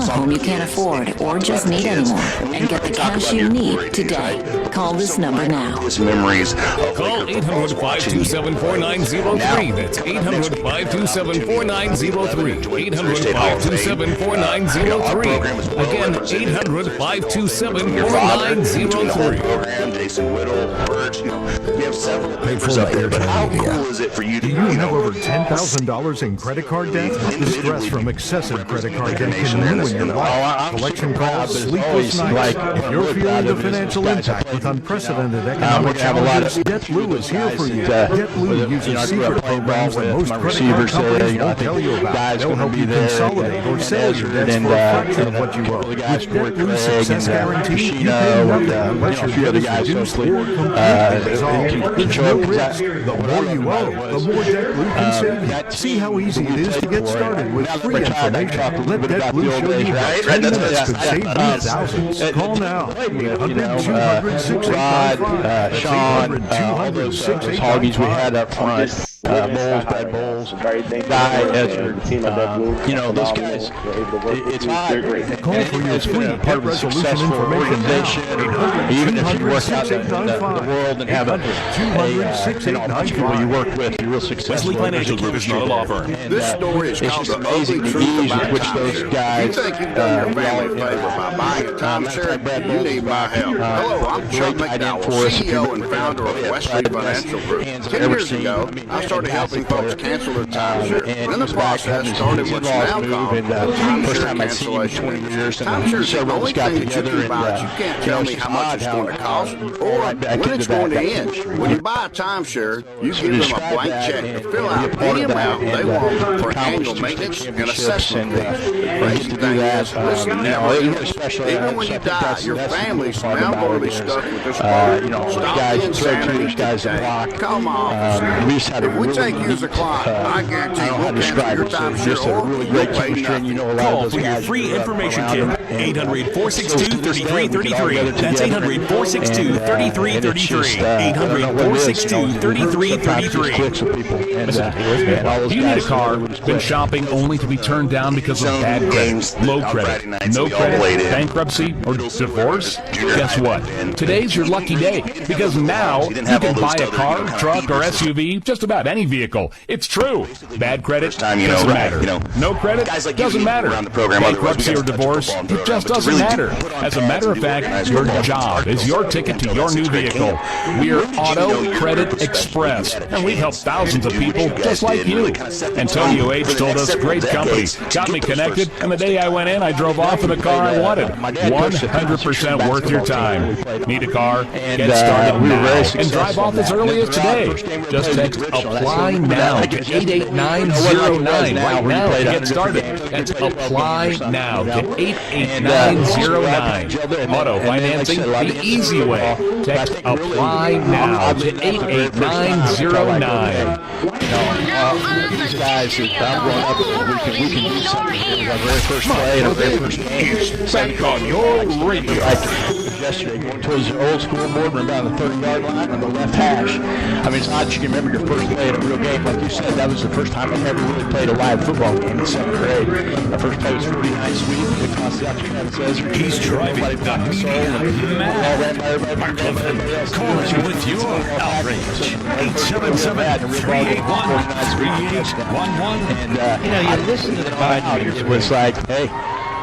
Sell a home you can't afford or just need anymore and get the cash you need today. Call this number now. Memories. Call 800-527-4903. That's 800-527-4903. 800-527-4903. Again, 800-527-4903. Jason Whittle, Birch, you have several papers out there, but how cool is it for you to, do you have over $10,000 in credit card debt? The stress from excessive credit card debt can ruin your life. Collection calls, sleepless nights. If you're feeling the financial impact with unprecedented economic challenges, JetBlue is here for you. JetBlue uses secret programs that most credit card companies won't tell you about. They'll help you consolidate or sell your debts for a fraction of what you owe. With JetBlue's success guarantee, you pay nothing unless your debt is reduced or completely resolved. There's no risk. The more you owe, the more JetBlue can save you. See how easy it is to get started with free information. Let JetBlue show you how 10 minutes could save you thousands. Call now. 800-200-6895. Sean, all those hoggies we had up front, Bowles, Brad Bowles, Guy Ezra, those guys, it's hard. Call for your free debt resolution information now. Even if you work out in the world and have a bunch of people you work with, you're real successful. Wesley Financial Group is not a law firm. This story is called The Ugly Truth About Timeshare. You think you've done your family a favor by buying a timeshare? You need my help. Hello, I'm Chuck McDowell, CEO and founder of Wesley Financial Group. 10 years ago, I started helping folks cancel their timeshare. In the process, started what's now called timeshare cancellation. Timeshare is the only thing that you can buy. You can't tell me how much it's going to cost or when it's going to end. When you buy a timeshare, you give them a blank check to fill out any amount they want for annual maintenance and assessment fees. Crazy thing is, listen, even when you die, your family's now going to be stuck with this burden. Stop the insanity today. Call my office now. If we take you as a client, I guarantee we'll cancel your timeshare or you'll pay nothing. Call for your free information kit. 800-462-3333. That's 800-462-3333. 800-462-3333. Listen, do you need a car, been shopping only to be turned down because of bad credit, low credit, no credit, bankruptcy, or divorce? Guess what? Today's your lucky day, because now you can buy a car, truck, or SUV, just about any vehicle. It's true. Bad credit doesn't matter. No credit doesn't matter. Bankruptcy or divorce, it just doesn't matter. As a matter of fact, your job is your ticket to your new vehicle. We're Auto Credit Express, and we've helped thousands of people just like you. Antonio H. told us, great company, got me connected, and the day I went in, I drove off in the car I wanted. 100% worth your time. Need a car? Get started now and drive off as early as today. Just text APPLY NOW to 88909 right now to get started. That's APPLY NOW to 88909. Auto financing the easy way. Text APPLY NOW to 88909. These guys that I'm growing up with, we can do something. It was our very first play and our very first game. Back on your radio. Yesterday, going towards the old school boardroom down the 30-yard line on the left hash. I mean, it's odd you can remember your first play in a real game. Like you said, that was the first time I ever really played a live football game in 7th grade. My first play was 49 sweet. It cost out to Travis Ezra. He's driving the media mad. Call us with your outrage. 877-381-3811. And, you listen to the Biden, it was like, hey,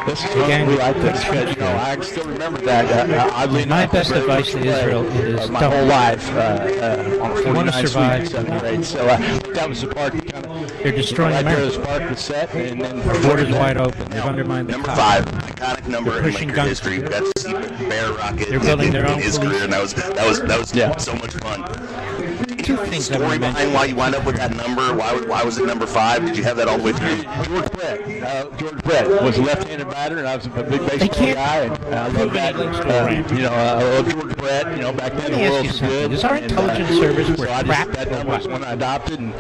this is what we like this. I still remember that. Oddly My enough, best advice to Israel is my don't. whole life on You want to 49 survive. sweet, 7th grade. So that was the part that kind of They're destroying right there. The America. spark was set, and then Our borders wide open. They've undermined the Number top. 5, iconic number They're in pushing Laker guns. history. We got to see Bear Rocket They're building their in own his police. career, and that was so much fun. Two things I Story want to behind mention. why you wind up with that number? Why was it number 5? Did you have that all the way through? George Brett was a left-handed batter, and I was a big baseball guy, and I love that. I love George Brett. Back then Let me the ask world you was something. good. Does our intelligence service so work I just, crap that or number was what? one I adopted, and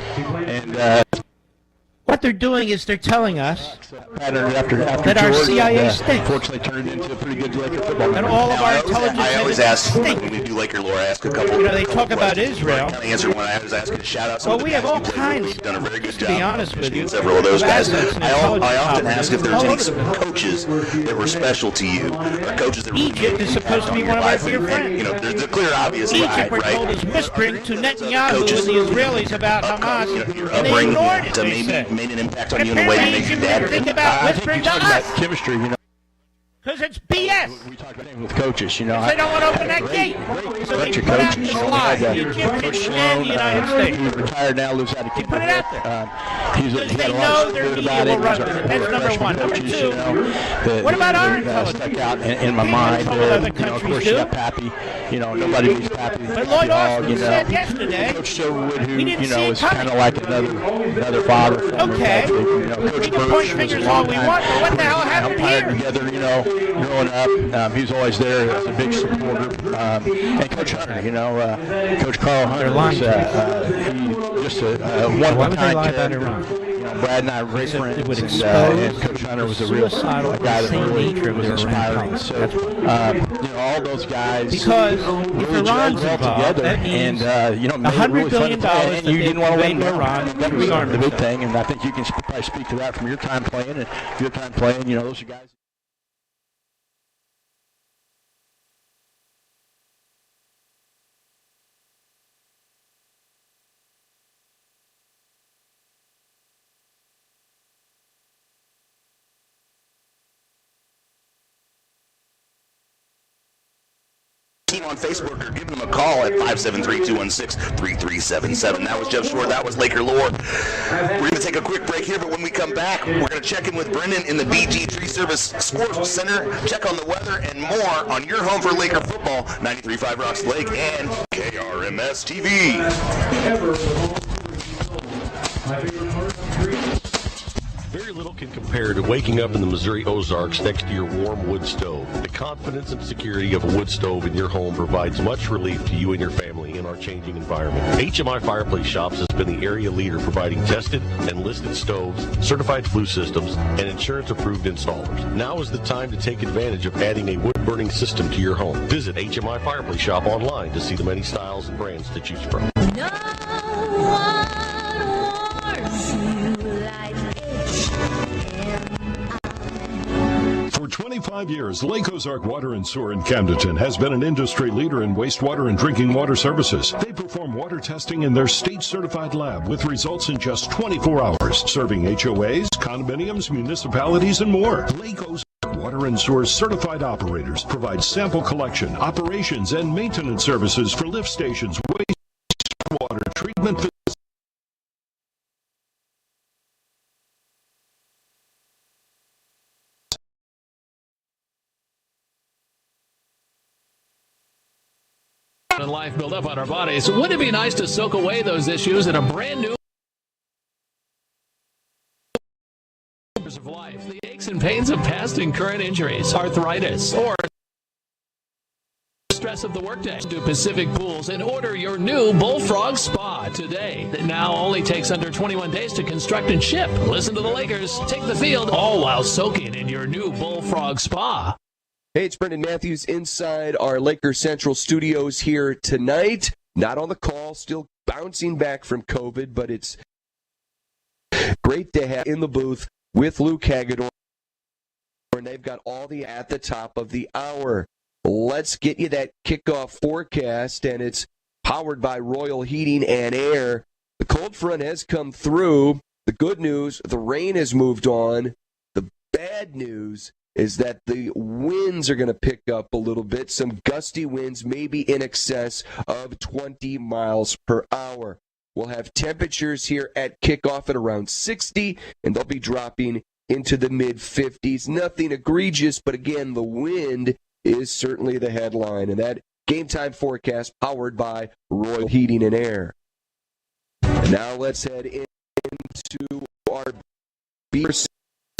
What what they're doing is they're telling us After that our Jordan, CIA stinks. Fortunately, turned into a pretty good Laker football. And all of our intelligence I always agencies ask, stink. when we do Laker lore, I ask a couple. You know, they talk about Israel. I kind of answer when I was asking to shout out some Well, of the we have guys all who played kinds, You've done a very good to job. be honest with you, Several of those of guys. assets and I often intelligence ask if there's all any over the place. coaches that were special to you, or coaches that Egypt is supposed to be one of our dear friends. You know, there's the clear obvious Egypt, we're told, right? is whispering to Netanyahu Coaches. and the Israelis about Hamas, Your and they upbringing ignored it, to they maybe said. made an impact But on you in a way that apparently made you Egypt didn't dad. think about I think whispering you to talk about us, chemistry, you know. because it's BS. We talk about it with coaches, you know. They don't want to open that gate. So they put out the lie, the Egyptians and the United States. He's retired now, lives out of Camdenton. put it out there. Because they know their media will run with it. That's number one. Number two, what about our intelligence? Stuck out in my People mind. from other Of countries course, do. you got Pappy. You know, nobody beats Pappy. But Lloyd Austin you know. said yesterday, Coach Silverwood, who we didn't you see know it is coming. kind of like another father. for me. Okay. You know, Coach We can Birch point was fingers a all long we time want, but what the hell happened umpire here? together, you know, growing up. He was always there as a big supporter. And Coach Hunter, you know, Coach Carl Hunter They're lying was just a one Why of a would they kind lie about character. Iran? You know, Brad and I were great friends. It would and expose Coach Hunter was a the real suicidal, guy that insane really nature of was their Iran inspiring. policy. So, That's you know, all those guys Because really if Iran's gelled well involved, together, that means and you know, made it $100 really fun billion to play. that And you they didn't want to paid win to Iran That to was rearm the big themselves. thing, and I think you can probably speak to that from your time playing and your time playing. You know, those are guys. Team on Facebook or give them a call at 573-216-3377. That was Jeff Shore. That was Laker Lore. We're going to take a quick break here, but when we come back, we're going to check in with Brendan in the BG Tree Service Sports Center, check on the weather and more on your home for Laker football, 93.5 Rocks Lake and KRMS TV. Very little can compare to waking up in the Missouri Ozarks next to your warm wood stove. The confidence and security of a wood stove in your home provides much relief to you and your family in our changing environment. HMI Fireplace Shops has been the area leader providing tested and listed stoves, certified flue systems, and insurance-approved installers. Now is the time to take advantage of adding a wood-burning system to your home. Visit HMI Fireplace Shop online to see the many styles and brands to choose from. No one warns you like For 25 years, Lake Ozark Water and Sewer in Camdenton has been an industry leader in wastewater and drinking water services. They perform water testing in their state-certified lab with results in just 24 hours, serving HOAs, condominiums, municipalities, and more. Lake Ozark Water and Sewer certified operators provide sample collection, operations, and maintenance services for lift stations, wastewater treatment facilities, and life build up on our bodies. Wouldn't it be nice to soak away those issues in a brand new of life? The aches and pains of past and current injuries, arthritis, or stress of the workday. To Pacific Pools and order your new Bullfrog Spa today. That now only takes under 21 days to construct and ship. Listen to the Lakers take the field, all while soaking in your new Bullfrog Spa. Hey, it's Brendan Matthews inside our Lakers Central studios here tonight. Not on the call, still bouncing back from COVID, but it's great to have in the booth with Luke Hagedorn. And they've got all the at the top of the hour. Let's get you that kickoff forecast, and it's powered by Royal Heating and Air. The cold front has come through. The good news, the rain has moved on. The bad news is that the winds are going to pick up a little bit. Some gusty winds, maybe in excess of 20 miles per hour. We'll have temperatures here at kickoff at around 60, and they'll be dropping into the mid-50s. Nothing egregious, but again, the wind is certainly the headline. And that game time forecast powered by Royal Heating and Air. And now let's head into our beer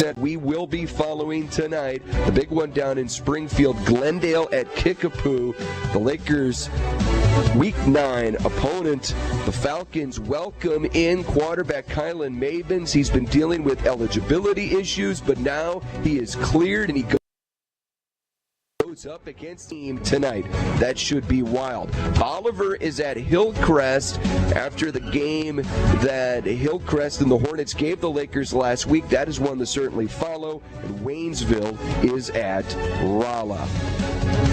that we will be following tonight. The big one down in Springfield, Glendale at Kickapoo. The Lakers Week 9 opponent, the Falcons welcome in quarterback Kylan Mavens. He's been dealing with eligibility issues, but now he is cleared and he goes up against the team tonight. That should be wild. Oliver is at Hillcrest after the game that Hillcrest and the Hornets gave the Lakers last week. That is one to certainly follow. And Waynesville is at Rolla.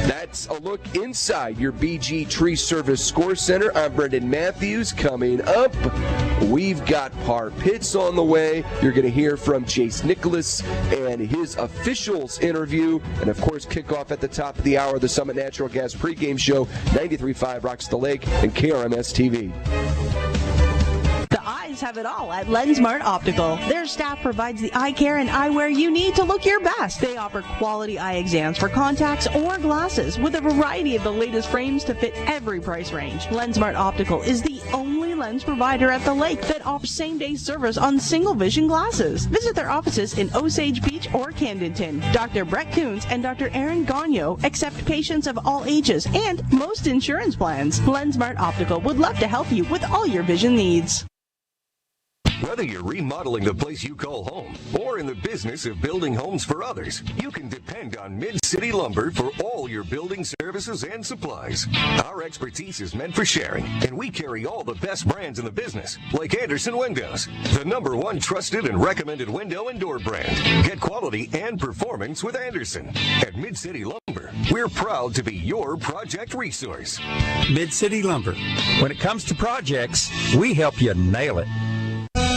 That's a look inside your BG Tree Service Score Center. I'm Brendan Matthews. Coming up, we've got Par Pitts on the way. You're going to hear from Jace Nicholas and his officials interview. And, of course, kickoff at the top of the hour, the Summit Natural Gas pregame show, 93.5 Rocks the Lake and KRMS TV. The eyes have it all at LensMart Optical. Their staff provides the eye care and eyewear you need to look your best. They offer quality eye exams for contacts or glasses with a variety of the latest frames to fit every price range. LensMart Optical is the only lens provider at the lake that offers same-day service on single vision glasses. Visit their offices in Osage Beach or Camdenton. Dr. Brett Coons and Dr. Aaron Gagno accept patients of all ages and most insurance plans. LensMart Optical would love to help you with all your vision needs. Whether you're remodeling the place you call home or in the business of building homes for others, you can depend on Mid-City Lumber for all your building services and supplies. Our expertise is meant for sharing, and we carry all the best brands in the business, like Anderson Windows, the #1 trusted and recommended window and door brand. Get quality and performance with Anderson. At Mid-City Lumber, we're proud to be your project resource. Mid-City Lumber. When it comes to projects, we help you nail it.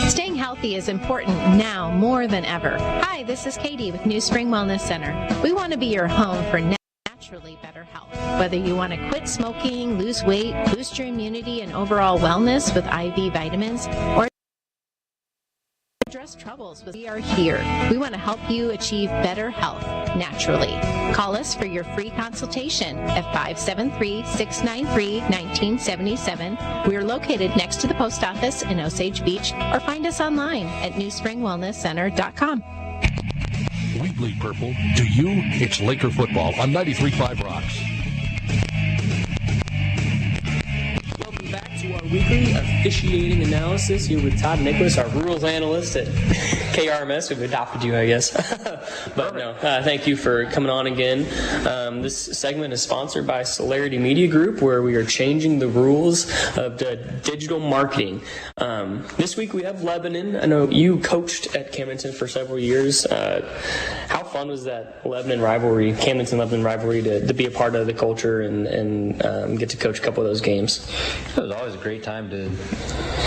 Staying healthy is important now more than ever. Hi, this is Katie with New Spring Wellness Center. We want to be your home for naturally better health. Whether you want to quit smoking, lose weight, boost your immunity and overall wellness with IV vitamins, or address troubles, we are here. We want to help you achieve better health naturally. Call us for your free consultation at 573-693-1977. We are located next to the post office in Osage Beach, or find us online at newspringwellnesscenter.com. We bleed purple. Do you? It's Laker football on 93.5 Rocks. Welcome back to our weekly officiating analysis here with Todd Nicholas, our rules analyst at KRMS. We've adopted you, I guess. But no, thank you for coming on again. This segment is sponsored by Celerity Media Group, where we are changing the rules of digital marketing. This week we have Lebanon. I know you coached at Camdenton for several years. How fun was that Camdenton-Lebanon rivalry to be a part of the culture and get to coach a couple of those games? It was always a great time to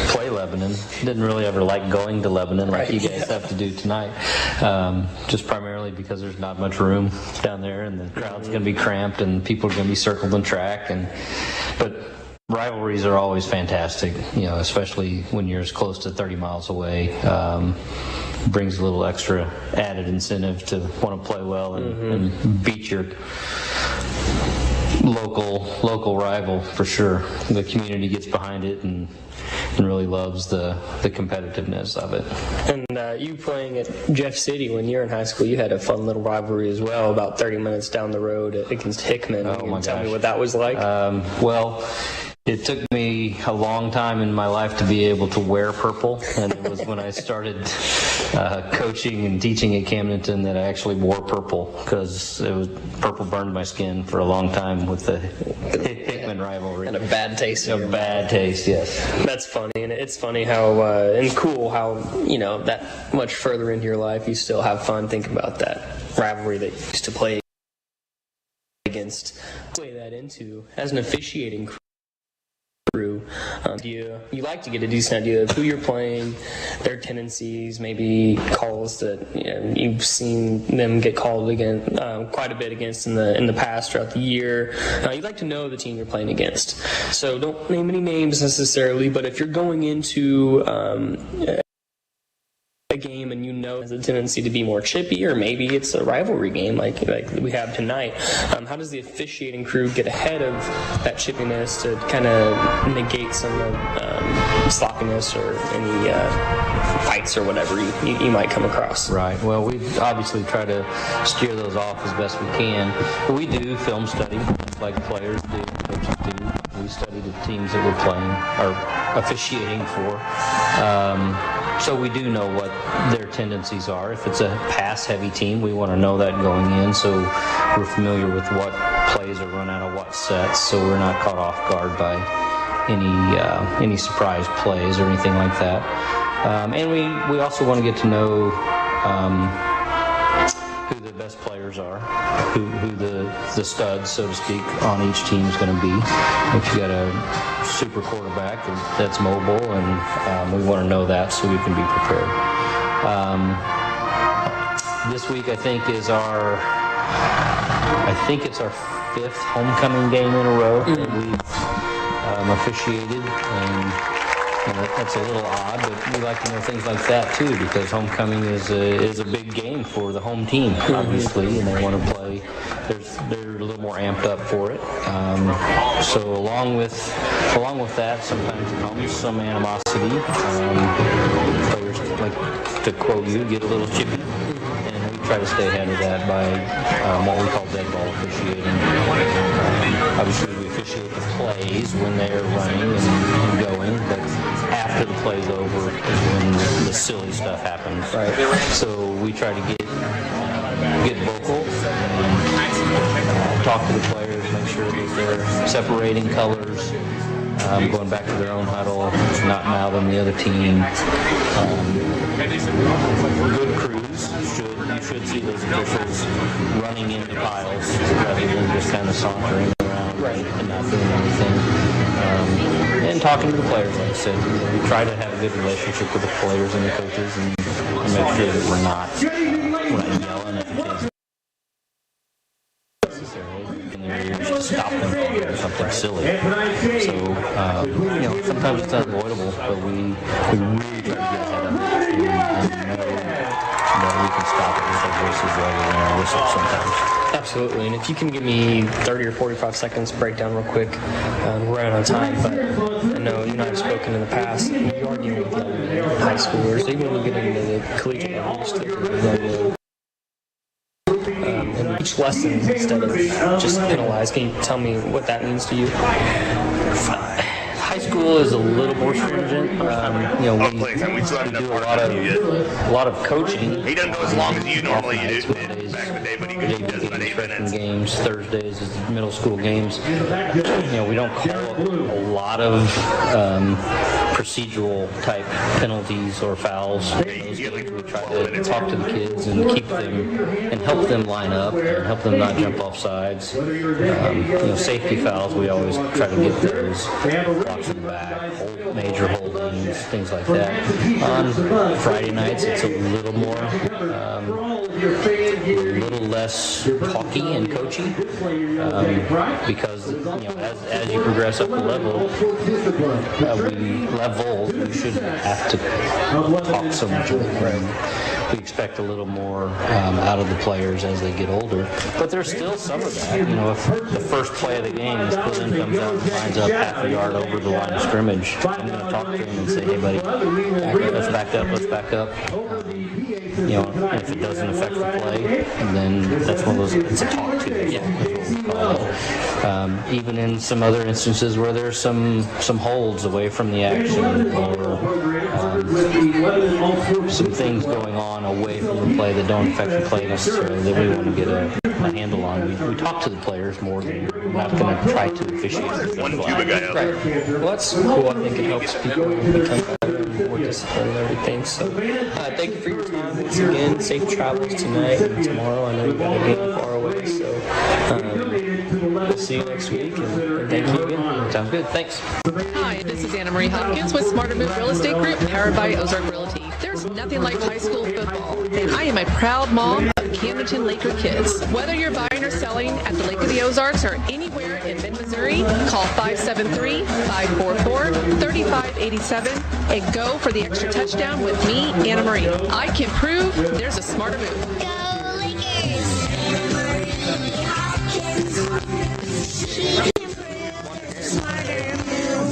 play Lebanon. Didn't really ever like going to Lebanon like you guys have to do tonight. Just primarily because there's not much room down there and the crowd's going to be cramped and people are going to be circled in track. But rivalries are always fantastic, especially when you're as close to 30 miles away. Brings a little extra added incentive to want to play well and beat your local rival for sure. The community gets behind it and really loves the competitiveness of it. And you playing at Jeff City when you were in high school, you had a fun little rivalry as well, about 30 minutes down the road against Hickman. Oh my gosh. Tell me what that was like. Well, it took me a long time in my life to be able to wear purple, and it was when I started coaching and teaching at Camdenton that I actually wore purple, because purple burned my skin for a long time with the Hickman rivalry. And a bad taste. A bad taste, yes. That's funny, and it's funny how and cool how that much further into your life you still have fun thinking about that rivalry that you used to play against. Play that into as an officiating crew. You like to get a decent idea of who you're playing, their tendencies, maybe calls that you've seen them get called again quite a bit against in the past throughout the year. You'd like to know the team you're playing against. So don't name any names necessarily, but if you're going into a game and has a tendency to be more chippy, or maybe it's a rivalry game like we have tonight, how does the officiating crew get ahead of that chippiness to kind of negate some of sloppiness or any fights or whatever you might come across. Right. Well, we obviously try to steer those off as best we can. But we do film study, like players do, coaches do. We study the teams that we're playing or officiating for. So we do know what their tendencies are. If it's a pass-heavy team, we want to know that going in, so we're familiar with what plays are run out of what sets, so we're not caught off guard by any surprise plays or anything like that. And we also want to get to know who the best players are, who the studs, so to speak, on each team is going to be. If you got a super quarterback that's mobile, and we want to know that so we can be prepared. This week I think it's our 5th homecoming game in a row that we've officiated, and that's a little odd, but we like to know things like that too, because homecoming is a big game for the home team, obviously, and they want to play. They're a little more amped up for it. So along with that, sometimes comes some animosity. Players, like to quote you, get a little chippy, and we try to stay ahead of that by what we call dead ball officiating. Obviously, we officiate the plays when they're running and going, but after the play's over is when the silly stuff happens. Right. So we try to get vocal and talk to the players, make sure that they're separating colors, going back to their own huddle, not mouthing the other team. Good crews, you should see those officials running into piles rather than just kind of sauntering around and not doing anything. And talking to the players, like I said, we try to have a good relationship with the players and the coaches, and make sure that we're not yelling at the kids necessarily in their ears to stop them from doing something silly. So sometimes it's unavoidable, but we really try to get ahead of it and know that we can stop it with our voices rather than our whistle sometimes. Absolutely, and if you can give me 30 or 45 seconds breakdown real quick, we're running on time, but I know you and I have spoken in the past, you are dealing with young high schoolers, even when you get into the collegiate level, you still and teach lessons instead of just penalize. Can you tell me what that means to you? High school is a little more stringent. We do a lot of coaching. He doesn't go as long as you normally do. Back in the day, but he does about 8 minutes. Games, Thursdays is middle school games. We don't call a lot of procedural type penalties or fouls. We try to talk to the kids and keep them and help them line up and help them not jump off sides. Safety fouls, we always try to get those. Blocks in the back, major holdings, things like that. On Friday nights, it's a little more, a little less talky and coachy, because as you progress up the level, we shouldn't have to talk so much. We expect a little more out of the players as they get older, but there's still some of that. If the first play of the game is Clinton comes out and lines up half a yard over the line of scrimmage, I'm going to talk to him and say, hey buddy, let's back up. And if it doesn't affect the play, then that's one of those, it's a talk to. Even in some other instances where there's some holds away from the action, or some things going on away from the play that don't affect the play necessarily, that we want to get a handle on. We talk to the players more than we're not going to try to officiate. One Cuba guy out there. Well, that's cool. I think it helps people become better and more disciplined and everything. So thank you for your time once again. Safe travels tonight and tomorrow. I know you've got a game far away, so we'll see you next week, and thank you again. Sounds good. Thanks. Hi, this is Anna Marie Hopkins with Smarter Move Real Estate Group, powered by Ozark Realty. There's nothing like high school football, and I am a proud mom of Camdenton Laker kids. Whether you're buying or selling at the Lake of the Ozarks or anywhere in mid-Missouri, call 573-544-3587 and go for the extra touchdown with me, Anna Marie. I can prove there's a smarter move. Go Lakers!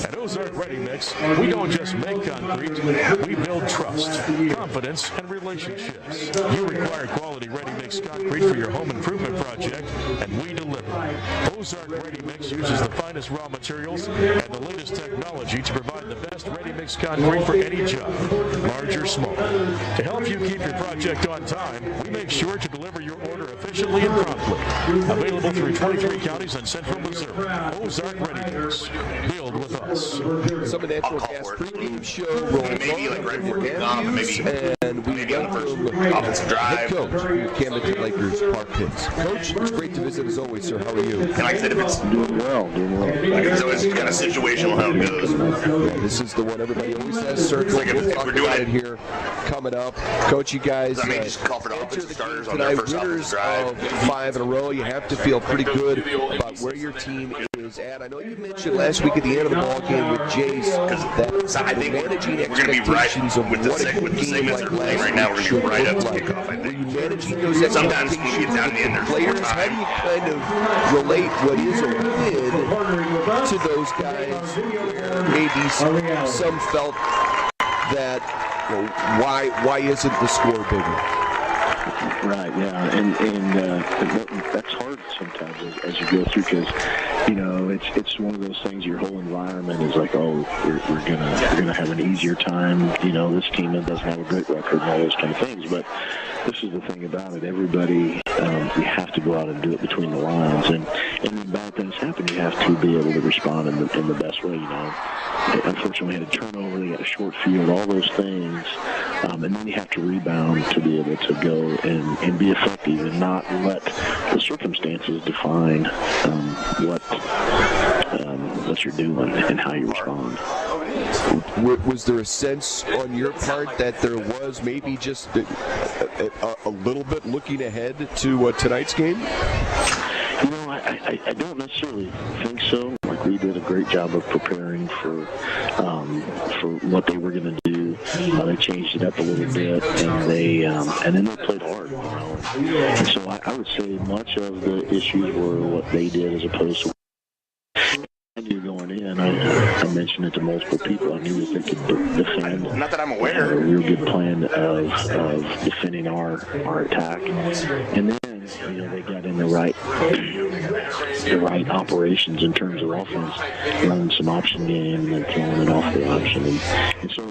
At Ozark Ready Mix, Mix, we don't just make concrete, we build trust, confidence, and relationships. You require quality ready-mix concrete for your home improvement project, and we deliver. Ozark Ready Mix uses the finest raw materials and the latest technology to provide the best ready-mix concrete for any job, large or small. To help you keep your project on time, we make sure to deliver your order efficiently and promptly. Available through 23 counties in central Missouri. Ozark Ready Mix. Build with us. Some of the Natural Gas pregame show rolls Maybe on like right with before kickoff, maybe and we maybe on the first welcome offensive drive. head coach of the Camdenton Lakers, Park Pitts. Coach, it's great to visit as always, sir. How are you? And like I said, if it's Doing well. so it's kind of situational how it goes. Yeah, this is the one everybody always says. Circle. Like if We'll talk we're doing about it- it here coming up. Coach, you guys I mean, just call for the enter offensive the starters game on their tonight, first offensive winners drive. of 5 in a row. You have to feel pretty good about where your team is at. I know you mentioned last week at the end of the ball game with Jace that So I think managing we're going to be right expectations of with the what a good game segments like that we're playing last right now. We're week going to be should right up look to like. kickoff, I Were think. you managing those Sometimes when you get down to the end, there's more players? How do time. you kind of relate what is a win to those guys where maybe some felt that, well, why isn't the score bigger? Right, yeah, and that's hard sometimes as you go through because it's one of those things. Your whole environment is like, oh, we're gonna have an easier time. This team doesn't have a great record and all those kind of things. But this is the thing about it. Everybody, you have to go out and do it between the lines, and when bad things happen, you have to be able to respond in the best way. Unfortunately, we had a turnover. They got a short field, all those things. And then you have to rebound to be able to go and be effective and not let the circumstances define what you're doing and how you respond. Was there a sense on your part that there was maybe just a little bit looking ahead to tonight's game? I don't necessarily think so. Like, we did a great job of preparing for what they were going to do. They changed it up a little bit, and then they played hard. And so I would say much of the issues were what they did as opposed to. I knew going in, I mentioned it to multiple people. I knew that they could defend. Not that I'm aware. A real good plan of defending our attack, and then they got in the right operations in terms of offense, running some option game and then throwing it off the option, and so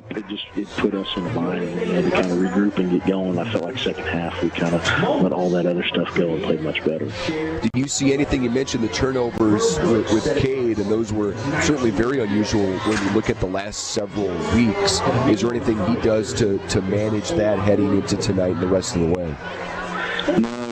it put us in a bind, and we had to kind of regroup and get going. I felt like second half we kind of let all that other stuff go and played much better. Did you see anything? You mentioned the turnovers with Cade, and those were certainly very unusual when you look at the last several weeks. Is there anything he does to manage that heading into tonight and the rest of the way?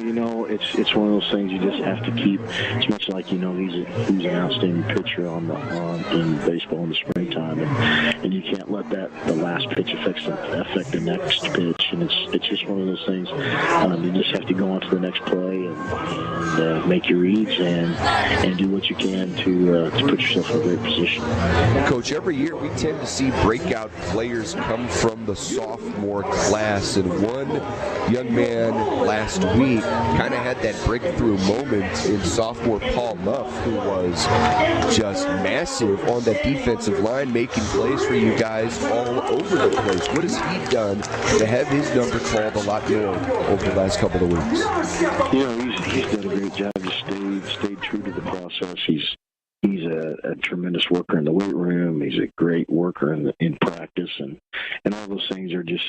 No, it's one of those things you just have to keep. It's much like he's an outstanding pitcher in baseball in the springtime, and you can't let the last pitch affect the next pitch, and it's just one of those things. You just have to go on to the next play and make your reads and do what you can to put yourself in a great position. Coach, every year we tend to see breakout players come from the sophomore class, and one young man last week kind of had that breakthrough moment in sophomore Paul Luff, who was just massive on that defensive line, making plays for you guys all over the place. What has he done to have his number called a lot more over the last couple of weeks? He's done a great job. Just stayed true to the process. He's a tremendous worker in the weight room. He's a great worker in practice, and all those things are just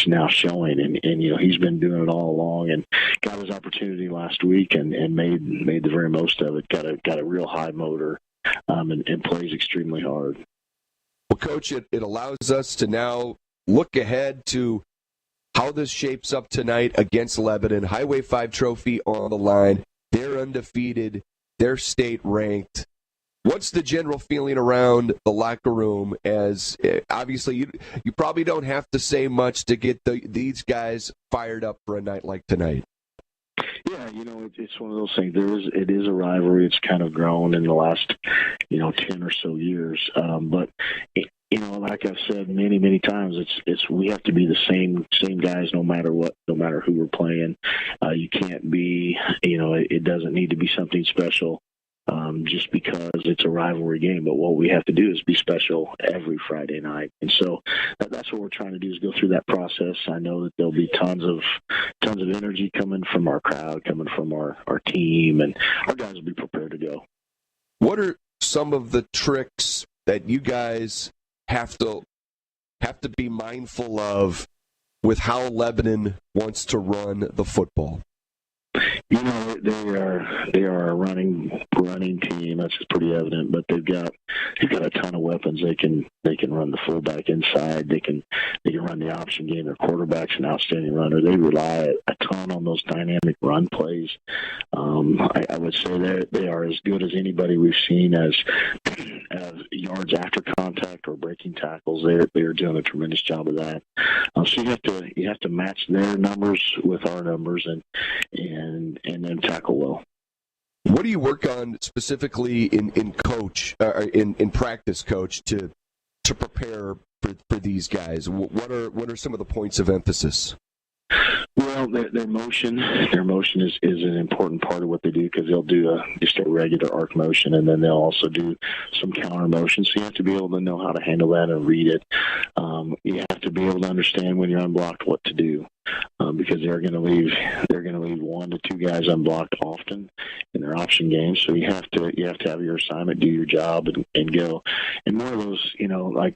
now showing. And he's been doing it all along, and got his opportunity last week and made the very most of it. Got a real high motor, and plays extremely hard. Well, Coach, it allows us to now look ahead to how this shapes up tonight against Lebanon. Highway 5 trophy on the line. They're undefeated. They're state ranked. What's the general feeling around the locker room? As obviously you probably don't have to say much to get these guys fired up for a night like tonight. Yeah, it's one of those things. It is a rivalry. It's kind of grown in the last 10 or so years. But like I've said many times, it's we have to be the same guys no matter what, no matter who we're playing. You can't be, it doesn't need to be something special. just because it's a rivalry game. But what we have to do is be special every Friday night. And so that's what we're trying to do, is go through that process. I know that there'll be tons of energy coming from our crowd, coming from our team, and our guys will be prepared to go. What are some of the tricks that you guys have to be mindful of with how Lebanon wants to run the football? You know, they are a running team. That's pretty evident. But they've got a ton of weapons. They can run the fullback inside. They can run the option game. Their quarterback's an outstanding runner. They rely a ton on those dynamic run plays. I would say they are as good as anybody we've seen as yards after contact or breaking tackles. They are doing a tremendous job of that. So you have to match their numbers with our numbers and then tackle well. What do you work on specifically in practice, Coach, to prepare for these guys? What are some of the points of emphasis? Well, their motion is an important part of what they do, because they'll do just a regular arc motion, and then they'll also do some counter motion. So you have to be able to know how to handle that and read it. You have to be able to understand when you're unblocked what to do, because they're going to leave 1 to 2 guys unblocked often in their option games. So you have to have your assignment, do your job, and go. And more of those, like,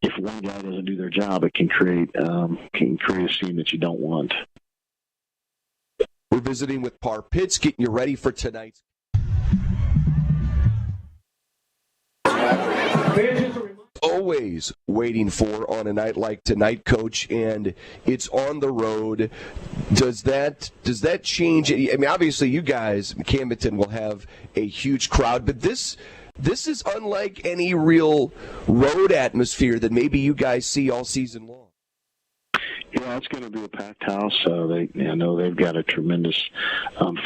if one guy doesn't do their job, it can create a scene that you don't want. We're visiting with Par Pitts, getting you ready for tonight's. Always waiting for on a night like tonight, Coach, and it's on the road. Does that change? I mean, obviously, you guys, Camdenton, will have a huge crowd, but this is unlike any real road atmosphere that maybe you guys see all season long. Yeah, it's going to be a packed house. I know they've got a tremendous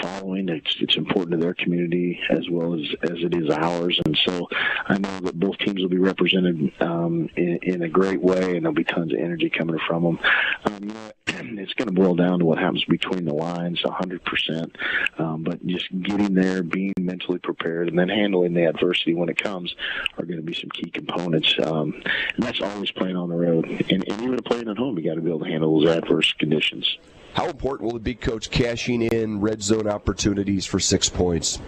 following. It's important to their community as well as it is ours. And so I know that both teams will be represented in a great way, and there'll be tons of energy coming from them. It's going to boil down to what happens between the lines, 100%. But just getting there, being mentally prepared, and then handling the adversity when it comes are going to be some key components. And that's always playing on the road. And even playing at home, you got to be able to handle those adverse conditions. How important will it be, Coach, cashing in red zone opportunities for 6 points?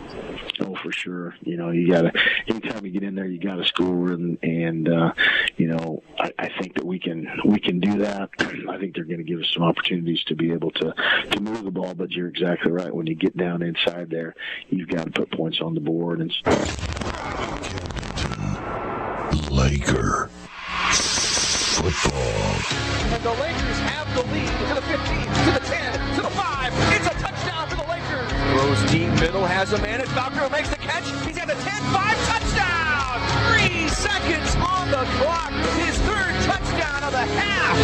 Oh, for sure. You got to, anytime you get in there, you got to score, and I think that we can do that. I think they're going to give us some opportunities to be able to move the ball, but you're exactly right. When you get down inside there, you've got to put points on the board. And Laker football. And the Lakers have the lead to the 15, to the 10, to the 5. It's a touchdown for the Lakers. Throws deep middle, has a man, and Falcao makes the catch. He's at the 10-5 touchdown. 3 seconds on the clock. His 3rd touchdown of the half.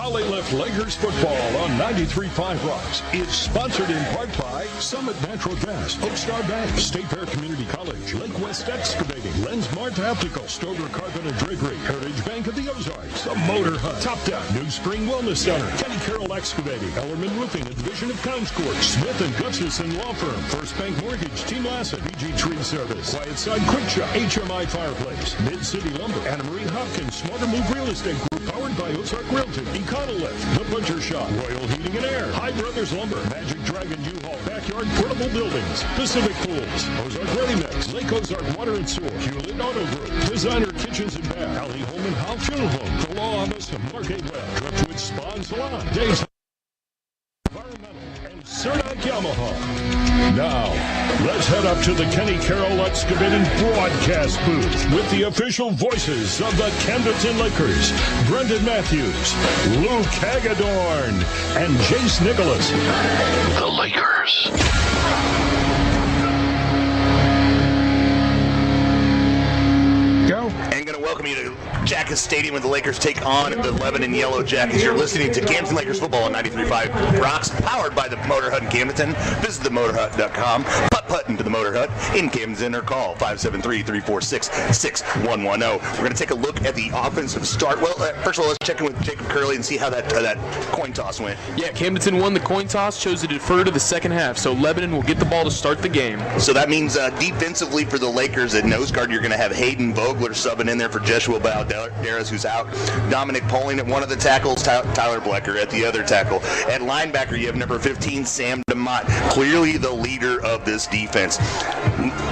Hollylift Lakers football on 93.5 Rocks is sponsored in part by Summit Natural Gas, Oakstar Bank, State Fair Community College, Lake West Excavating, Lensmart Optical, Stover Carpet and Drapery, Heritage Bank of the Ozarks, The Motor Hut, Top Down, New Spring Wellness Center, Kenny Carroll Excavating, Ellerman Roofing, a division of Concourse, Smith & Gutchison Law Firm, First Bank Mortgage, Team Lassett, BG Tree Service, Quiet Side Quick Shop, HMI Fireplace, Mid-City Lumber, Anna Marie Hopkins, Smarter Move Real Estate Group, powered by Ozark Realty, Econolift, The Butcher Shop, Royal Heating and Air, High Brothers Lumber, Magic Dragon U-Haul, Backyard Portable Buildings, Pacific Pools, Ozark Ready Mix, Lake Ozark Water and Sewer, Hewlett Auto Group, Designer Kitchens and Bath, Alley Home and House Funeral Home, The Law Office of Mark A. Webb, Driftwood Spa and Salon, Days Environmental, and Cernak Yamaha. Now, let's head up to the Kenny Carroll Excavating broadcast booth with the official voices of the Camdenton Lakers, Brendan Matthews, Luke Hagedorn, and Jace Nicholas. The Lakers. And going to welcome you to Jackets Stadium, and the Lakers take on the Lebanon Yellow Jackets. You're listening to Camdenton Lakers football on 93.5 Rocks, powered by the Motor Hut in Camdenton. Visit themotorhut.com. Putt into the Motor Hut in Camdenton, or call 573-346-6110. We're going to take a look at the offensive start. Well, first of all, let's check in with Jacob Curley and see how that coin toss went. Yeah, Camdenton won the coin toss, chose to defer to the second half, so Lebanon will get the ball to start the game. So that means defensively for the Lakers at nose guard, you're going to have Hayden Vogler subbing in there for Joshua Balderas, who's out. Dominic Poling at one of the tackles, Tyler Blecker at the other tackle. At linebacker, you have number 15, Sam DeMott, clearly the leader of this defense.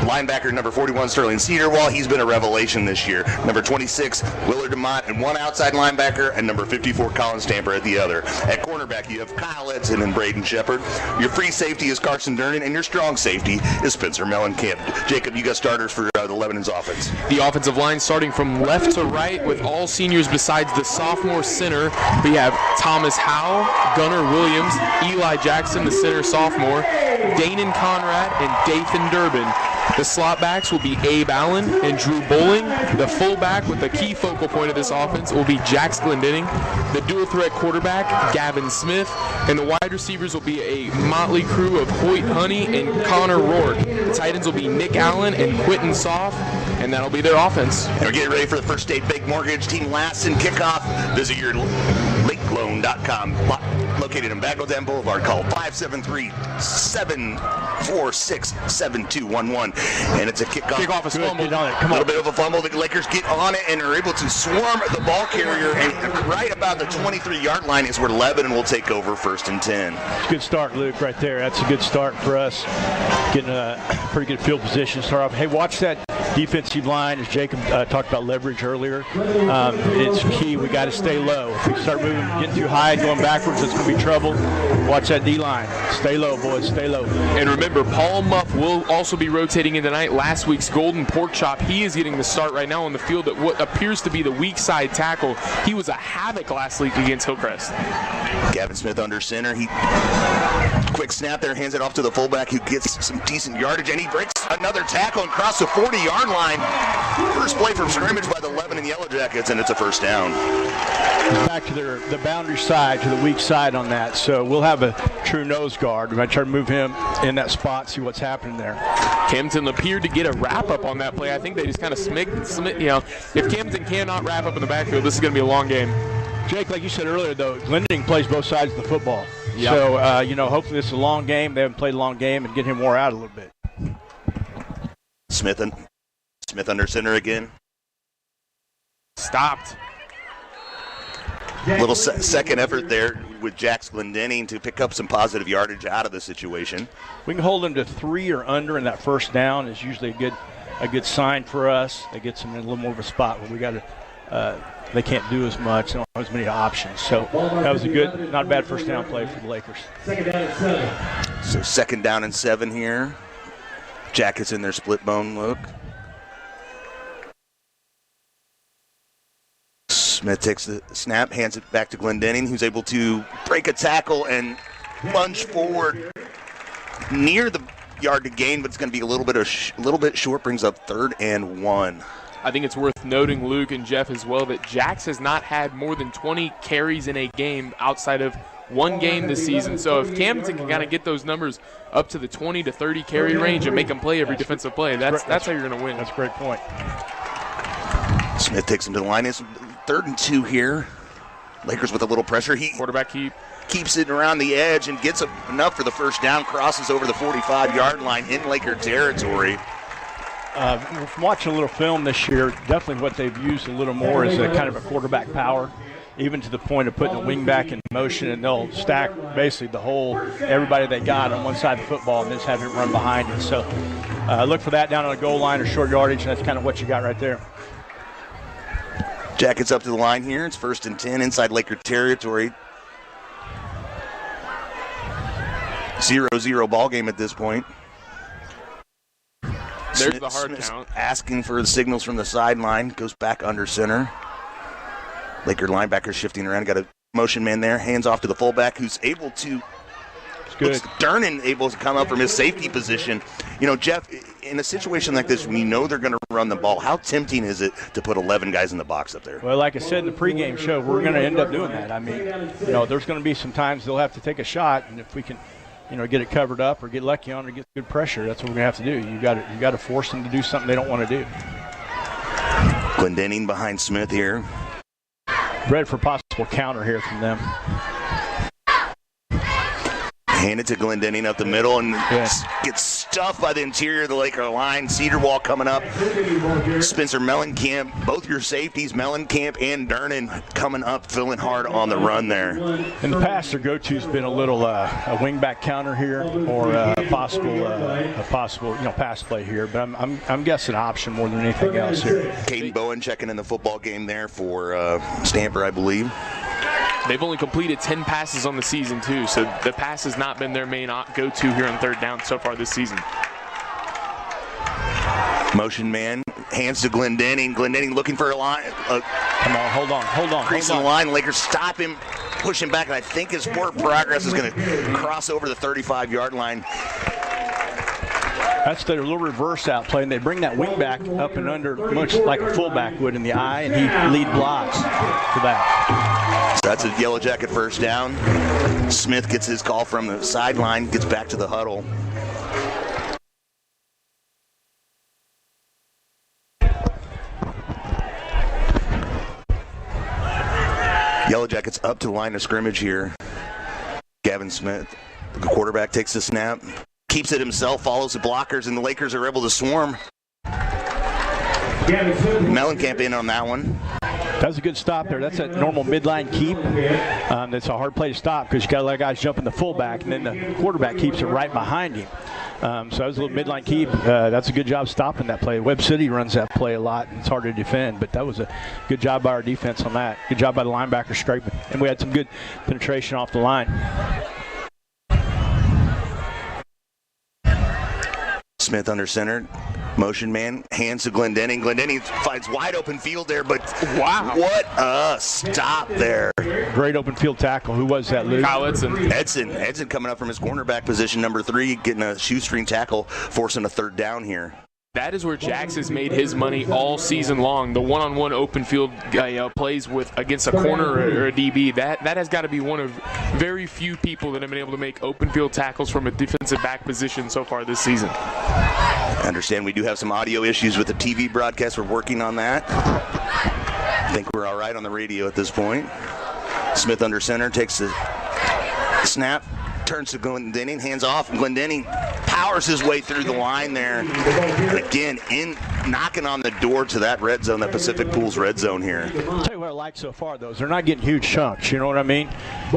Linebacker number 41, Sterling Cedarwall, he's been a revelation this year. Number 26, Willard DeMott, and one outside linebacker, and number 54, Colin Stamper at the other. At cornerback, you have Kyle Edson and Braden Shepard. Your free safety is Carson Durnan, and your strong safety is Spencer Mellencamp. Jacob, you got starters for the Lebanon's offense. The offensive line starting from left to right with all seniors besides the sophomore center. We have Thomas Howe, Gunnar Williams, Eli Jackson, the center sophomore, Danon Conrad, and Dathan Durbin. The slot backs will be Abe Allen and Drew Bowling. The fullback with the key focal point of this offense will be Jax Glendenning. The dual threat quarterback, Gavin Smith. And the wide receivers will be a motley crew of Hoyt Honey and Connor Rourke. The tight ends will be Nick Allen and Quentin Soft, and that'll be their offense. And we're getting ready for the First State Bank Mortgage Team Lassen kickoff. Visit your lakeloan.com. Located in Bagnell Dam Boulevard. Call 573-746-7211. And it's a kickoff. Kickoff is fumbled. Come on. A little bit of a fumble. The Lakers get on it and are able to swarm the ball carrier. And right about the 23-yard line is where Lebanon will take over 1st and 10. Good start, Luke, right there. That's a good start for us. Getting a pretty good field position to start off. Hey, watch that defensive line, as Jacob talked about leverage earlier. It's key. We got to stay low. If we start moving, getting too high and going backwards, it's going to be trouble. Watch that D-line. Stay low, boys. Stay low. And remember, Paul Muff will also be rotating in tonight. Last week's Golden Pork Chop, he is getting the start right now on the field at what appears to be the weak side tackle. He was a havoc last week against Hillcrest. Gavin Smith under center. He quick snap there, hands it off to the fullback who gets some decent yardage, and he breaks another tackle and crosses the 40-yard line. First play from scrimmage by the Lebanon Yellow Jackets, and it's a first down. Back to the boundary side, to the weak side on that. So we'll have a true nose guard. We might try to move him in that spot, see what's happening there. Camden appeared to get a wrap-up on that play. I think they just kind of if Camden cannot wrap up in the backfield, this is going to be a long game. Jake, like you said earlier, though, Glendenning plays both sides of the football. Yep. So, hopefully this is a long game. They haven't played a long game and get him wore out a little bit. Smith under center again. Stopped. Little second effort there with Jax Glendenning to pick up some positive yardage out of the situation. We can hold them to 3 or under, and that first down is usually a good sign for us. That gets them in a little more of a spot where we got to they can't do as much. They don't have as many options. So that was not a bad first down play for the Lakers. So 2nd down and 7 here. Jackets in their split bone look. Smith takes the snap, hands it back to Glendenning, who's able to break a tackle and lunge forward near the yard to gain, but it's going to be a little bit short. Brings up 3rd and 1. I think it's worth noting, Luke and Jeff as well, that Jax has not had more than 20 carries in a game outside of one game this season. So if Camden can kind of get those numbers up to the 20 to 30 carry range and make them play every defensive play, that's how you're going to win. That's a great point. Smith takes him to the line. It's 3rd and 2 here. Lakers with a little pressure. Quarterback keeps it around the edge and gets enough for the first down. Crosses over the 45-yard line in Laker territory. From watching a little film this year, definitely what they've used a little more is a kind of a quarterback power, even to the point of putting a wing back in motion, and they'll stack basically everybody they got on one side of the football and just have him run behind it. So look for that down on the goal line or short yardage, and that's kind of what you got right there. Jackets up to the line here. It's 1st and 10 inside Laker territory. 0-0 ball game at this point. There's the hard count. Asking for the signals from the sideline. Goes back under center. Laker linebacker shifting around. Got a motion man there. Hands off to the fullback, who's able to good. Durnan able to come up from his safety position. You know, Jeff, in a situation like this, when you know they're going to run the ball, how tempting is it to put 11 guys in the box up there? Well, like I said in the pregame show, we're going to end up doing that. I mean, you know, there's going to be some times they'll have to take a shot, and if we can, you know, get it covered up or get lucky on it or get good pressure, that's what we're going to have to do. You got to force them to do something they don't want to do. Glendenning behind Smith here. Ready for possible counter here from them. Hand it to Glendenning up the middle and gets stuffed by the interior of the Laker line. Cedar Wall coming up. Spencer Mellencamp, both your safeties, Mellencamp and Durnan, coming up, filling hard on the run there. In the past, their go-to's been a little a wing-back counter here or a possible pass play here. But I'm guessing option more than anything else here. Caden Bowen checking in the football game there for Stamper, I believe. They've only completed 10 passes on the season, too, so the pass has not been their main go-to here on third down so far this season. Motion man, hands to Glendenning. Glendenning looking for a line. Come on, hold on. Crease in the line. Lakers stop him, push him back, and I think his forward progress is going to cross over the 35-yard line. That's their little reverse out play, and they bring that wing back up and under much like a fullback would in the eye, and he lead blocks for that. So that's a Yellow Jacket first down. Smith gets his call from the sideline, gets back to the huddle. Yellow Jackets up to the line of scrimmage here. Gavin Smith, the quarterback, takes the snap. Keeps it himself, follows the blockers, and the Lakers are able to swarm. Mellencamp in on that one. That's a good stop there. That's a normal midline keep. That's a hard play to stop because you got to let guys jump in the fullback, and then the quarterback keeps it right behind him. So that was a little midline keep. That's a good job stopping that play. Webb City runs that play a lot, and it's hard to defend, but that was a good job by our defense on that. Good job by the linebacker scraping, and we had some good penetration off the line. Smith under center, motion man, hands to Glendenning. Glendenning finds wide open field there, but wow, what a stop there. Great open field tackle. Who was that, Luke? Kyle Edson. Edson coming up from his cornerback position, number 3, getting a shoestring tackle, forcing a third down here. That is where Jax has made his money all season long. The one-on-one open field plays against a corner or a DB. That has got to be one of very few people that have been able to make open field tackles from a defensive back position so far this season. I understand we do have some audio issues with the TV broadcast. We're working on that. I think we're all right on the radio at this point. Smith under center, takes the snap, turns to Glendenning, hands off, and Glendenning powers his way through the line there. And again, knocking on the door to that red zone, that Pacific Pools red zone here. I'll tell you what I like so far, though, is they're not getting huge chunks. You know what I mean,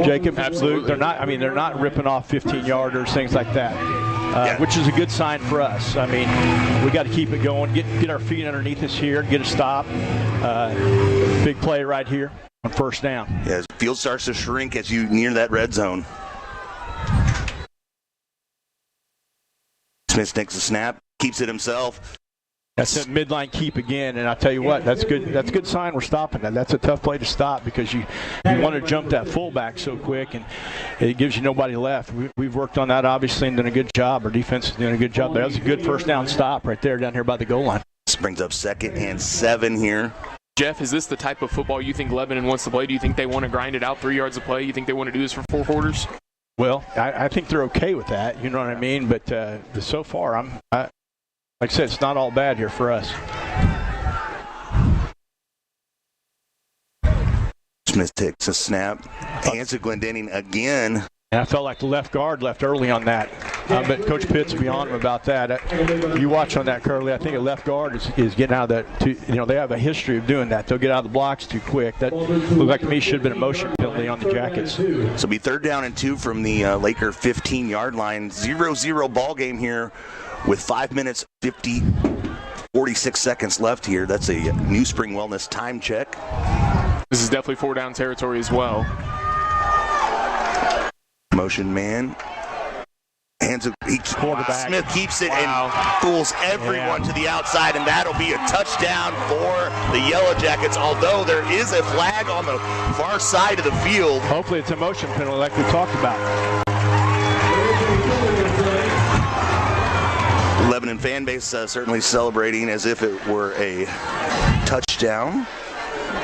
Jacob? Absolutely. They're not ripping off 15-yarders, things like that, which is a good sign for us. I mean, we got to keep it going, get our feet underneath us here, get a stop. Big play right here on first down. Yeah, the field starts to shrink as you near that red zone. Smith takes a snap, keeps it himself. That's a midline keep again, and I tell you what, that's good. That's a good sign we're stopping that. That's a tough play to stop because you want to jump that fullback so quick, and it gives you nobody left. We've worked on that obviously and done a good job. Our defense is doing a good job. That was a good first down stop right there down here by the goal line. This brings up 2nd and 7 here. Jeff, is this the type of football you think Lebanon wants to play? Do you think they want to grind it out 3 yards of play? You think they want to do this for 4 quarters? Well, I think they're okay with that. You know what I mean? But so far, like I said, it's not all bad here for us. Smith takes a snap, hands to Glendenning again. And I felt like the left guard left early on that. But Coach Pitts will be on him about that. You watch on that, Curly. I think a left guard is getting out of that. They have a history of doing that. They'll get out of the blocks too quick. That looked like to me should have been a motion penalty on the Jackets. So it'll be 3rd down and 2 from the Laker 15-yard line. 0-0 ball game here with 5 minutes 46 seconds left here. That's a New Spring Wellness time check. This is definitely 4-down territory as well. Motion man. Quarterback. Smith keeps it and fools everyone to the outside, and that'll be a touchdown for the Yellow Jackets, although there is a flag on the far side of the field. Hopefully it's a motion penalty like we talked about. Lebanon fan base certainly celebrating as if it were a touchdown.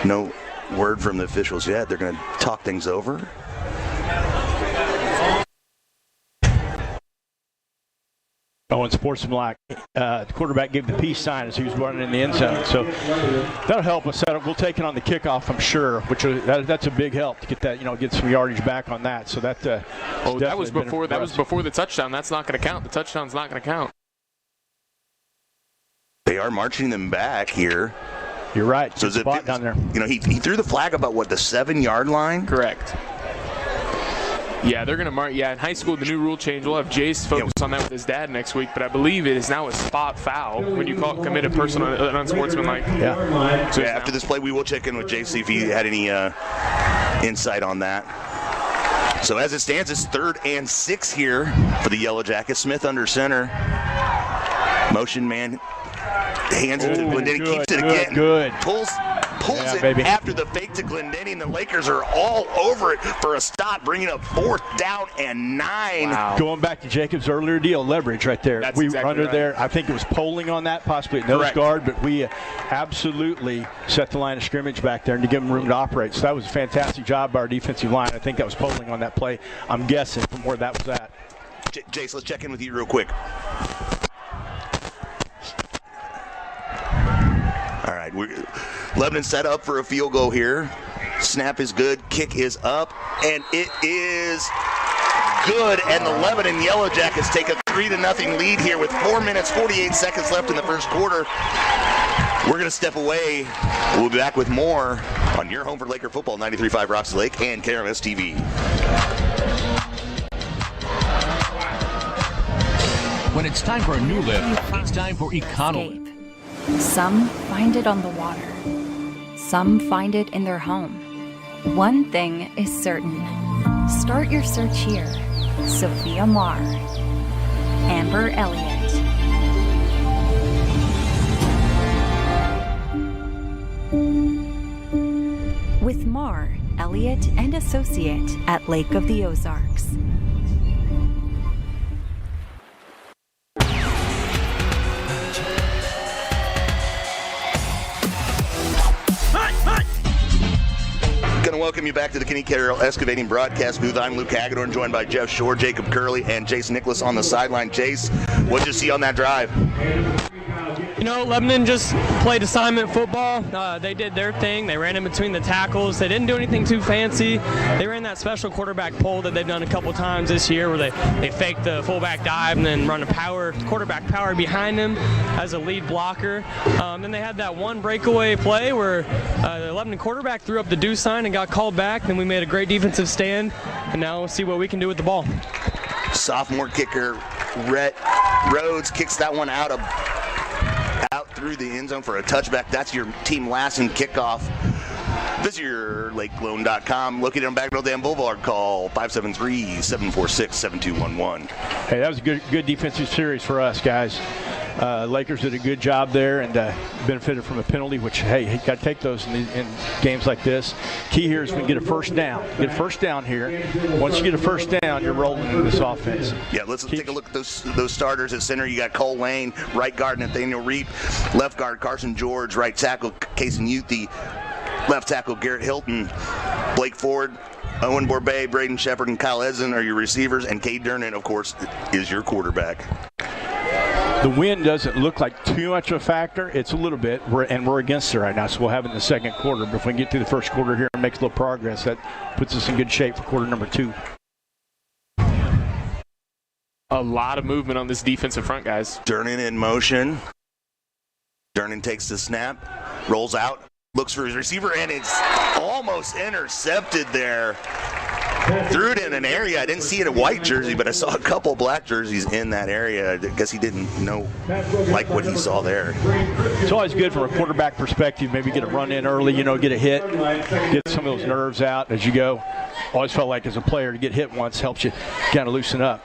No word from the officials yet. They're going to talk things over. Oh, and sportsmanlike, the quarterback gave the peace sign as he was running in the end zone. So that'll help us. We'll take it on the kickoff, I'm sure, which that's a big help to get that, get some yardage back on that. So that that was before the touchdown. That's not going to count. The touchdown's not going to count. They are marching them back here. You're right. So spot down there. He threw the flag about the 7-yard line. Correct. Yeah, they're going to mark. Yeah, in high school, the new rule change. We'll have Jace focus on that with his dad next week. But I believe it is now a spot foul when you commit a personal, an unsportsmanlike. Yeah. So after this play, we will check in with Jace, see if he had any insight on that. So as it stands, it's 3rd and 6 here for the Yellow Jackets. Smith under center. Motion man. Hands it to Glendenning, keeps it again. Good. Pulls it baby. after the fake to Glendenning. The Lakers are all over it for a stop, bringing up 4th down and 9. Wow. Going back to Jacob's earlier deal, leverage right there. That's we exactly were under right. there. I think it was polling on that, possibly at nose Correct. guard, but we absolutely set the line of scrimmage back there and to give them room to operate. So that was a fantastic job by our defensive line. I think that was polling on that play, I'm guessing, from where that was at. Jace, let's check in with you real quick. All right, Lebanon set up for a field goal here. Snap is good, kick is up, and it is good. And the Lebanon Yellow Jackets take a 3-0 lead here with 4 minutes, 48 seconds left in the first quarter. We're going to step away. We'll be back with more on your home for Laker football, 93.5 Rocks Lake and KRMS TV. When it's time for a new lift, it's time for EconoLift. Some find it on the water. Some find it in their home. One thing is certain. Start your search here. Sophia Marr. Amber Elliott. With Marr, Elliott, and Associate at Lake of the Ozarks. Going to welcome you back to the Kenny Carroll Excavating Broadcast Booth. I'm Luke Hagedorn, joined by Jeff Shore, Jacob Curley, and Jace Nicholas on the sideline. Jace, what'd you see on that drive? Lebanon just played assignment football. They did their thing. They ran in between the tackles. They didn't do anything too fancy. They ran that special quarterback pull that they've done a couple times this year where they fake the fullback dive and then run a quarterback power behind him as a lead blocker. Then they had that one breakaway play where the Lebanon quarterback threw up the do sign and got called back. Then we made a great defensive stand, and now we'll see what we can do with the ball. Sophomore kicker Rhett Rhodes kicks that one out through the end zone for a touchback. That's your team last in kickoff. Visit your LakeLoan.com. Located on Bagnell Dam Boulevard. Call 573-746-7211. Hey, that was a good defensive series for us, guys. Lakers did a good job there and benefited from a penalty, which, hey, you got to take those in games like this. Key here is we get a first down. Get a first down here. Once you get a first down, you're rolling into this offense. Yeah, let's take a look at those starters at center. You got Cole Lane, right guard Nathaniel Reap, left guard Carson George, right tackle Kason Youthie, left tackle Garrett Hilton, Blake Ford, Owen Borbet, Braden Shepard, and Kyle Edson are your receivers, and Cade Durnan, of course, is your quarterback. The wind doesn't look like too much of a factor. It's a little bit, and we're against it right now, so we'll have it in the second quarter. But if we can get through the first quarter here and make a little progress, that puts us in good shape for quarter number 2. A lot of movement on this defensive front, guys. Durnan in motion. Durnan takes the snap, rolls out, looks for his receiver, and it's almost intercepted there. Threw it in an area. I didn't see it a white jersey, but I saw a couple black jerseys in that area. I guess he didn't like what he saw there. It's always good from a quarterback perspective, maybe get a run in early, get a hit, get some of those nerves out as you go. Always felt like as a player to get hit once helps you kind of loosen up.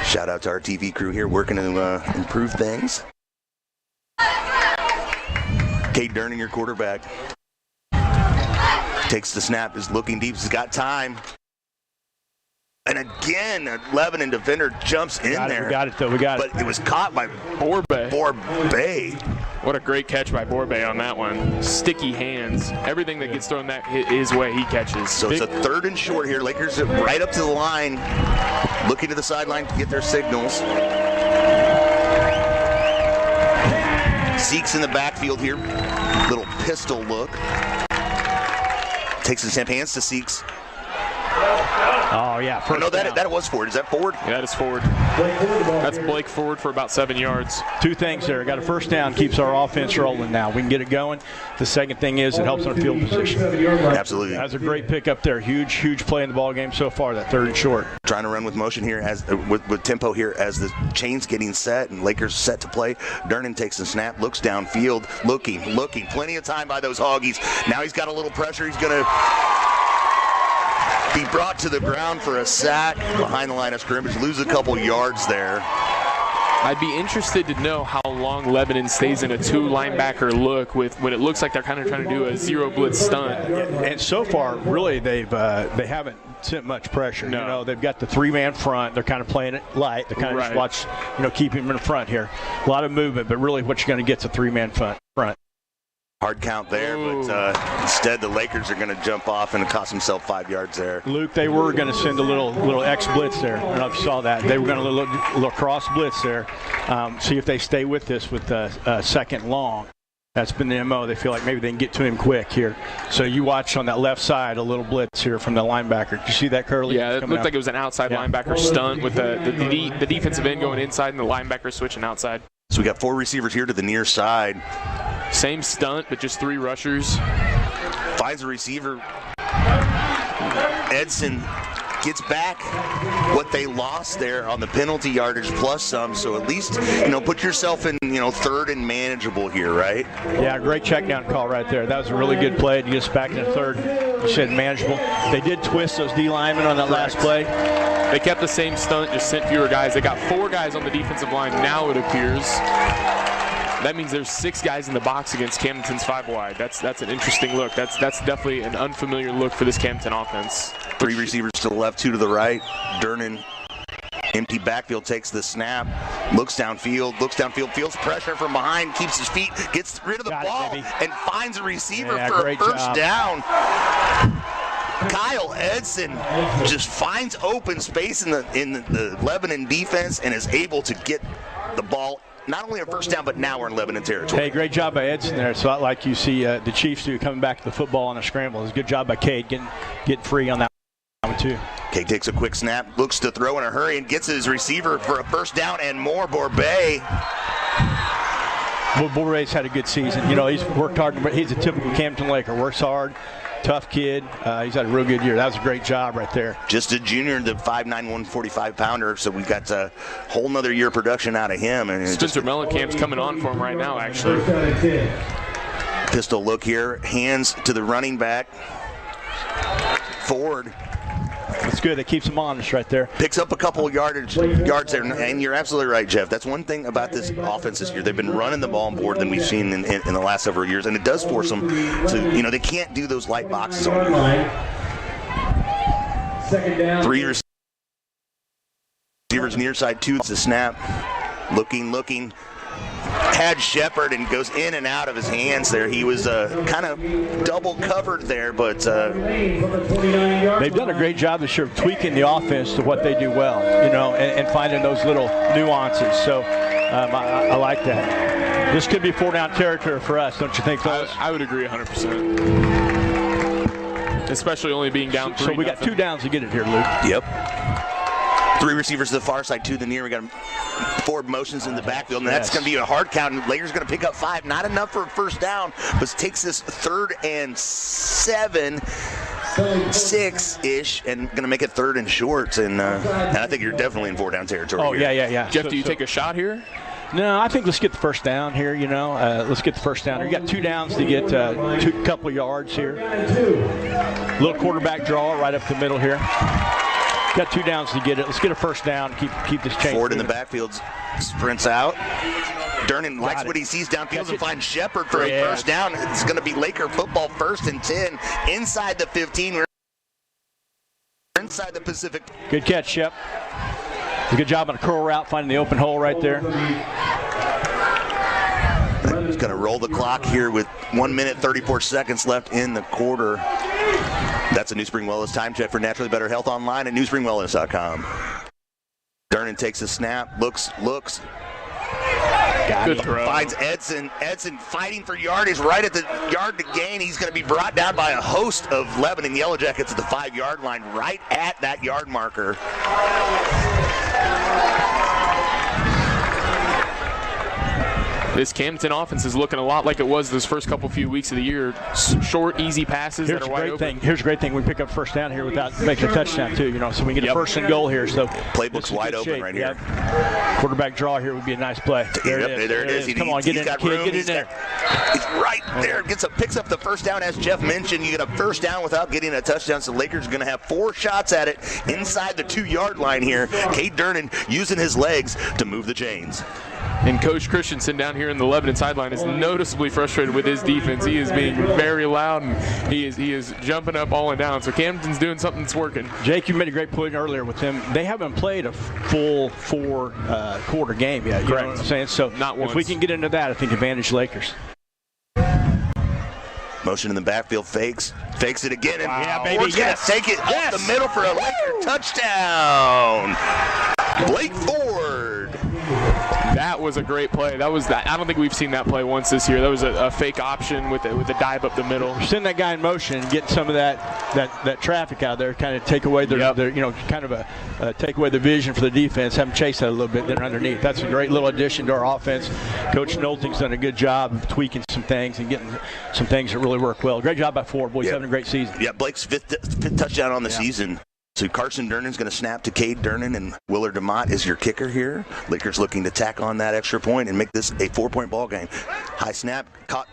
Shout out to our TV crew here working to improve things. Cade Durnan, your quarterback. Takes the snap, is looking deep, he's got time. And again, a Lebanon defender jumps in there. We got it, though. We got it. But it was caught by Borbe. What a great catch by Borbe on that one. Sticky hands. Everything that gets thrown his way, he catches. So it's a 3rd and short here. Lakers right up to the line, looking to the sideline to get their signals. Seeks in the backfield here. Little pistol look. Takes his hands to Seeks. Oh, yeah. No, that was Ford. Is that Ford? Yeah, that is Ford. That's Blake Ford for about 7 yards. 2 things there. Got a first down, keeps our offense rolling now. We can get it going. The second thing is it helps on field position. Absolutely. That's a great pick up there. Huge play in the ball game so far, that 3rd and short. Trying to run with motion here, with tempo here as the chain's getting set and Lakers set to play. Durnin takes the snap, looks downfield, looking. Plenty of time by those Hoggies. Now he's got a little pressure. He's going to be brought to the ground for a sack behind the line of scrimmage, lose a couple yards there. I'd be interested to know how long Lebanon stays in a 2-linebacker look with what it looks like they're kind of trying to do a 0 blitz stunt. And so far, really, they haven't sent much pressure. No. You know, they've got the 3-man front. They're kind of playing it light. They're kind of just keep him in front here. A lot of movement, but really what you're going to get is a 3-man front. Hard count there, but instead the Lakers are going to jump off and cost themselves 5 yards there. Luke, they were going to send a little X blitz there. I don't know if you saw that. They were going to look a little cross blitz there. See if they stay with this with second long. That's been the MO. They feel like maybe they can get to him quick here. So you watch on that left side a little blitz here from the linebacker. Did you see that, Curly? Yeah, it looked like it was an outside linebacker stunt with the defensive end going inside and the linebacker switching outside. So we got 4 receivers here to the near side. Same stunt, but just 3 rushers. Finds a receiver. Edson gets back what they lost there on the penalty yardage plus some. So at least, put yourself in, 3rd and manageable here, right? Yeah, great check down call right there. That was a really good play to get us back in the 3rd. You said manageable. They did twist those D linemen on that last play. They kept the same stunt, just sent fewer guys. They got 4 guys on the defensive line now, it appears. That means there's 6 guys in the box against Camdenton's 5 wide. That's an interesting look. That's definitely an unfamiliar look for this Camdenton offense. 3 receivers to the left, 2 to the right. Durnin, empty backfield, takes the snap, looks downfield, feels pressure from behind, keeps his feet, gets rid of the ball, and finds a receiver for a first down. Kyle Edson just finds open space in the Lebanon defense and is able to get the ball. Not only a first down, but now we're in Lebanon territory. Hey, great job by Edson there. It's a lot like you see the Chiefs do coming back to the football on a scramble. It's a good job by Cade getting free on that one, too. Cade takes a quick snap, looks to throw in a hurry, and gets his receiver for a first down and more. Borbe. Well, Borbe's had a good season. He's worked hard. He's a typical Camdenton Laker. Works hard. Tough kid. He's had a real good year. That was a great job right there. Just a junior, the 5'9", 145-pounder, so we've got a whole nother year of production out of him. And Spencer Mellencamp's coming on for him right now, actually. Pistol look here. Hands to the running back. Ford. That's good. That keeps him honest right there. Picks up a couple yards there, and you're absolutely right, Jeff. That's one thing about this offense this year. They've been running the ball more than we've seen in the last several years, and it does force them to, they can't do those light boxes on you. 3 receivers near side, 2. It's a snap. Looking. Had Shepard and goes in and out of his hands there. He was kind of double covered there, but they've done a great job this year of tweaking the offense to what they do well, and finding those little nuances. So I like that. This could be 4-down territory for us, don't you think, fellas? I would agree 100%. Especially only being down 3. So we got 2 downs to get it here, Luke. Yep. 3 receivers to the far side, 2 to the near. We got 4 motions in the backfield, and that's going to be a hard count. And Lakers going to pick up 5. Not enough for a first down, but takes this 3rd and 7, 6-ish, and going to make it 3rd and shorts. And I think you're definitely in 4-down territory. Oh, here. Yeah. Jeff, do you take a shot here? No, I think let's get the first down here, Let's get the first down. You got 2 downs to get a couple yards here. Little quarterback draw right up the middle here. Got 2 downs to get it. Let's get a first down. Keep this chain. Ford in the backfield sprints out. Durnin likes what he sees downfield and finds Shepard for a first down. It's going to be Laker football, 1st and 10 inside the 15. inside the Pacific. Good catch, Shep. Good job on a curl route, finding the open hole right there. He's going to roll the clock here with 1 minute, 34 seconds left in the quarter. That's a New Spring Wellness time check for Naturally Better Health online at newspringwellness.com. Durnan takes a snap, looks. Good throw. Finds Edson. Edson fighting for yardage right at the yard to gain. He's going to be brought down by a host of Lebanon Yellow Jackets at the 5-yard line, right at that yard marker. This Camdenton offense is looking a lot like it was those first few weeks of the year. Short, easy passes that are wide open. Here's a great thing. We pick up first down here without making a touchdown, too. So we get a first and goal here. So playbook's wide open right here. Quarterback draw here would be a nice play. There it is. Come on, get in there, kid. Get in there. He's right there. Picks up the first down. As Jeff mentioned, you get a first down without getting a touchdown. So the Lakers are going to have 4 shots at it inside the 2-yard line here. Cade Durnan using his legs to move the chains. And Coach Christensen down here in the Lebanon sideline is noticeably frustrated with his defense. He is being very loud, and he is jumping up all and down. So Camdenton's doing something that's working. Jake, you made a great point earlier with them. They haven't played a full 4-quarter game yet. You know what I'm saying? So not once. If we can get into that, I think advantage Lakers. Motion in the backfield, fakes it again, and yeah, baby, Ford's gonna take it up the middle for a Laker touchdown. Blake Ford. That was a great play. I don't think we've seen that play once this year. That was a fake option with a dive up the middle. Send that guy in motion and get some of that traffic out there, kind of take away their take away the vision for the defense, have them chase that a little bit there underneath. That's a great little addition to our offense. Coach Nolting's done a good job of tweaking some things and getting some things that really work well. Great job by Ford. Boys having a great season. Yeah, Blake's fifth touchdown on the season. So Carson Durnan's going to snap to Cade Durnan, and Willard DeMott is your kicker here. Lakers looking to tack on that extra point and make this a 4-point ball game. High snap, caught,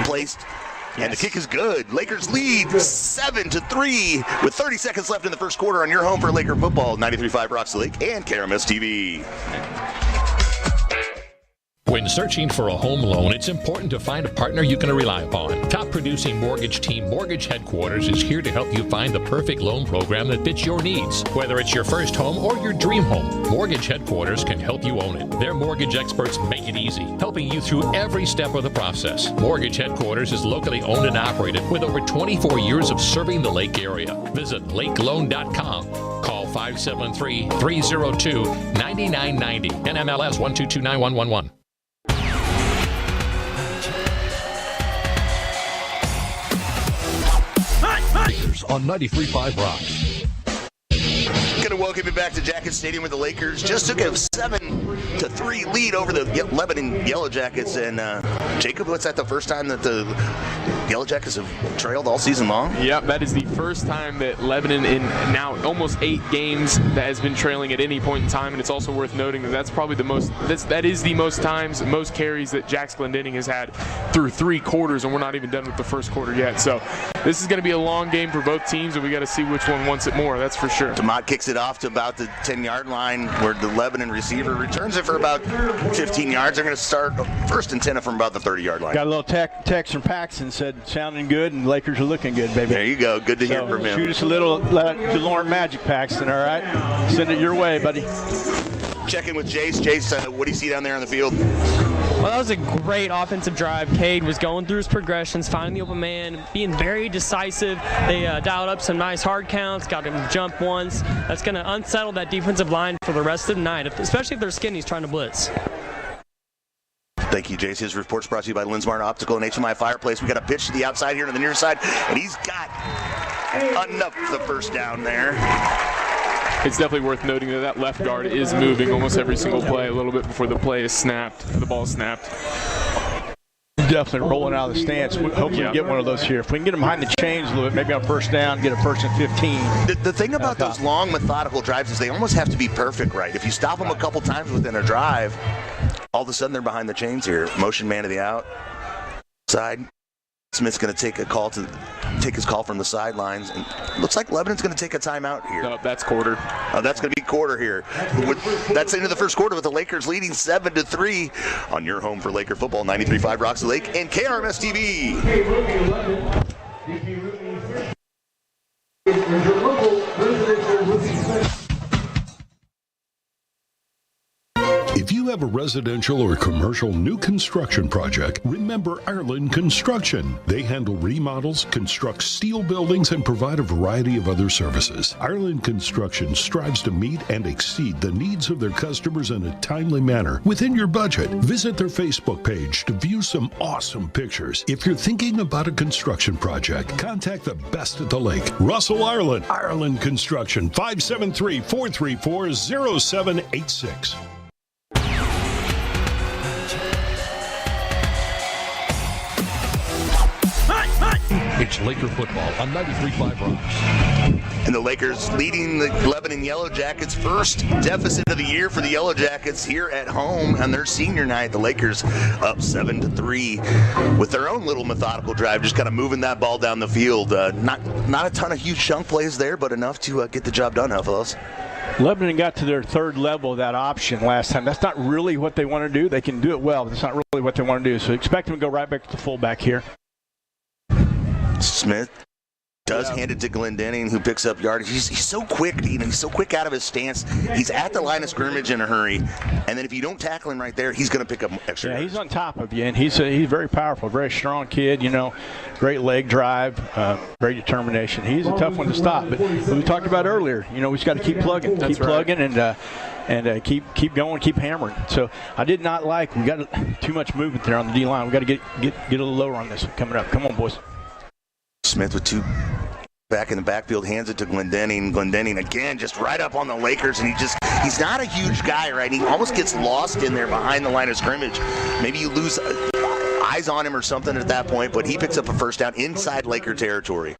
placed, and the kick is good. Lakers lead 7-3 with 30 seconds left in the first quarter on your home for Laker football. 93.5 Rocks Lake and KRMS TV. When searching for a home loan, it's important to find a partner you can rely upon. Top producing mortgage team Mortgage Headquarters is here to help you find the perfect loan program that fits your needs. Whether it's your first home or your dream home, Mortgage Headquarters can help you own it. Their mortgage experts make it easy, helping you through every step of the process. Mortgage Headquarters is locally owned and operated with over 24 years of serving the Lake area. Visit lakeloan.com. Call 573-302-9990. NMLS 1229111. On 93.5 Rocks. Going to welcome you back to Jacket Stadium where the Lakers just took a 7-3 lead over the Lebanon Yellow Jackets. And Jacob, what's that the first time that the Yellow Jackets have trailed all season long? Yep, that is the first time that Lebanon in now almost 8 games that has been trailing at any point in time. And it's also worth noting that that's probably that is the most carries that Jax Glendinning has had through 3 quarters, and we're not even done with the first quarter yet. So this is going to be a long game for both teams, and we got to see which one wants it more. That's for sure. DeMott kicks it off to about the 10-yard line where the Lebanon receiver returns it for about 15 yards. They're going to start first and 10 from about the 30-yard line. Got a little text from Paxton, said sounding good, and Lakers are looking good, baby. There you go. Good to hear from him. Shoot us a little DeLorme magic, Paxton, all right? Send it your way, buddy. Check in with Jace. Jace, what do you see down there on the field? Well, that was a great offensive drive. Cade was going through his progressions, finding the open man, being very decisive. They dialed up some nice hard counts, got him to jump once. That's going to unsettle that defensive line for the rest of the night, especially if they're skinny's trying to blitz. Thank you, Jace. His report's brought to you by Linsmart Optical and HMI Fireplace. We got a pitch to the outside here to the near side, and he's got enough the first down there. It's definitely worth noting that left guard is moving almost every single play a little bit before the play is snapped, the ball is snapped. Definitely rolling out of the stance. Hopefully we get one of those here. If we can get them behind the chains a little bit, maybe on first down, get a first and 15. The thing about those long, methodical drives is they almost have to be perfect, right? If you stop them a couple times within a drive, all of a sudden they're behind the chains here. Motion man to the outside. Smith's going to take his call from the sidelines, and looks like Lebanon's going to take a timeout here. No, that's quarter. That's going to be quarter here. That's into the first quarter with the Lakers leading 7-3 on your home for Laker football. 93.5 Rocks Lake and KRMS TV. If you have a residential or commercial new construction project, remember Ireland Construction. They handle remodels, construct steel buildings, and provide a variety of other services. Ireland Construction strives to meet and exceed the needs of their customers in a timely manner within your budget. Visit their Facebook page to view some awesome pictures. If you're thinking about a construction project, contact the best at the lake. Russell, Ireland. Ireland Construction, 573-434-0786. It's Laker football on 93.5 Rocks. And the Lakers leading the Lebanon Yellow Jackets. First deficit of the year for the Yellow Jackets here at home on their senior night. The Lakers up 7-3 with their own little methodical drive, just kind of moving that ball down the field. Not a ton of huge chunk plays there, but enough to get the job done, huh, fellas? Lebanon got to their third level of that option last time. That's not really what they want to do. They can do it well, but that's not really what they want to do. So expect them to go right back to the fullback here. Smith does hand it to Glendenning, who picks up yardage. He's so quick, he's so quick out of his stance. He's at the line of scrimmage in a hurry, and then if you don't tackle him right there, he's going to pick up extra yards. He's on top of you, and he's very powerful, very strong kid, great leg drive, great determination. He's a tough one to stop, but we talked about earlier, we just got to keep plugging, and keep going, keep hammering. So I did not like, we got too much movement there on the D-line. We got to get a little lower on this coming up. Come on, boys. Smith with two back in the backfield, hands it to Glendenning. Glendenning again, just right up on the Lakers, and he's not a huge guy, right? He almost gets lost in there behind the line of scrimmage. Maybe you lose eyes on him or something at that point, but he picks up a first down inside Laker territory.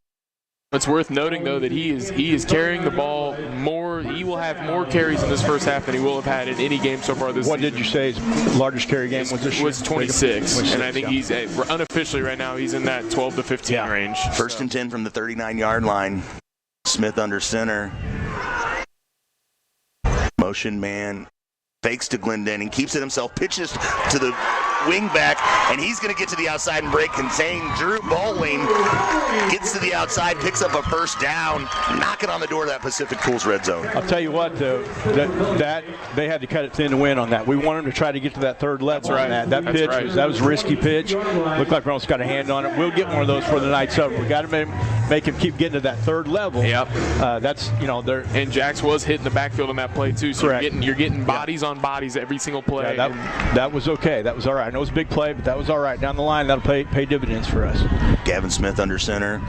It's worth noting, though, that he is carrying the ball more. He will have more carries in this first half than he will have had in any game so far this season. What did you say his largest carry game was this year? Was 26, and I think he's unofficially right now he's in that 12 to 15 range. First and 10 from the 39-yard line. Smith under center. Motion man. Fakes to Glendenning, keeps it himself, pitches to the wing back, and he's going to get to the outside and break contain. Drew Bowling gets to the outside, picks up a first down, knocking on the door of that Pacific Pools red zone. I'll tell you what, though, that they had to cut it thin to win on that. We wanted them to try to get to that third level on that. That pitch, that was a risky pitch. Looked like we almost got a hand on it. We'll get one of those for the night's over. We got to make him keep getting to that third level. Yep. That's, they're. And Jax was hitting the backfield on that play, too, so you're getting bodies on bodies every single play. Yeah, that was okay. That was all right. I know it was a big play, but that was all right. Down the line, that'll pay dividends for us. Gavin Smith under center.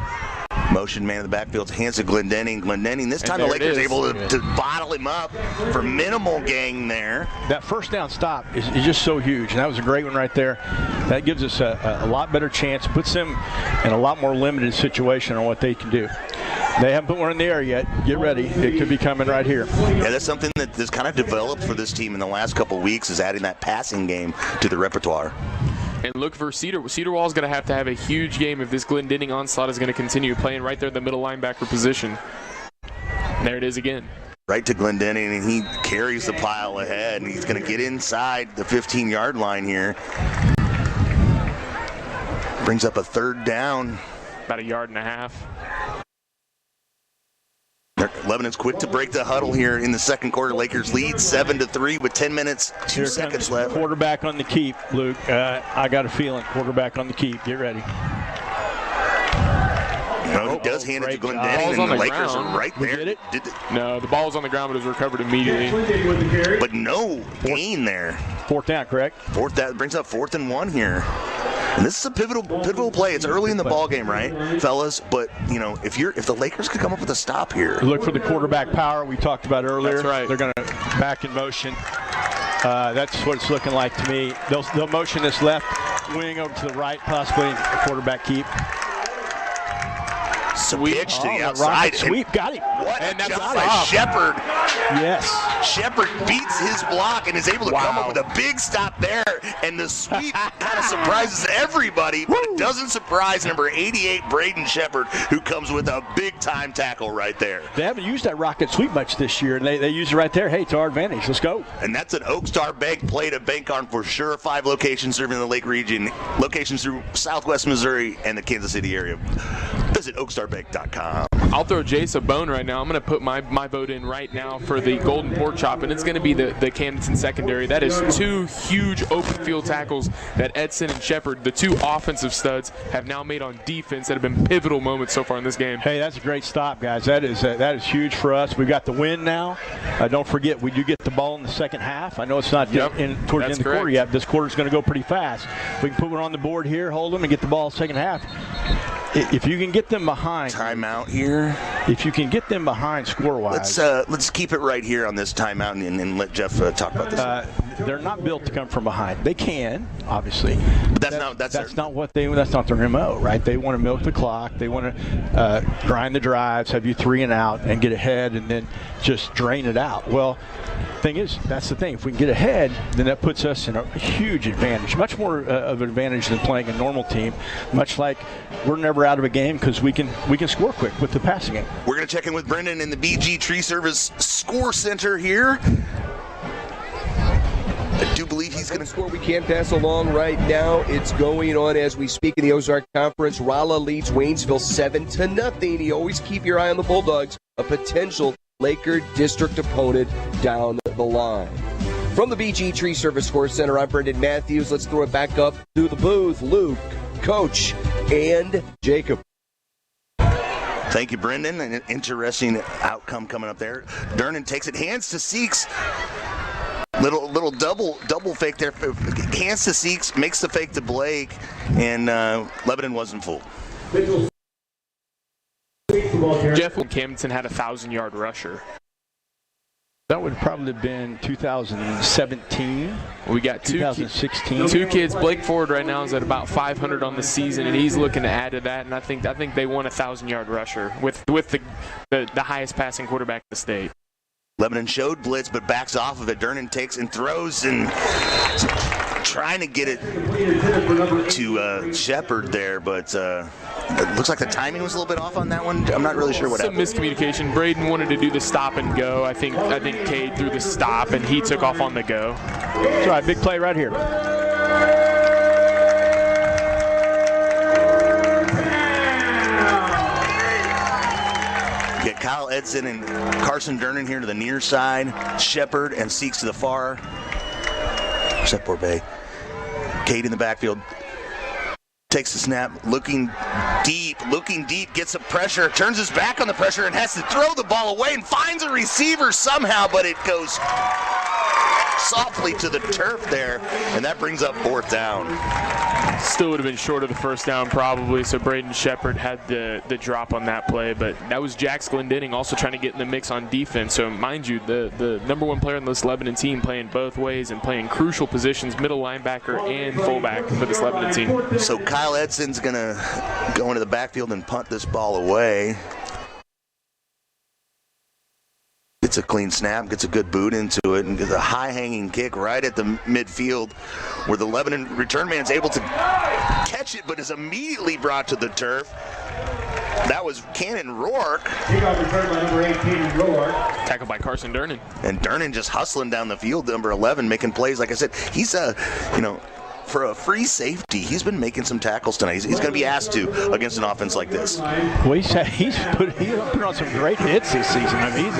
Motion man in the backfield, hands to Glendenning. Glendenning, this time the Lakers able to bottle him up for minimal gain there. That first down stop is just so huge, and that was a great one right there. That gives us a lot better chance, puts them in a lot more limited situation on what they can do. They haven't put one in the air yet. Get ready. It could be coming right here. Yeah, that's something that has kind of developed for this team in the last couple of weeks, is adding that passing game to the repertoire. And look for Cedar. Cedar Wall is going to have a huge game if this Glendenning onslaught is going to continue, playing right there in the middle linebacker position. There it is again. Right to Glendenning, and he carries the pile ahead, and he's going to get inside the 15-yard line here. Brings up a third down. About a yard and a half. Lebanon's quick to break the huddle here in the second quarter. Lakers lead 7-3 with 10 minutes, 2 seconds left. Quarterback on the keep, Luke. I got a feeling quarterback on the keep. Get ready. No, he does hand it to Glendenning, and the Lakers are right there. No, the ball's on the ground, but it was recovered immediately. But no gain there. Fourth down, correct? Fourth down brings up 4th and 1 here. And this is a pivotal play. It's early in the ball game, right, fellas? But if the Lakers could come up with a stop here, look for the quarterback power we talked about earlier. That's right. They're going to back in motion. That's what it's looking like to me. They'll motion this left wing over to the right, possibly quarterback keep. Pitch to the outside. Sweep, got him. What a jump by Shepard. Yes. Shepard beats his block and is able to come up with a big stop there. And the sweep kind of surprises everybody, but it doesn't surprise number 88, Braden Shepard, who comes with a big-time tackle right there. They haven't used that rocket sweep much this year, and they use it right there. Hey, to our advantage. Let's go. And that's an Oak Star Bank play to bank on for sure. 5 locations serving the Lake region, locations through Southwest Missouri and the Kansas City area. This Visit oakstarbank.com. I'll throw Jace a bone right now. I'm going to put my vote in right now for the Golden Pork Chop, and it's going to be the Camdenton secondary. That is two huge open field tackles that Edson and Shepard, the two offensive studs, have now made on defense that have been pivotal moments so far in this game. Hey, that's a great stop, guys. That is huge for us. We've got the win now. Don't forget, we do get the ball in the second half. I know it's not towards the end of the quarter yet. This quarter's going to go pretty fast. We can put one on the board here, hold them, and get the ball second half. If you can get them behind. Timeout here. If you can get them behind score-wise. Let's keep it right here on this timeout and let Jeff talk about this. They're not built to come from behind. They can, obviously. But that's not their MO, right? They want to milk the clock. They want to grind the drives, have you 3 and out, and get ahead, and then just drain it out. Well, thing is, that's the thing. If we can get ahead, then that puts us in a huge advantage, much more of an advantage than playing a normal team. Much like we're never out of a game because we can score quick with the passing game. We're going to check in with Brendan in the BG Tree Service Score Center here. I do believe he's going to score. We can't pass along right now. It's going on as we speak in the Ozark Conference. Rolla leads Waynesville 7-0. You always keep your eye on the Bulldogs, a potential Laker district opponent down the line. From the BG Tree Service Score Center, I'm Brendan Matthews. Let's throw it back up to the booth. Luke, Coach, and Jacob. Thank you, Brendan. An interesting outcome coming up there. Durnan takes it, hands to Seeks. Little double fake there. Hands to Seeks, makes the fake to Blake, and Lebanon wasn't fooled. Jeff Camdenton had a 1,000-yard rusher. That would probably have been 2017. We got 2016. Two kids. Blake Ford right now is at about 500 on the season, and he's looking to add to that. And I think they won a 1,000-yard rusher with the highest passing quarterback in the state. Lebanon showed blitz, but backs off of it. Durnan takes and throws and trying to get it to Shepard there, but it looks like the timing was a little bit off on that one. I'm not really sure what happened. Some miscommunication. Braden wanted to do the stop and go. I think Cade threw the stop, and he took off on the go. That's right. Big play right here. Get Kyle Edson and Carson Durnan here to the near side. Shepard and Seeks to the far. Except for Bay. Cade in the backfield. Takes the snap, looking deep, gets some pressure, turns his back on the pressure and has to throw the ball away and finds a receiver somehow, but it goes softly to the turf there, and that brings up 4th down. Still would have been short of the first down probably, so Braden Shepard had the drop on that play, but that was Jax Glendenning also trying to get in the mix on defense. So mind you, the number one player on this Lebanon team playing both ways and playing crucial positions, middle linebacker and fullback for this Lebanon team. So Kyle Edson's going to go into the backfield and punt this ball away. Gets a clean snap, gets a good boot into it, and gets a high-hanging kick right at the midfield where the Lebanon return man is able to catch it, but is immediately brought to the turf. That was Cannon Rourke. Kickoff return by number 18, Rourke. Tackled by Carson Durnan. And Durnan just hustling down the field, number 11, making plays. Like I said, he's for a free safety, he's been making some tackles tonight. He's going to be asked to against an offense like this. Well, he's put on some great hits this season. I mean,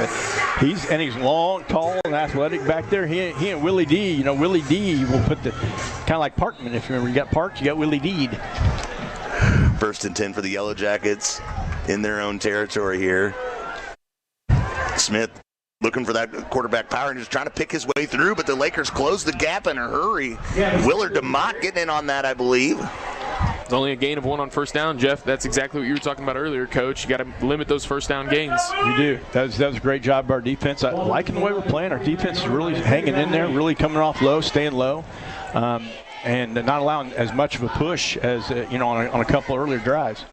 he's long, tall, and athletic back there. He and Willie D. Willie D. will put the kind of like Parkman. If you remember, you got Park, you got Willie D. 1st and 10 for the Yellow Jackets in their own territory here. Smith looking for that quarterback power and just trying to pick his way through, but the Lakers close the gap in a hurry. Willard DeMott getting in on that, I believe. It's only a gain of 1 on first down, Jeff. That's exactly what you were talking about earlier, Coach. You got to limit those first down gains. You do. That was a great job by our defense. I liking the way we're playing. Our defense is really hanging in there, really coming off low, staying low, and not allowing as much of a push as on a couple earlier drives.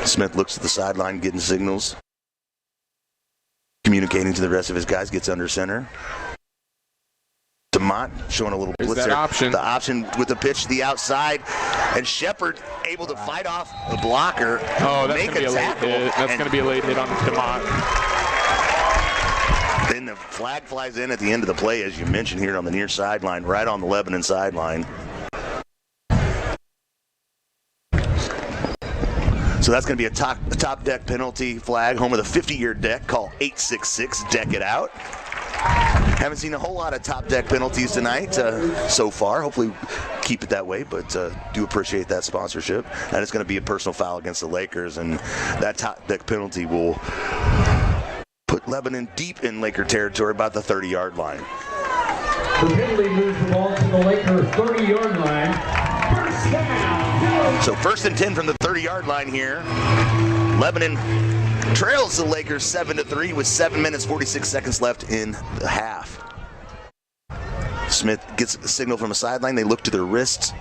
Smith looks at the sideline, getting signals, communicating to the rest of his guys, gets under center. DeMott showing a little blitz there. Option. The option with the pitch to the outside, and Shepard able to fight off the blocker. Oh, that's going to be a late hit. That's going to be a late hit on DeMott. Then the flag flies in at the end of the play, as you mentioned here on the near sideline, right on the Lebanon sideline. So that's going to be a top deck penalty flag, home of the 50-year deck. Call 866-DECK-IT-OUT. Haven't seen a whole lot of top deck penalties tonight so far. Hopefully keep it that way, but do appreciate that sponsorship. And it's going to be a personal foul against the Lakers, and that top deck penalty will put Lebanon deep in Laker territory, about the 30-yard line. The penalty moves the ball to the Laker 30-yard line. First down. So 1st and 10 from the 30-yard line here. Lebanon trails the Lakers 7-3 with 7 minutes 46 seconds left in the half. Smith gets a signal from a sideline. They look to their wrists.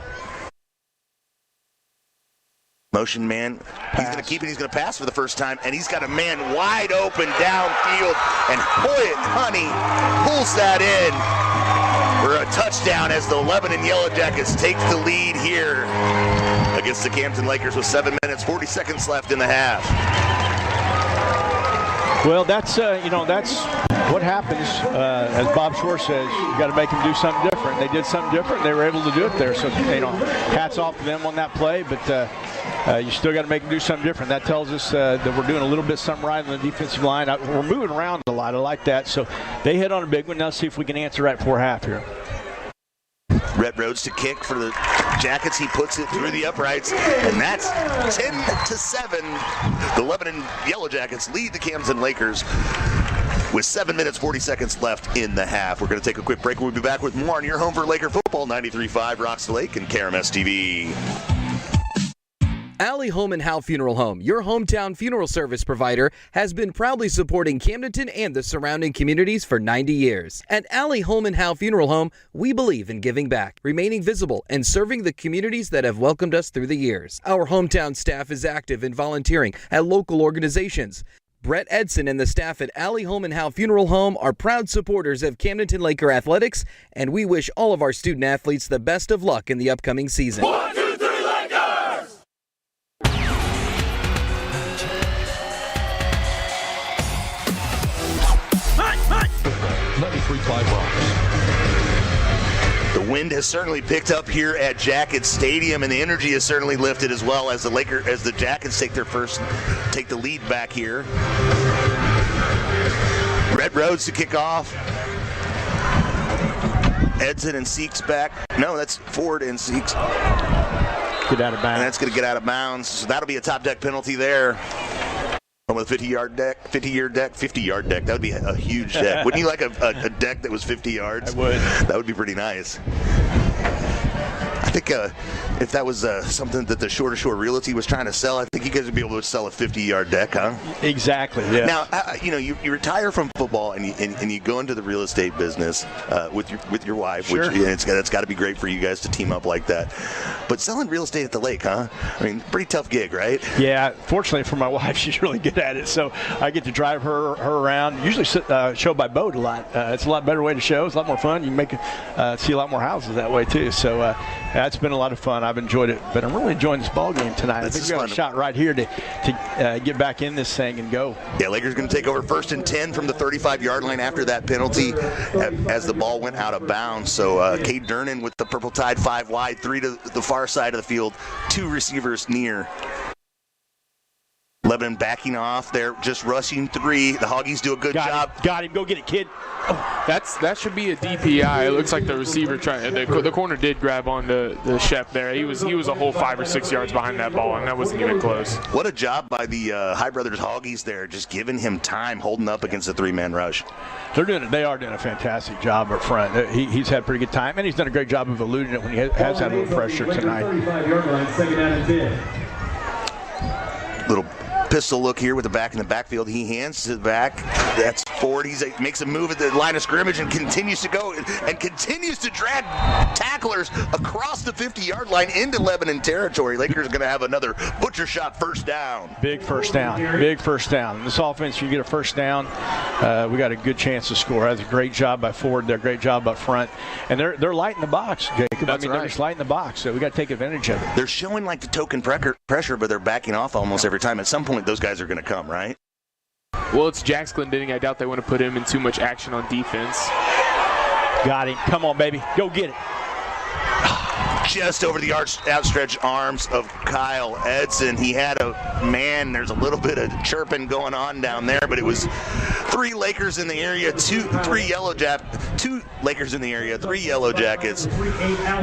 Motion man. He's going to keep it. He's going to pass for the first time, and he's got a man wide open downfield, and Hoyt Honey pulls that in for a touchdown as the Lebanon Yellow Jackets take the lead here against the Camdenton Lakers with 7 minutes 40 seconds left in the half. Well, that's what happens. As Bob Shore says, you got to make them do something different. They did something different. They were able to do it there. So hats off to them on that play. But you still got to make them do something different. That tells us that we're doing a little bit something right on the defensive line. We're moving around a lot. I like that. So they hit on a big one. Now let's see if we can answer right before half here. Red Rhodes to kick for the Jackets. He puts it through the uprights, and that's 10-7. The Lebanon Yellow Jackets lead the Camdenton Lakers with 7 minutes 40 seconds left in the half. We're going to take a quick break. We'll be back with more on your home for Laker football, 93.5 Rocks Lake and KRMS TV. Allie Home and Howe Funeral Home, your hometown funeral service provider, has been proudly supporting Camdenton and the surrounding communities for 90 years. At Allie Home and Howe Funeral Home, we believe in giving back, remaining visible, and serving the communities that have welcomed us through the years. Our hometown staff is active in volunteering at local organizations. Brett Edson and the staff at Allie Home and Howe Funeral Home are proud supporters of Camdenton Laker athletics, and we wish all of our student athletes the best of luck in the upcoming season. 1, 2, 3, Lakers! 93.5 Rocks. The wind has certainly picked up here at Jackets Stadium, and the energy has certainly lifted as well as the Jackets take the lead back here. Red Rhodes to kick off. Edson and Seeks back. No, that's Ford and Seeks. Get out of bounds. And that's going to get out of bounds. So that'll be a top deck penalty there. With a 50-yard deck. That would be a huge deck. Wouldn't you like a deck that was 50 yards? I would. That would be pretty nice. I think if that was something that the Shore to Shore Realty was trying to sell, I think you guys would be able to sell a 50-yard deck, huh? Exactly. Yeah. Now, you retire from football and you go into the real estate business with your wife, sure. Which it's got to be great for you guys to team up like that. But selling real estate at the lake, huh? I mean, pretty tough gig, right? Yeah. Fortunately for my wife, she's really good at it, so I get to drive her around. Usually show by boat a lot. It's a lot better way to show. It's a lot more fun. You can see a lot more houses that way too. So that's been a lot of fun. I've enjoyed it, but I'm really enjoying this ball game tonight. I think we got a shot right here to get back in this thing and go. Yeah, Lakers going to take over 1st and 10 from the 35-yard line after that penalty as the ball went out of bounds. So Cade Durnan with the Purple Tide 5 wide, 3 to the far side of the field, 2 receivers near. Lebanon backing off. They're just rushing 3. The Hoggies do a good job. Got him. Go get it, kid. That should be a DPI. It looks like the receiver the corner did grab on the Shep there. He was a whole 5 or 6 yards behind that ball, and that wasn't even close. What a job by the High Brothers Hoggies there, just giving him time, holding up against the 3-man rush. They are doing a fantastic job up front. He's had pretty good time, and he's done a great job of eluding it when he has had a little pressure tonight. 35-yard line, 2nd down and 10. Little pistol look here with the back in the backfield. He hands to the back. That's Ford. He makes a move at the line of scrimmage and continues to go and continues to drag tacklers across the 50-yard line into Lebanon territory. Lakers are going to have another butcher shot first down. Big first down. Big first down. In this offense, you get a first down, we got a good chance to score. That's a great job by Ford. They're a great job up front. And they're lighting the box, Jacob. That's right. They're just lighting the box, so we got to take advantage of it. They're showing like the token pressure, but they're backing off almost every time. At some point, those guys are going to come, right? Well, it's Jax Glendinning. I doubt they want to put him in too much action on defense. Got him. Come on, baby. Go get it. just over the outstretched arms of Kyle Edson. He had a man. There's a little bit of chirping going on down there, but it was 3 Lakers in the area, 2 Lakers in the area, 3 Yellow Jackets.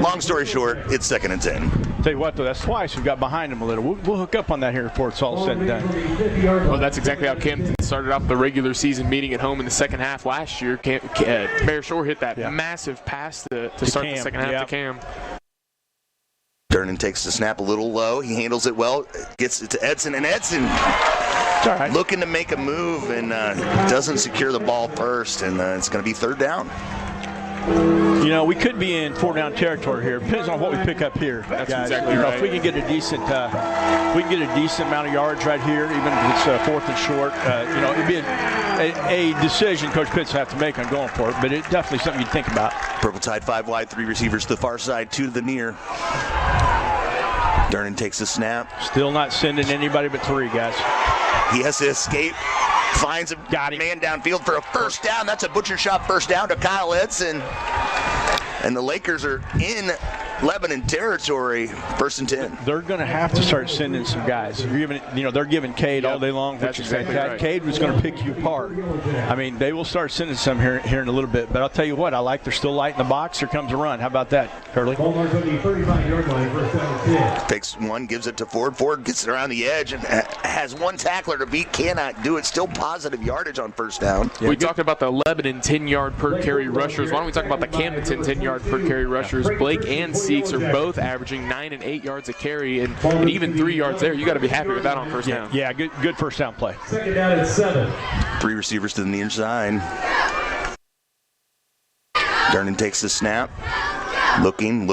Long story short, it's 2nd and 10. Tell you what, though, that's twice we've got behind them a little. We'll hook up on that here before it's all said and done. Well, that's exactly how Camden started off the regular season meeting at home in the second half last year. Bear Shore hit that massive pass to start the second half to Cam. Durnan takes the snap a little low. He handles it well, gets it to Edson, and Edson looking to make a move and doesn't secure the ball first, and it's going to be 3rd down. You know, we could be in 4-down territory here. Depends on what we pick up here, That's guys. exactly right. If we can get a decent, amount of yards right here, even if it's 4th and short, it'd be a decision Coach Pitts will have to make on going for it. But it's definitely something you'd think about. Purple Tide 5 wide, 3 receivers to the far side, 2 to the near. Durnan takes the snap. Still not sending anybody but 3 guys. He has to escape. Finds a man downfield for a first down. That's a butcher shot first down to Kyle Edson. And the Lakers are in Lebanon territory, 1st and 10. They're going to have to start sending some guys. They're giving Cade all day long. That's exactly right. Cade was going to pick you apart. I mean, they will start sending some here in a little bit. But I'll tell you what, they're still light in the box. Here comes a run. How about that, Curly? Takes one, gives it to Ford. Ford gets it around the edge and has 1 tackler to beat. Cannot do it. Still positive yardage on first down. Yeah, we talked about the Lebanon 10-yard per carry rushers. Why don't we talk about the Camdenton 10-yard per carry rushers? Blake and Seeks are both averaging 9 and 8 yards a carry, and even 3 yards there. You got to be happy with that on first down. Yeah, good first down play. 2nd down and 7. 3 receivers to the near side. Durnan takes the snap. Looking.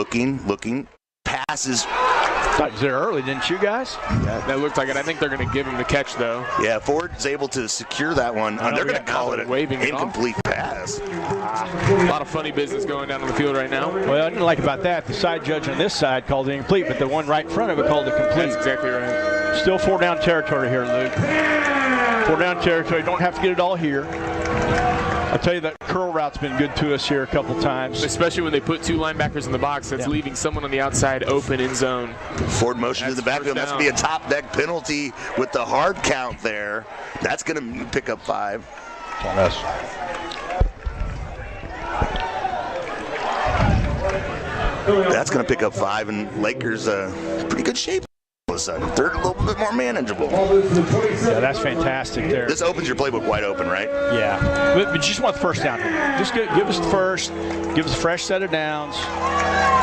Passes. Thought he was there early, didn't you guys? Yeah, that looked like it. I think they're going to give him the catch, though. Yeah, Ford's able to secure that one. They're going to call it an incomplete pass. A lot of funny business going down on the field right now. Well, I didn't like about that. The side judge on this side called it incomplete, but the one right in front of it called it complete. That's exactly right. Still 4-down territory here, Luke. 4-down territory. Don't have to get it all here. I'll tell you that curl route's been good to us here a couple times. Especially when they put 2 linebackers in the box. That's leaving someone on the outside open in zone. Ford motion to the backfield. That's going to be a top deck penalty with the hard count there. That's going to pick up 5. On us. That's going to pick up 5, and Lakers pretty good shape. All of a sudden, they're a little bit more manageable. Yeah, that's fantastic there. This opens your playbook wide open, right? Yeah, but you just want the first down. Just give us the first. Give us a fresh set of downs.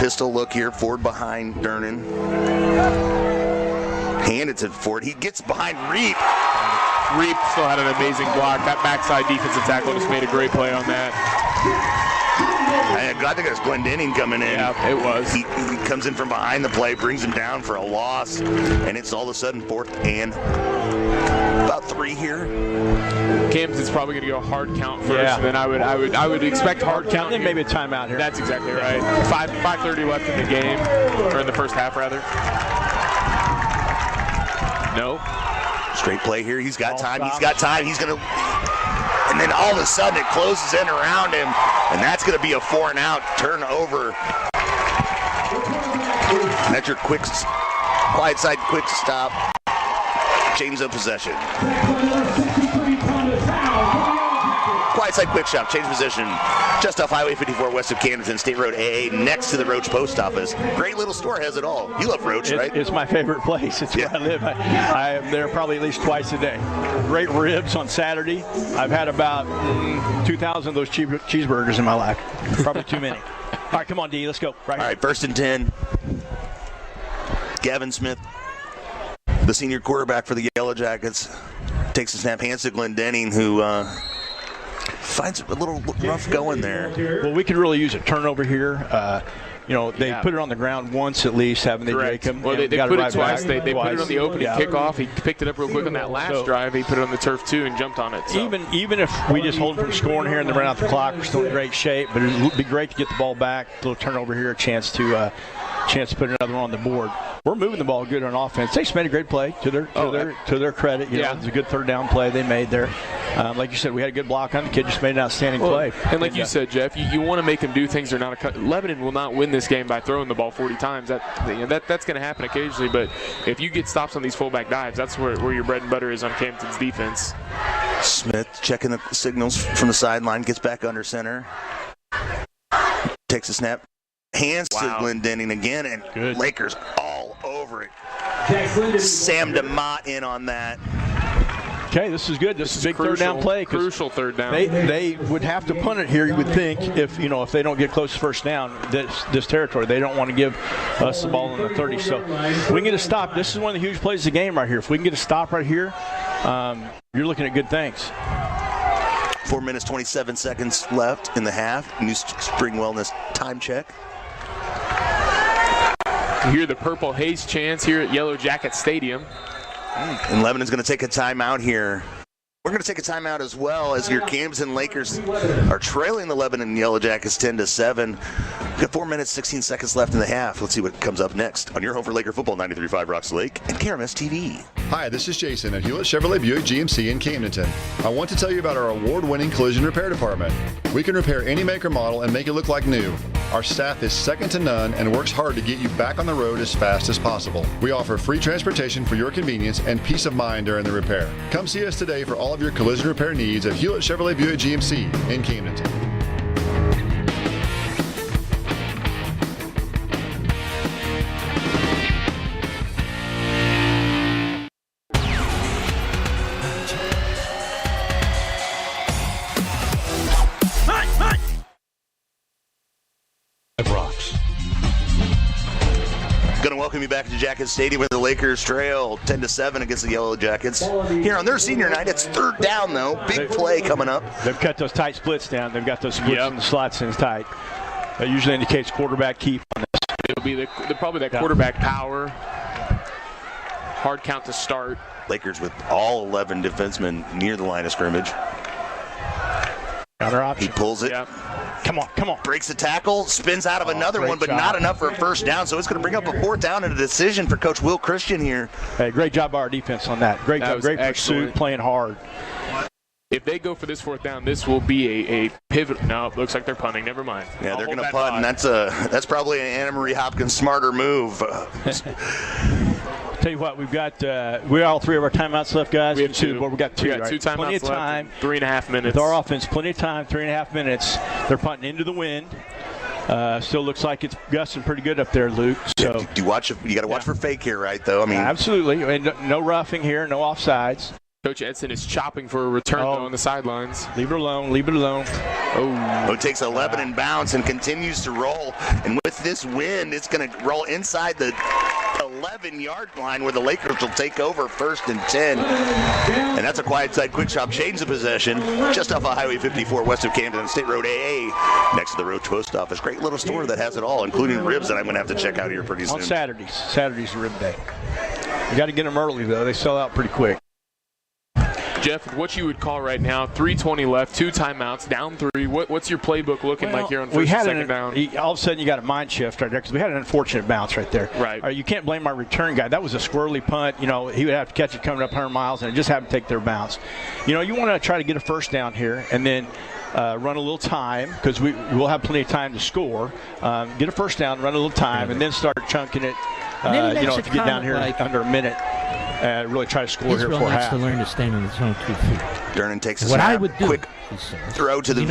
Pistol look here. Ford behind Durnan. Hand it to Ford. He gets behind Reap. Reap still had an amazing block. That backside defensive tackle just made a great play on that. I think that's Glendenning coming in. Yeah, it was. He comes in from behind the play, brings him down for a loss, and it's all of a sudden 4th and about 3 here. Camden's probably going to go hard count first, and then I would expect hard count. Then maybe a timeout here. That's exactly right. 5:30 left in the game, or in the first half rather. No. Straight play here. He's got time. He's going to. And then all of a sudden it closes in around him, and that's going to be a 4-and-out turnover. And that's your quiet side quick stop. Change of possession. Quiet side quick stop. Change position. Just off Highway 54 west of Camdenton, State Road AA, next to the Roach Post Office. Great little store, has it all. You love Roach, right? It's my favorite place. It's where I live. I am there probably at least twice a day. Great ribs on Saturday. I've had about 2,000 of those cheeseburgers in my life. Probably too many. All right, come on, D. Let's go. All right, 1st and 10. Gavin Smith, the senior quarterback for the Yellow Jackets, takes the snap, hands to Glendenning, who finds it a little rough going there. Well, we could really use a turnover here. They put it on the ground once at least, haven't they, Jacob? Well, they put it twice. They put it on the opening kickoff. He picked it up real quick on that last drive. He put it on the turf, too, and jumped on it. So. Even if we just hold them from scoring here and then run out the clock, we're still in great shape. But it would be great to get the ball back, a little turnover here, a chance to put another one on the board. We're moving the ball good on offense. They just made a great play to their credit. It was a good 3rd down play they made there. Like you said, we had a good block on the kid, just made an outstanding play. And like you said, Jeff, you want to make them do things they're not. Lebanon will not win this game by throwing the ball 40 times. That's going to happen occasionally. But if you get stops on these fullback dives, that's where your bread and butter is on Camdenton's defense. Smith checking the signals from the sideline, gets back under center, takes a snap, hands to Glendenning again, and Lakers all over it. Sam DeMott in on that. Okay, this is good. This is a big third down play. Crucial third down. They would have to punt it here, you would think, if they don't get close to first down, this territory. They don't want to give us the ball in the 30. So if we can get a stop, this is one of the huge plays of the game right here. If we can get a stop right here, you're looking at good things. 4 minutes, 27 seconds left in the half. New Spring Wellness time check. You hear the Purple Haze chants here at Yellow Jacket Stadium. And Lebanon's going to take a timeout here. We're going to take a timeout as well as your Camdenton Lakers are trailing the Lebanon Yellow Jackets 10-7. We've got 4 minutes, 16 seconds left in the half. Let's see what comes up next on your home for Laker football, 93.5 Rocks Lake and KRMS TV. Hi, this is Jason at Hewlett Chevrolet Buick GMC in Camdenton. I want to tell you about our award-winning collision repair department. We can repair any make or model and make it look like new. Our staff is second to none and works hard to get you back on the road as fast as possible. We offer free transportation for your convenience and peace of mind during the repair. Come see us today for all of your collision repair needs at Hewlett Chevrolet Buick GMC in Camdenton. Welcome you back to Jacket Stadium where the Lakers trail 10-7 against the Yellow Jackets. Here on their senior night, it's third down though. Big play coming up. They've cut those tight splits down. They've got those splits in the slots in tight. That usually indicates quarterback keep on this. It'll be probably that quarterback power. Hard count to start. Lakers with all 11 defensemen near the line of scrimmage. Counter option. He pulls it. Yep. Come on. Breaks the tackle, spins out of another one, but not enough for a first down. So it's going to bring up a fourth down and a decision for Coach Will Christian here. Hey, great job by our defense on that. Great job, great pursuit, playing hard. If they go for this fourth down, this will be a pivot. No, it looks like they're punting. Never mind. Yeah, they're going to punt, and that's probably an Anna Marie Hopkins smarter move. Tell you what, we've got all three of our timeouts left, guys. We have two. Well, we got two. We got two timeouts plenty of time. Left, 3.5 minutes. With our offense, plenty of time. 3.5 minutes. They're punting into the wind. Still looks like it's gusting pretty good up there, Luke. So you got to watch for fake here, right? Though I mean, absolutely. And no roughing here, no offsides. Coach Edson is chopping for a return though on the sidelines. Leave it alone. Leave it alone. Oh, it takes a Lebanon bounce and continues to roll. And with this wind, it's going to roll inside the 11-yard line where the Lakers will take over 1st and 10. And that's a quiet side quick shop. Change the possession just off of Highway 54 west of Camden, State Road AA, next to the Road Post Office. Great little store that has it all, including ribs that I'm going to have to check out here pretty soon. On Saturdays. Saturday's rib day. You got to get them early, though. They sell out pretty quick. Jeff, what you would call right now, 3:20 left, 2 timeouts, down 3. What's your playbook looking like here on first and second down? All of a sudden, you got a mind shift right there because we had an unfortunate bounce right there. Right. You can't blame our return guy. That was a squirrely punt. He would have to catch it coming up 100 miles, and it just happened to take their bounce. You want to try to get a first down here and then run a little time because we'll have plenty of time to score. Get a first down, run a little time, and then start chunking it. If you get down here under a minute. Really try to score here for half. He's real nice to learn to stand on his own 2 feet. Durnan takes a what snap. I would do, quick throw to the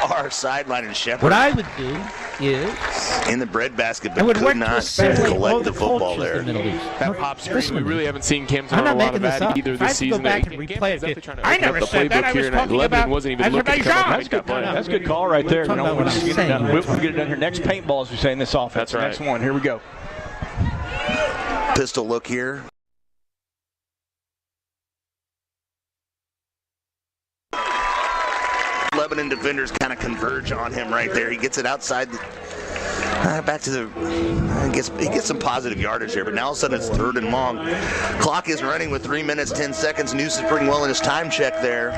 far sideline and Shepard. What I would do is in the breadbasket, but could not collect the football there. That pop screen, we really haven't seen Camden on a lot of that either this season. Go back and replay it. I never said that. I was talking about Azerbaijan. That's a good call right there. We'll get it done here. Next paintball, as we say in this offense. That's right. Next one. Here we go. Pistol look here. Lebanon defenders kind of converge on him right there. He gets it outside. Back to the, he gets some positive yardage here, but now all of a sudden it's 3rd and long. Clock is running with 3 minutes, 10 seconds. New Spring Wellness time check there.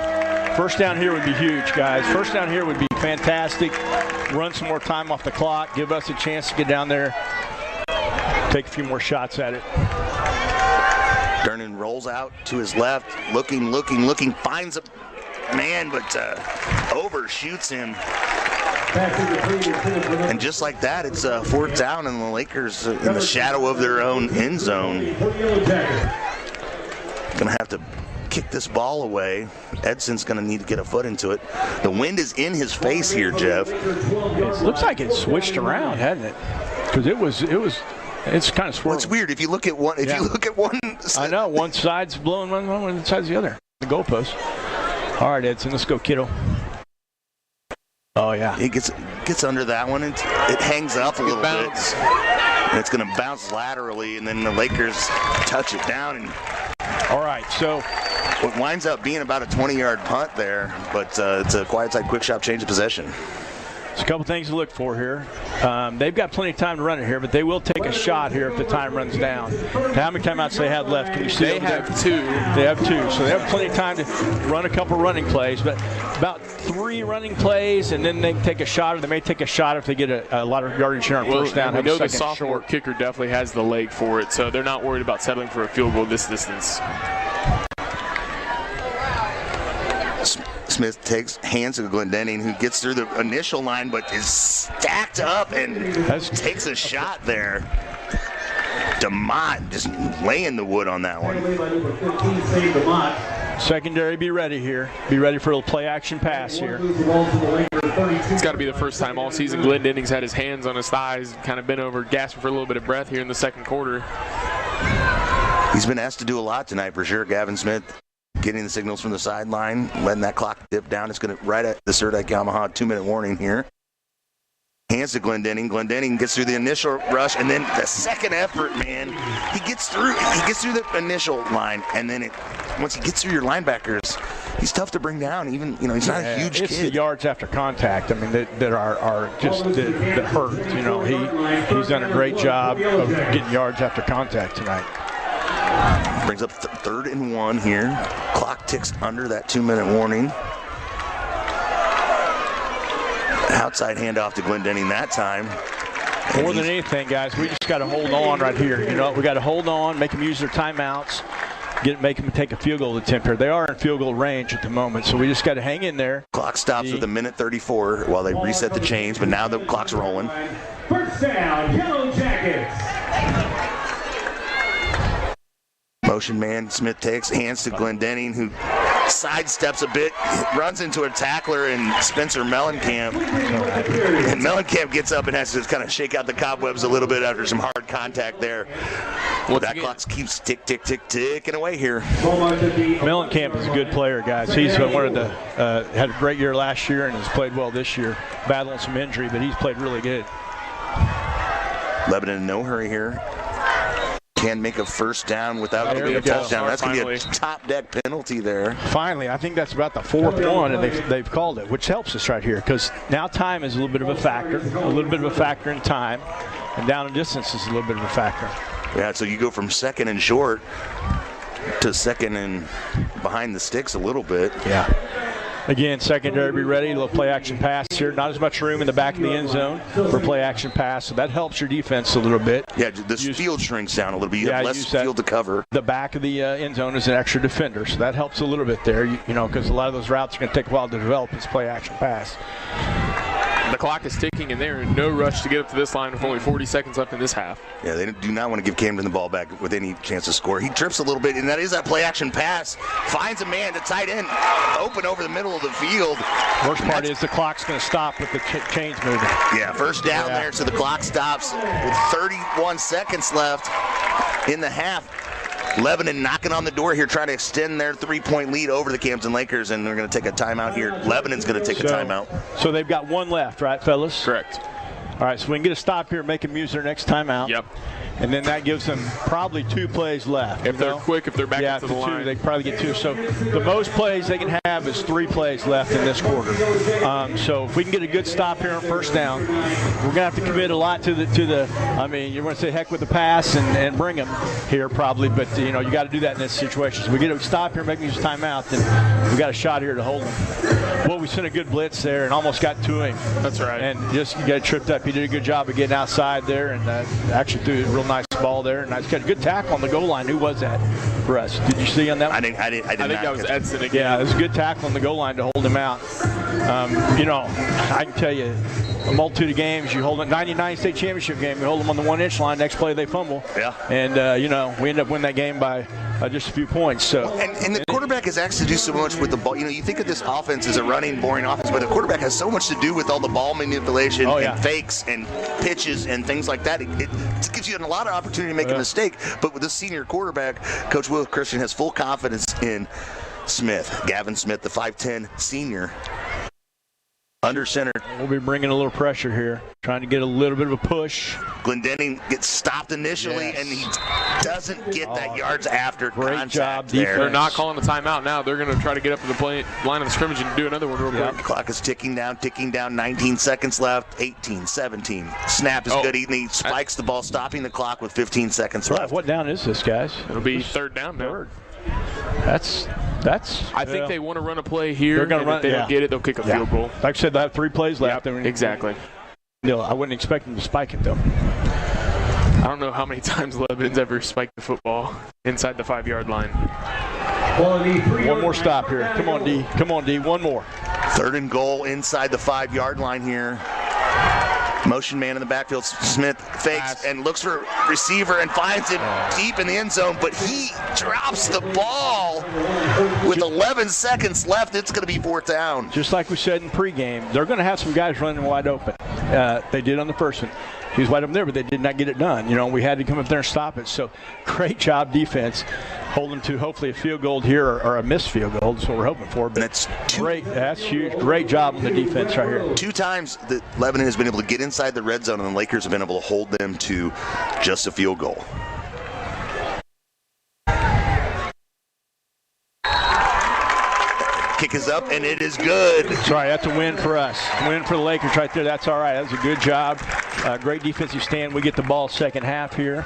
First down here would be huge, guys. First down here would be fantastic. Run some more time off the clock. Give us a chance to get down there. Take a few more shots at it. Durnan rolls out to his left, looking, finds a man, but overshoots him. And just like that, it's a 4th down, and the Lakers in the shadow of their own end zone. Gonna have to kick this ball away. Edson's gonna need to get a foot into it. The wind is in his face here, Jeff. It looks like it switched around, hasn't it? Because it's kind of swirling. Well, it's weird if you look at one. I know one side's blowing one side's the other. The goalpost. All right, Edson, let's go, kiddo. Oh yeah. He gets under that one, and it hangs up a little bit. And it's going to bounce laterally, and then the Lakers touch it down. And all right, so it winds up being about a 20-yard punt there, but it's a quiet side quick shot change of possession. There's a couple things to look for here. They've got plenty of time to run it here, but they will take a shot here if the time runs down. How many timeouts they have left? Can you see? They have 2. They have 2, so they have plenty of time to run a couple running plays, but about 3 running plays, and then they can take a shot, or they may take a shot if they get a lot of yardage here on first down. We know the sophomore kicker definitely has the leg for it, so they're not worried about settling for a field goal this distance. Smith hands to Glendenning, who gets through the initial line but is stacked up and takes a shot there. DeMott just laying the wood on that one. Secondary, be ready here. Be ready for a little play-action pass here. It's got to be the first time all season Glendenning's had his hands on his thighs, kind of been over, gasping for a little bit of breath here in the second quarter. He's been asked to do a lot tonight for sure, Gavin Smith. Getting the signals from the sideline, letting that clock dip down. It's going to right at the Surdike Yamaha 2-minute warning here. Hands to Glendenning. Glendenning gets through the initial rush, and then the second effort, man, he gets through the initial line, and then once he gets through your linebackers, he's tough to bring down. Even he's not a huge it's kid. The yards after contact. I mean, that are just that hurt. He's done a great job of getting yards after contact tonight. Brings up 3rd and 1 here. Clock ticks under that 2-minute warning. Outside handoff to Glendenning that time. More than anything, guys, we just got to hold on right here. We got to hold on, make them use their timeouts, make them take a field goal attempt here. They are in field goal range at the moment, so we just got to hang in there. Clock stops with a minute 34 while they reset the chains, but now the clock's rolling. First down, Yellow Jackets. Motion man, Smith takes, hands to Glendenning, who sidesteps a bit, runs into a tackler and Spencer Mellencamp. And Mellencamp gets up and has to kind of shake out the cobwebs a little bit after some hard contact there. Well, that clock keeps ticking away here. Mellencamp is a good player, guys. He's one of the had a great year last year and has played well this year, battling some injury, but he's played really good. Lebanon in no hurry here. Can make a first down without giving a touchdown. That's going to be a top deck penalty there. Finally, I think that's about the 4th one, and they've called it, which helps us right here because now time is a little bit of a factor in time, and down and distance is a little bit of a factor. Yeah, so you go from 2nd and short to 2nd and behind the sticks a little bit. Yeah. Again, secondary, be ready. A little play-action pass here. Not as much room in the back of the end zone for play-action pass, so that helps your defense a little bit. Yeah, this field shrinks down a little bit. You have less field to cover. The back of the end zone is an extra defender, so that helps a little bit there, because a lot of those routes are going to take a while to develop as play-action pass. The clock is ticking, and they're in no rush to get up to this line with only 40 seconds left in this half. Yeah, they do not want to give Camden the ball back with any chance to score. He trips a little bit, and that is that play-action pass. Finds a man to tight end, open over the middle of the field. Worst part is the clock's going to stop with the chains moving. Yeah, first down there, so the clock stops with 31 seconds left in the half. Lebanon knocking on the door here, trying to extend their 3-point lead over the Camden Lakers, and they're going to take a timeout here. Lebanon's going to take a timeout. So they've got one left, right, fellas? Correct. All right, so we can get a stop here, make them use their next timeout. Yep. And then that gives them probably 2 plays left. If they're quick, if they're back into the line. They can probably get 2. So the most plays they can have is 3 plays left in this quarter. So if we can get a good stop here on first down, we're going to have to commit a lot to the I mean, you're going to say heck with the pass and bring them here probably, but, you got to do that in this situation. So we get a stop here, make them use timeout, then we got a shot here to hold them. Well, we sent a good blitz there and almost got to him. That's right. And just got tripped up. He did a good job of getting outside there and actually threw a real nice ball there. Nice catch. Good tackle on the goal line. Who was that for us? Did you see on that one? I think that was Edson again. Yeah, it was a good tackle on the goal line to hold him out. I can tell you, a multitude of games, you hold them 99 state championship game, you hold them on the 1-inch line, next play they fumble. Yeah. And, we end up winning that game by just a few points. So. And the quarterback has asked to do so much with the ball. You think of this offense as a running, boring offense, but the quarterback has so much to do with all the ball manipulation and fakes and pitches and things like that. It gives you a lot of opportunity to make a mistake. But with this senior quarterback, Coach Will Christian has full confidence in Smith, Gavin Smith, the 5'10 senior. Under center. We'll be bringing a little pressure here, trying to get a little bit of a push. Glendenning gets stopped initially, and he doesn't get that yards after great contact job there. They're not calling the timeout now. They're going to try to get up to the line of the scrimmage and do another one real quick. The clock is ticking down, 19 seconds left, 18, 17. Snap is good. He spikes the ball, stopping the clock with 15 seconds left. What down is this, guys? It'll be third down now. Third. That's. I think they want to run a play here. They're going to run. If they don't get it, they'll kick a field goal. Like I said, they have 3 plays left. Exactly. I wouldn't expect them to spike it though. I don't know how many times Lebanon's ever spiked the football inside the 5-yard line. One more stop here. Come on, D. Come on, D. One more. Third and goal inside the 5-yard line here. Motion man in the backfield. Smith fakes and looks for a receiver and finds it deep in the end zone, but he drops the ball with 11 seconds left. It's going to be 4th down. Just like we said in pregame, they're going to have some guys running wide open. They did on the first one. He was wide open there, but they did not get it done. We had to come up there and stop it. So great job defense. Hold them to hopefully a field goal here or a missed field goal. That's what we're hoping for. But that's great. That's huge. Great job on the defense right here. 2 times that Lebanon has been able to get inside the red zone, and the Lakers have been able to hold them to just a field goal. Kick is up, and it is good. That's right. That's a win for us. Win for the Lakers right there. That's all right. That's a good job. Great defensive stand. We get the ball second half here.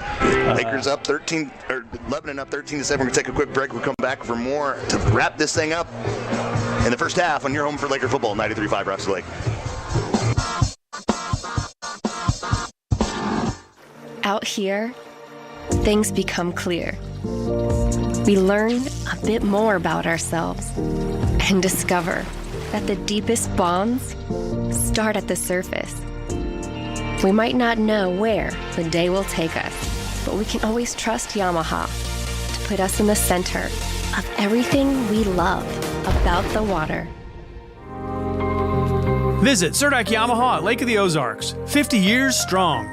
Lakers up 13, or Lebanon up 13-7. We're going to take a quick break. We'll come back for more to wrap this thing up in the first half on your home for Laker football, 93.5 Rocks Lake. Out here, things become clear. We learn a bit more about ourselves and discover that the deepest bonds start at the surface. We might not know where the day will take us, but we can always trust Yamaha to put us in the center of everything we love about the water. Visit Surdyke Yamaha at Lake of the Ozarks, 50 years strong.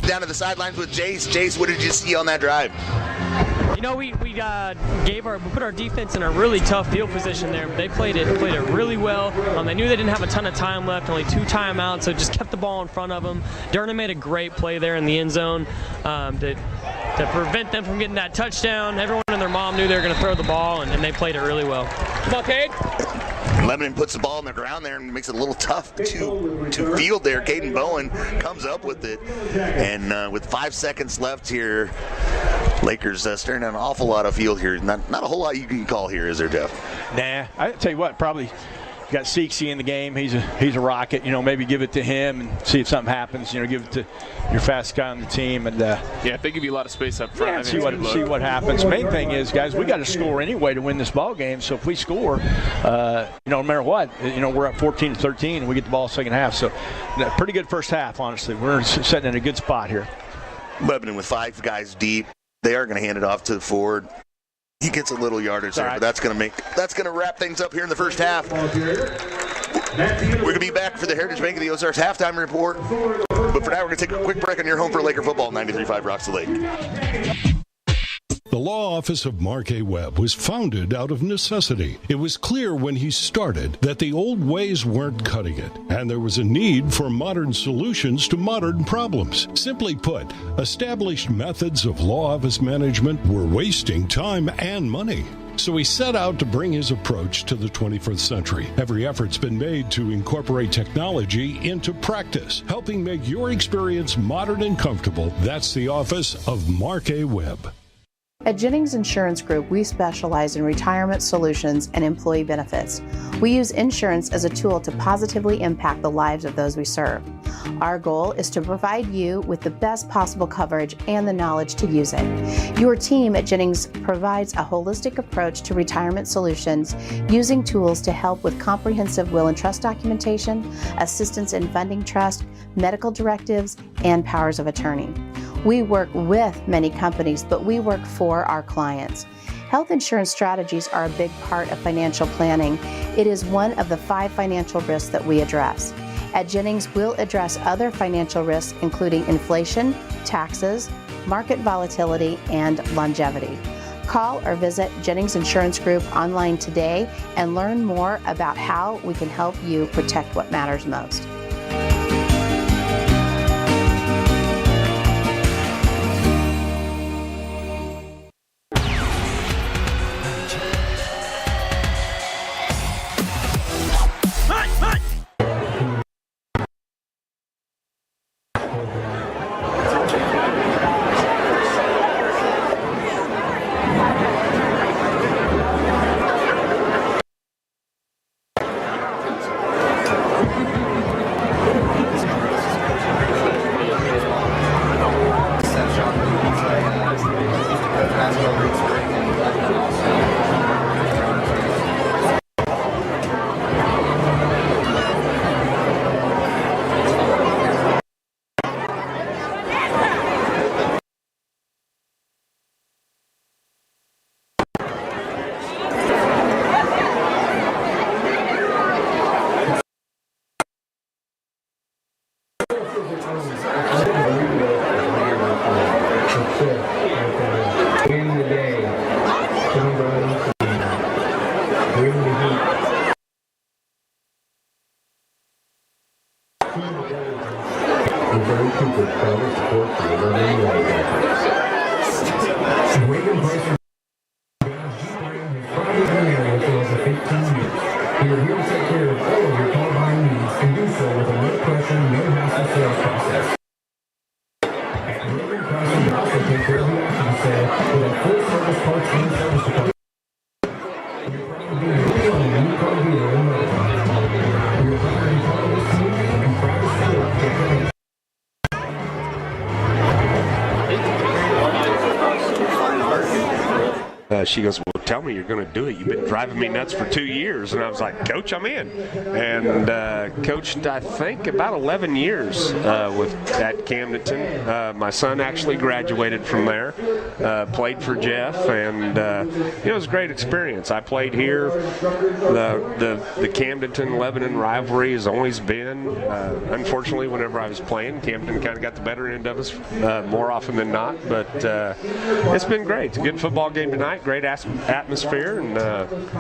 Down to the sidelines with Jace. Jace, what did you see on that drive? We put our defense in a really tough field position there. They played it really well. They knew they didn't have a ton of time left, only 2 timeouts, so just kept the ball in front of them. Durnan made a great play there in the end zone to prevent them from getting that touchdown. Everyone and their mom knew they were going to throw the ball, and they played it really well. Come on, Cade. Lebanon puts the ball on the ground there and makes it a little tough to field there. Caden Bowen comes up with it. And with 5 seconds left here, Lakers staring at an awful lot of field here. Not a whole lot you can call here, is there, Jeff? Nah. I tell you what, probably got Seeksy in the game. He's a rocket. Maybe give it to him and see if something happens. Give it to your fast guy on the team. And if they give you a lot of space up front, see what happens. Main thing is, guys, we got to score anyway to win this ball game. So if we score, no matter what, we're up 14-13 and we get the ball second half. So pretty good first half, honestly. We're sitting in a good spot here. Lebanon with 5 guys deep. They are going to hand it off to the forward. He gets a little yardage there, but that's going to wrap things up here in the first half. We're going to be back for the Heritage Bank of the Ozarks halftime report. But for now, we're going to take a quick break on your home for Laker football, 93.5 Rocks Lake. The law office of Mark A. Webb was founded out of necessity. It was clear when he started that the old ways weren't cutting it, and there was a need for modern solutions to modern problems. Simply put, established methods of law office management were wasting time and money. So he set out to bring his approach to the 21st century. Every effort's been made to incorporate technology into practice, helping make your experience modern and comfortable. That's the office of Mark A. Webb. At Jennings Insurance Group, we specialize in retirement solutions and employee benefits. We use insurance as a tool to positively impact the lives of those we serve. Our goal is to provide you with the best possible coverage and the knowledge to use it. Your team at Jennings provides a holistic approach to retirement solutions using tools to help with comprehensive will and trust documentation, assistance in funding trust, medical directives, and powers of attorney. We work with many companies, but we work for our clients. Health insurance strategies are a big part of financial planning. It is one of the 5 financial risks that we address. At Jennings, we'll address other financial risks, including inflation, taxes, market volatility, and longevity. Call or visit Jennings Insurance Group online today and learn more about how we can help you protect what matters most. She goes, well, tell me you're going to do it. You've been driving me nuts for 2 years. And I was like, Coach, I'm in. And coached, I think, about 11 years at Camdenton. My son actually graduated from there, played for Jeff, and it was a great experience. I played here. The Camdenton-Lebanon rivalry has always been, unfortunately, whenever I was playing, Camdenton kind of got the better end of us more often than not. But it's been great. It's a good football game tonight. Great atmosphere, and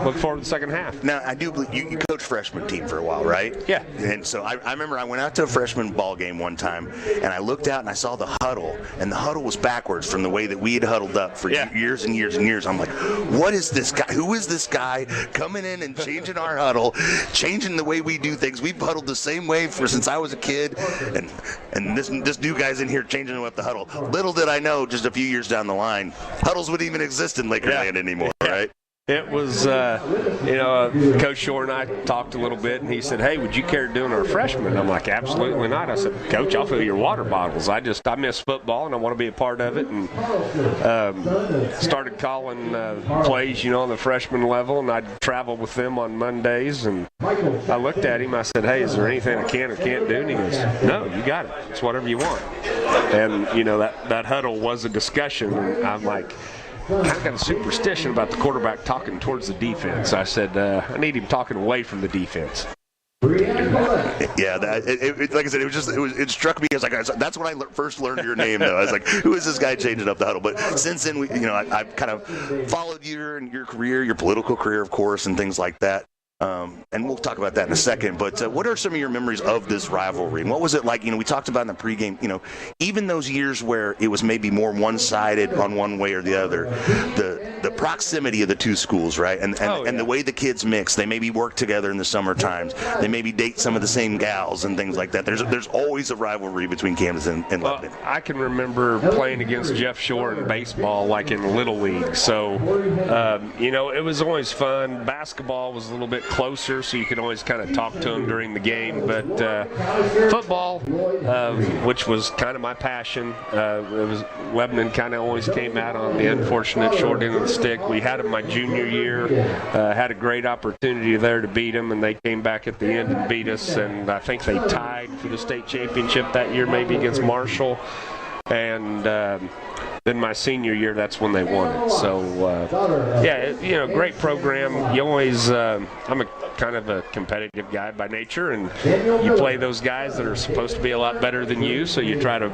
look forward to the second half. Now, I do believe you coached freshman team for a while, right? Yeah. And so I remember I went out to a freshman ball game one time, and I looked out and I saw the huddle, and the huddle was backwards from the way that we had huddled up for years and years and years. I'm like, what is this guy? Who is this guy coming in and changing our huddle, changing the way we do things? We've huddled the same way since I was a kid, and this new guy's in here changing up the huddle. Little did I know, just a few years down the line, huddles wouldn't even exist in Lakerland anymore, right? It was, Coach Shore and I talked a little bit, and he said, hey, would you care to do our freshmen? I'm like, absolutely not. I said, Coach, I'll fill your water bottles. I miss football, and I want to be a part of it. And started calling plays, on the freshman level, and I'd travel with them on Mondays. And I looked at him. I said, hey, is there anything I can or can't do? And he goes, no, you got it. It's whatever you want. And, that huddle was a discussion. And I'm like, kind of got a superstition about the quarterback talking towards the defense. I said, I need him talking away from the defense. Yeah, like I said, it struck me as that's when I first learned your name, though. I was like, who is this guy changing up the huddle? But since then, I've kind of followed you and your career, your political career, of course, and things like that. and we'll talk about that in a second, but what are some of your memories of this rivalry? And what was it like? We talked about in the pregame, even those years where it was maybe more one-sided on one way or the other, the proximity of the two schools, right? And the way the kids mix, they maybe work together in the summer times. They maybe date some of the same gals and things like that. There's always a rivalry between Camdenton and Lebanon. I can remember playing against Jeff Shore in baseball, like in Little League. So, it was always fun. Basketball was a little bit closer, so you could always kind of talk to him during the game. But football, which was kind of my passion, Lebanon kind of always came out on the unfortunate short end of the stick. We had them my junior year, had a great opportunity there to beat them, and they came back at the end and beat us. And I think they tied for the state championship that year, maybe against Marshall. And then my senior year, that's when they won it. So, great program. You always, I'm a kind of a competitive guy by nature, and you play those guys that are supposed to be a lot better than you, so you try to,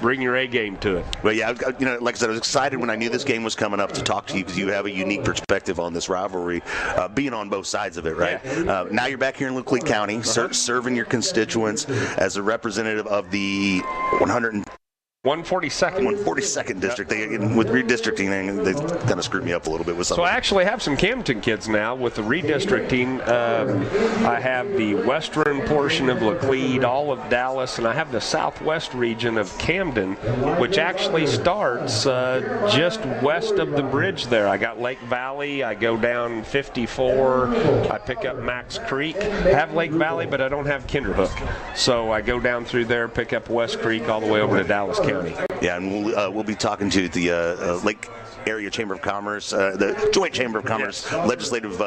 bring your A game to it. Well, yeah, like I said, I was excited when I knew this game was coming up to talk to you because you have a unique perspective on this rivalry, being on both sides of it, right? Yeah. Now you're back here in Leuclid County, serving your constituents as a representative of the 142nd district. With redistricting, they kind of screwed me up a little bit with something. So I actually have some Camdenton kids now with the redistricting. I have the western portion of Leuclid, all of Dallas, and I have the southwest region of Camden, which actually starts just west of the bridge there. I got Lake Valley. I go down 54. I pick up Max Creek. I have Lake Valley, but I don't have Kinderhook. So I go down through there, pick up West Creek, all the way over to Dallas County. Yeah, and we'll be talking to the Lake Area Chamber of Commerce, the Joint Chamber of Commerce legislative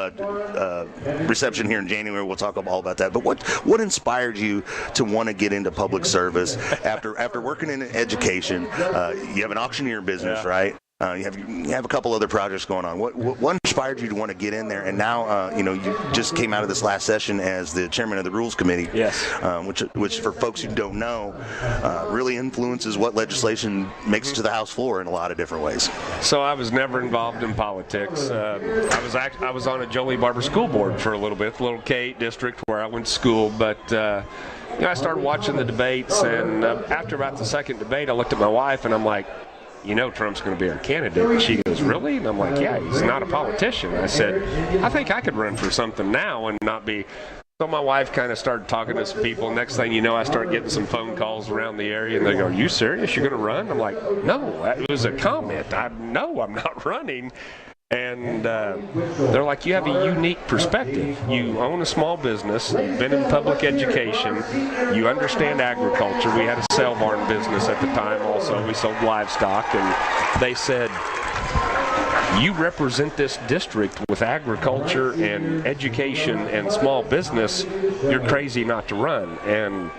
reception here in January. We'll talk all about that. But what inspired you to want to get into public service after working in education? You have an auctioneer business, right? You have a couple other projects going on. What inspired you to want to get in there? And now, you just came out of this last session as the chairman of the Rules Committee. Yes. Which for folks who don't know, really influences what legislation makes it to the House floor in a lot of different ways. So I was never involved in politics. I was on a Jolie Barber school board for a little bit, the little K-8 district where I went to school, but I started watching the debates, and after about the second debate, I looked at my wife and I'm like, Trump's going to be our candidate. And she goes, really? And I'm like, yeah, he's not a politician. I said, I think I could run for something now and not be. So my wife kind of started talking to some people. Next thing you know, I start getting some phone calls around the area, and they go, are you serious? You're going to run? I'm like, no, it was a comment. No, I'm not running. And they're like, you have a unique perspective. You own a small business, you've been in public education, you understand agriculture. We had a sale barn business at the time also. We sold livestock, and they said, you represent this district with agriculture and education and small business. You're crazy not to run. And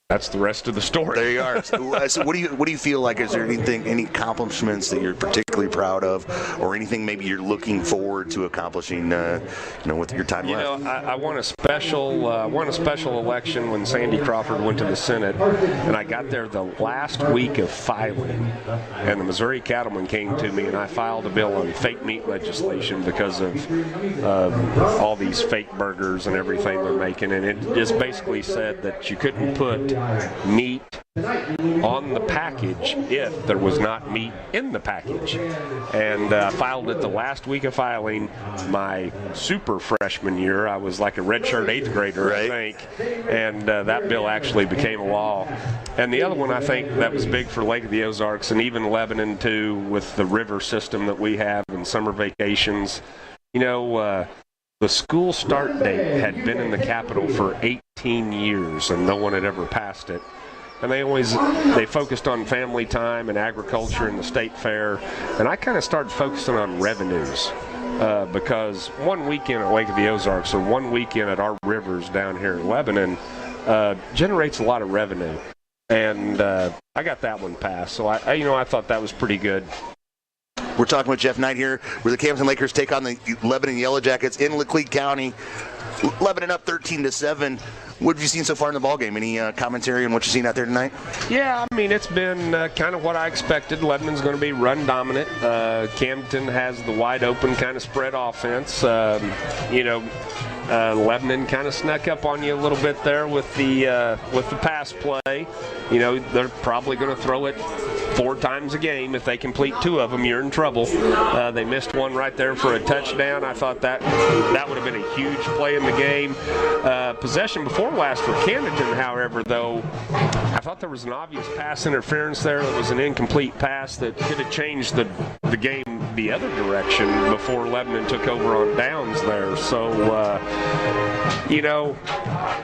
that's the rest of the story. There you are. So what do you feel like? Is there any accomplishments that you're particularly proud of, or anything maybe you're looking forward to accomplishing? With your time left. I won a special election when Sandy Crawford went to the Senate, and I got there the last week of filing, and the Missouri Cattlemen came to me, and I filed a bill on fake meat legislation because of all these fake burgers and everything they're making, and it just basically said that you couldn't put meat on the package if there was not meat in the package. And filed it the last week of filing my super freshman year. I was like a redshirt 8th grader, right. I think. And that bill actually became a law. And the other one I think that was big for Lake of the Ozarks and even Lebanon too, with the river system that we have and summer vacations. The school start date had been in the Capitol for 18 years and no one had ever passed it. And they focused on family time and agriculture and the state fair. And I kind of started focusing on revenues because one weekend at Lake of the Ozarks or one weekend at our rivers down here in Lebanon generates a lot of revenue. And I got that one passed. So I thought that was pretty good. We're talking with Jeff Knight here, where the Camdenton Lakers take on the Lebanon Yellow Jackets in Laclede County. Lebanon up 13-7. What have you seen so far in the ballgame? Any commentary on what you've seen out there tonight? Yeah, I mean, it's been kind of what I expected. Lebanon's going to be run dominant. Camdenton has the wide open kind of spread offense. Lebanon kind of snuck up on you a little bit there with the pass play. They're probably going to throw it 4 times a game. If they complete 2 of them, you're in trouble. They missed one right there for a touchdown. I thought that would have been a huge play in the game. Possession before last for Camdenton, however, though, I thought there was an obvious pass interference there. It was an incomplete pass that could have changed the game the other direction before Lebanon took over on downs there. So,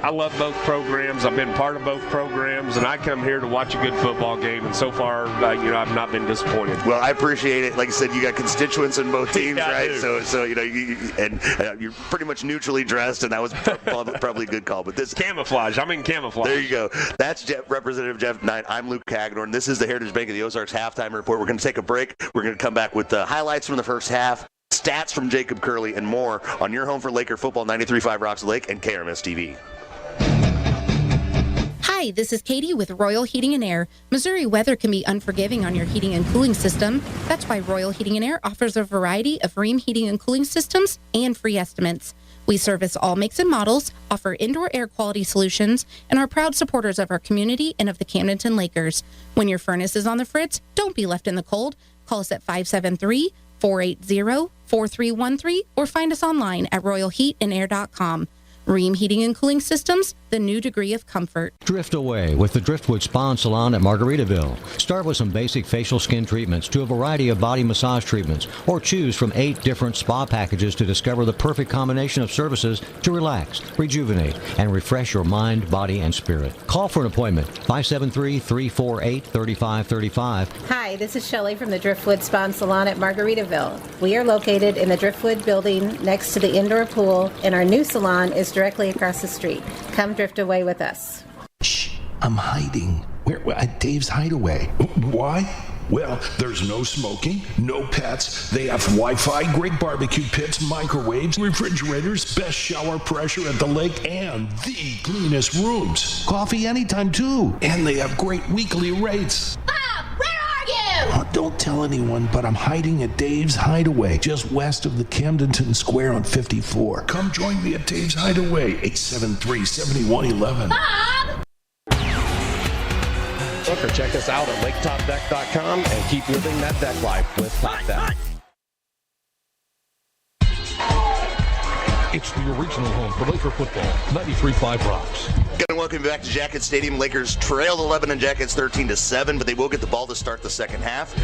I love both programs. I've been part of both programs, and I come here to watch a good football game, and so far, I've not been disappointed. Well, I appreciate it. Like I said, you got constituents in both teams, Yeah, right? So you're pretty much neutrally dressed, and that was probably a good call. But this camouflage. I'm in camouflage. There you go. That's Representative Jeff Knight. I'm Luke Hagedorn. This is the Heritage Bank of the Ozarks halftime report. We're going to take a break. We're going to come back with the highlights from the first half, stats from Jacob Curley, and more on your home for Laker football, 93.5 Rocks Lake and KRMS TV. Hi, this is Katie with Royal Heating and Air. Missouri weather can be unforgiving on your heating and cooling system. That's why Royal Heating and Air offers a variety of Rheem heating and cooling systems and free estimates. We service all makes and models, offer indoor air quality solutions, and are proud supporters of our community and of the Camdenton Lakers. When your furnace is on the fritz, don't be left in the cold. Call us at 573-480-4313 or find us online at royalheatandair.com. Rheem Heating and Cooling Systems, the new degree of comfort. Drift away with the Driftwood Spa and Salon at Margaritaville. Start with some basic facial skin treatments to a variety of body massage treatments, or choose from 8 different spa packages to discover the perfect combination of services to relax, rejuvenate, and refresh your mind, body, and spirit. Call for an appointment, 573-348-3535. Hi, this is Shelley from the Driftwood Spa and Salon at Margaritaville. We are located in the Driftwood building next to the indoor pool, and our new salon is directly across the street. Come drift away with us. Shh, I'm hiding. Where? At Dave's Hideaway. Why? Well, there's no smoking, no pets. They have Wi-Fi, great barbecue pits, microwaves, refrigerators, best shower pressure at the lake, and the cleanest rooms. Coffee anytime, too. And they have great weekly rates. Don't tell anyone, but I'm hiding at Dave's Hideaway, just west of the Camdenton Square on 54. Come join me at Dave's Hideaway, 873-7111. Book or check us out at laketopdeck.com and keep living that deck life with Top Deck. It's the original home for Laker football, 93.5 Rocks. Gonna welcome you back to Jacket Stadium. Lakers trail the Lebanon Jackets 13-7, but they will get the ball to start the second half.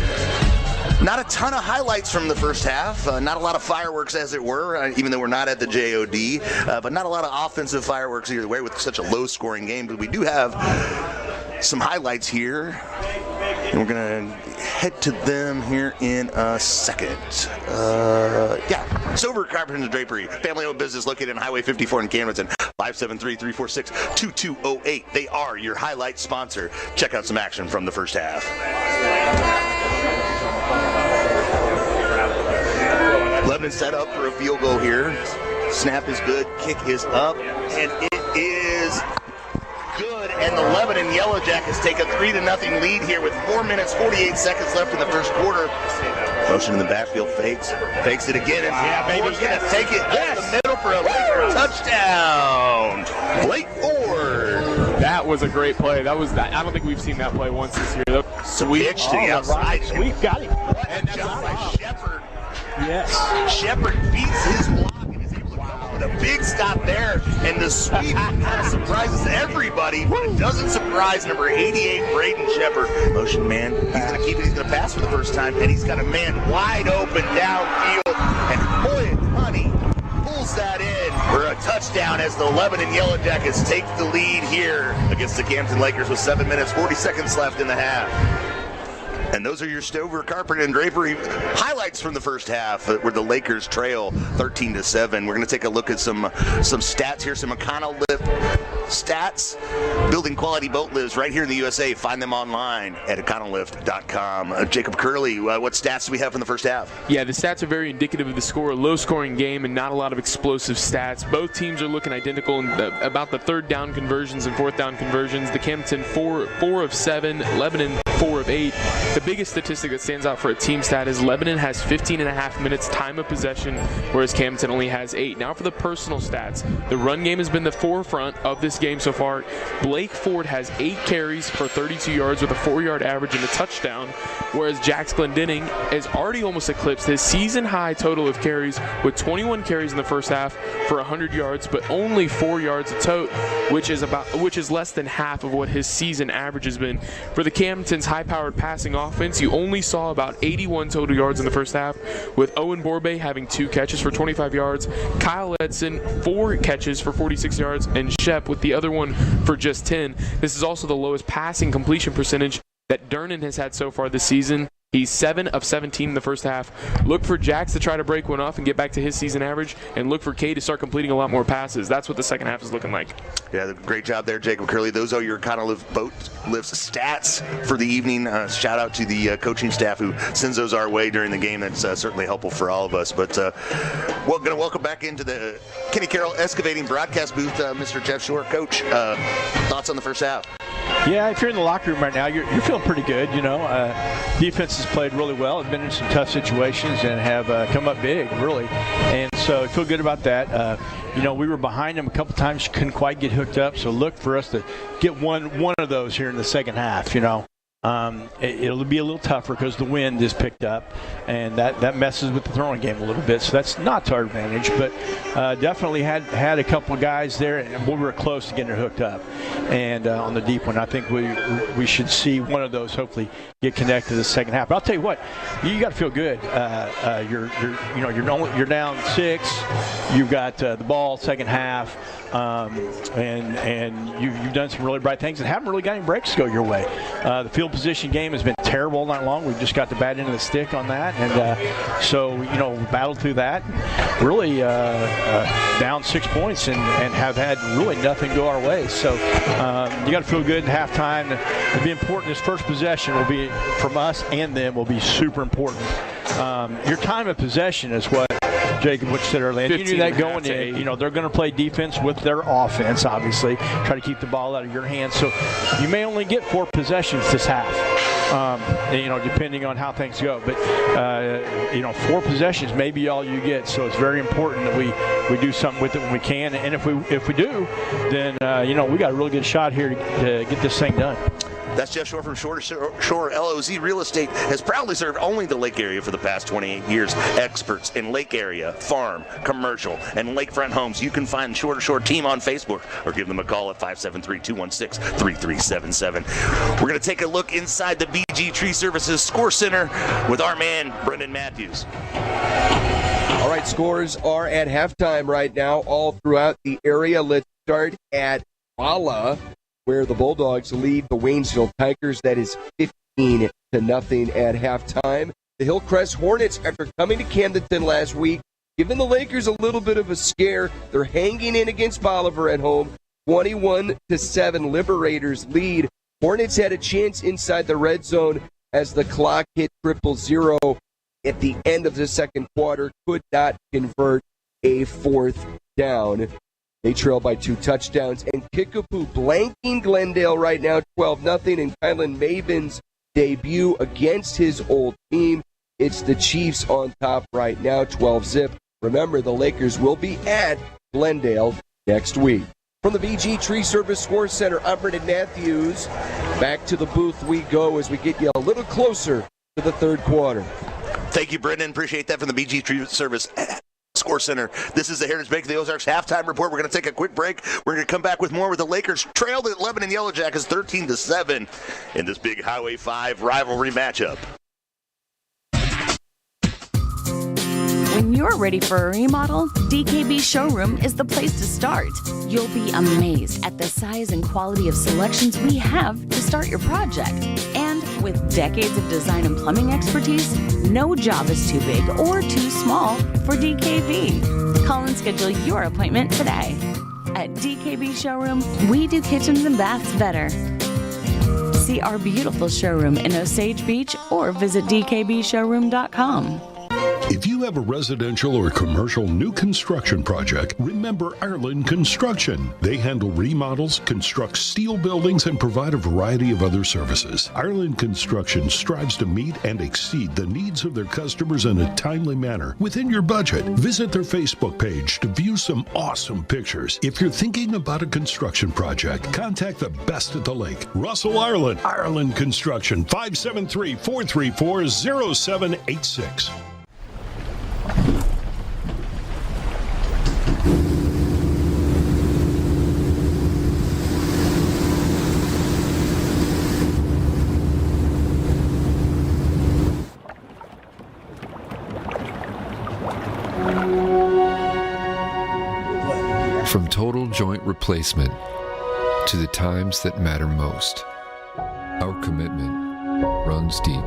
Not a ton of highlights from the first half. Not a lot of fireworks, as it were, even though we're not at the JOD. But not a lot of offensive fireworks either way with such a low-scoring game. But we do have some highlights here, and we're going to head to them here in a second. Silver Carpenter and Drapery, family-owned business located on Highway 54 in Camdenton. 573-346-2208. They are your highlight sponsor. Check out some action from the first half. Lebanon set up for a field goal here. Snap is good, kick is up, and it is good. And the Lebanon Yellow Jackets take a 3-0 lead here with 4 minutes, 48 seconds left in the first quarter. Motion in the backfield, fakes it again, and Ford's going to take it up the middle for a Laker touchdown. Blake Ford. That was a great play. I don't think we've seen that play once this year. Sweet to the outside. Sweet got it. And jump by Shepard. Yes. Shepard beats his block and is able to come up with a big stop there. And the sweep kind of surprises everybody, but it doesn't surprise number 88, Braden Shepard. Motion man. He's going to keep it. He's going to pass for the first time, and he's got a man wide open downfield. And boy, honey, pulls that in for a touchdown as the Lebanon Yellow Jackets take the lead here against the Camdenton Lakers with 7 minutes, 40 seconds left in the half. And those are your Stover Carpet and Drapery highlights from the first half, where the Lakers trail 13-7. We're going to take a look at some stats here, some Econo Lift stats. Building quality boat lifts right here in the USA. Find them online at econolift.com. Jacob Curley, what stats do we have from the first half? Yeah, the stats are very indicative of the score. A low-scoring game and not a lot of explosive stats. Both teams are looking identical in about the third down conversions and fourth down conversions. The Camdenton 4 of 7, Lebanon 4 of 8. The biggest statistic that stands out for a team stat is Lebanon has 15.5 minutes time of possession, whereas Camdenton only has 8. Now for the personal stats. The run game has been the forefront of this game so far. Blake Ford has 8 carries for 32 yards with a 4-yard average and a touchdown, whereas Jax Glendenning has already almost eclipsed his season-high total of carries with 21 carries in the first half for 100 yards, but only 4 yards a tote, which is less than half of what his season average has been. For the Camdenton's high-powered passing offense, you only saw about 81 total yards in the first half, with Owen Borbe having 2 catches for 25 yards, Kyle Edson 4 catches for 46 yards, and Shep with the other one for just 10. This is also the lowest passing completion percentage that Durnan has had so far this season. He's 7 of 17 in the first half. Look for Jax to try to break one off and get back to his season average, and look for Kay to start completing a lot more passes. That's what the second half is looking like. Yeah, great job there, Jacob Curley. Those are your Econo Boat Lifts stats for the evening. Shout out to the coaching staff who sends those our way during the game. That's certainly helpful for all of us. But we're going to welcome back into the Kenny Carroll Excavating broadcast booth, Mr. Jeff Shore. Coach, thoughts on the first half? Yeah, if you're in the locker room right now, you're feeling pretty good. Defense has played really well. Have been in some tough situations and have come up big, really. And so I feel good about that. We were behind them a couple times, couldn't quite get hooked up. So look for us to get one of those here in the second half. It'll be a little tougher because the wind is picked up, and that messes with the throwing game a little bit. So that's not to our advantage, but definitely had a couple of guys there, and we were close to getting it hooked up. And on the deep one, I think we should see one of those hopefully get connected to the second half. But I'll tell you what, you got to feel good. You're down 6. You've got the ball second half. And you've done some really bright things and haven't really got any breaks to go your way. The field position game has been terrible all night long. We've just got the bad end of the stick on that, and so we battled through that. Really down 6 points and have had really nothing go our way. So you got to feel good at halftime. It'll be important. This first possession will be from us and them will be super important. Your time of possession is what Jacob, what you said earlier, and you knew that going in. They're going to play defense with their offense, obviously, try to keep the ball out of your hands. So you may only get 4 possessions this half, depending on how things go. But 4 possessions may be all you get. So it's very important that we do something with it when we can. And if we do, then we got a really good shot here to get this thing done. That's Jeff Shore from Shore LOZ Real Estate. Has proudly served only the lake area for the past 28 years. Experts in lake area, farm, commercial, and lakefront homes. You can find Shore to Shore team on Facebook or give them a call at 573-216-3377. We're going to take a look inside the BG Tree Services Score Center with our man, Brendan Matthews. All right, scores are at halftime right now all throughout the area. Let's start at Bala, where the Bulldogs lead the Waynesville Tigers. That is 15-0 at halftime. The Hillcrest Hornets, after coming to Camdenton last week, giving the Lakers a little bit of a scare. They're hanging in against Bolivar at home. 21-7, Liberators lead. Hornets had a chance inside the red zone as the clock hit 000 at the end of the second quarter. Could not convert a fourth down. They trail by 2 touchdowns. And Kickapoo blanking Glendale right now, 12-0. And Kylan Maven's debut against his old team. It's the Chiefs on top right now, 12-0. Remember, the Lakers will be at Glendale next week. From the BG Tree Service Score Center, I'm Brendan Matthews. Back to the booth we go as we get you a little closer to the third quarter. Thank you, Brendan. Appreciate that from the BG Tree Service Score Center. This is the Heritage Bank of the Ozarks halftime report. We're going to take a quick break. We're going to come back with more with the Lakers trail the Lebanon Yellow Jackets 13-7 in this big Highway 5 rivalry matchup. When you're ready for a remodel, DKB Showroom is the place to start. You'll be amazed at the size and quality of selections we have to start your project. And With decades of design and plumbing expertise, no job is too big or too small for DKB. Call and schedule your appointment today. At DKB Showroom, we do kitchens and baths better. See our beautiful showroom in Osage Beach or visit dkbshowroom.com. If you have a residential or commercial new construction project, remember Ireland Construction. They handle remodels, construct steel buildings, and provide a variety of other services. Ireland Construction strives to meet and exceed the needs of their customers in a timely manner within your budget. Visit their Facebook page to view some awesome pictures. If you're thinking about a construction project, contact the best at the lake. Russell, Ireland. Ireland Construction, 573-434-0786. From total joint replacement to the times that matter most, our commitment runs deep.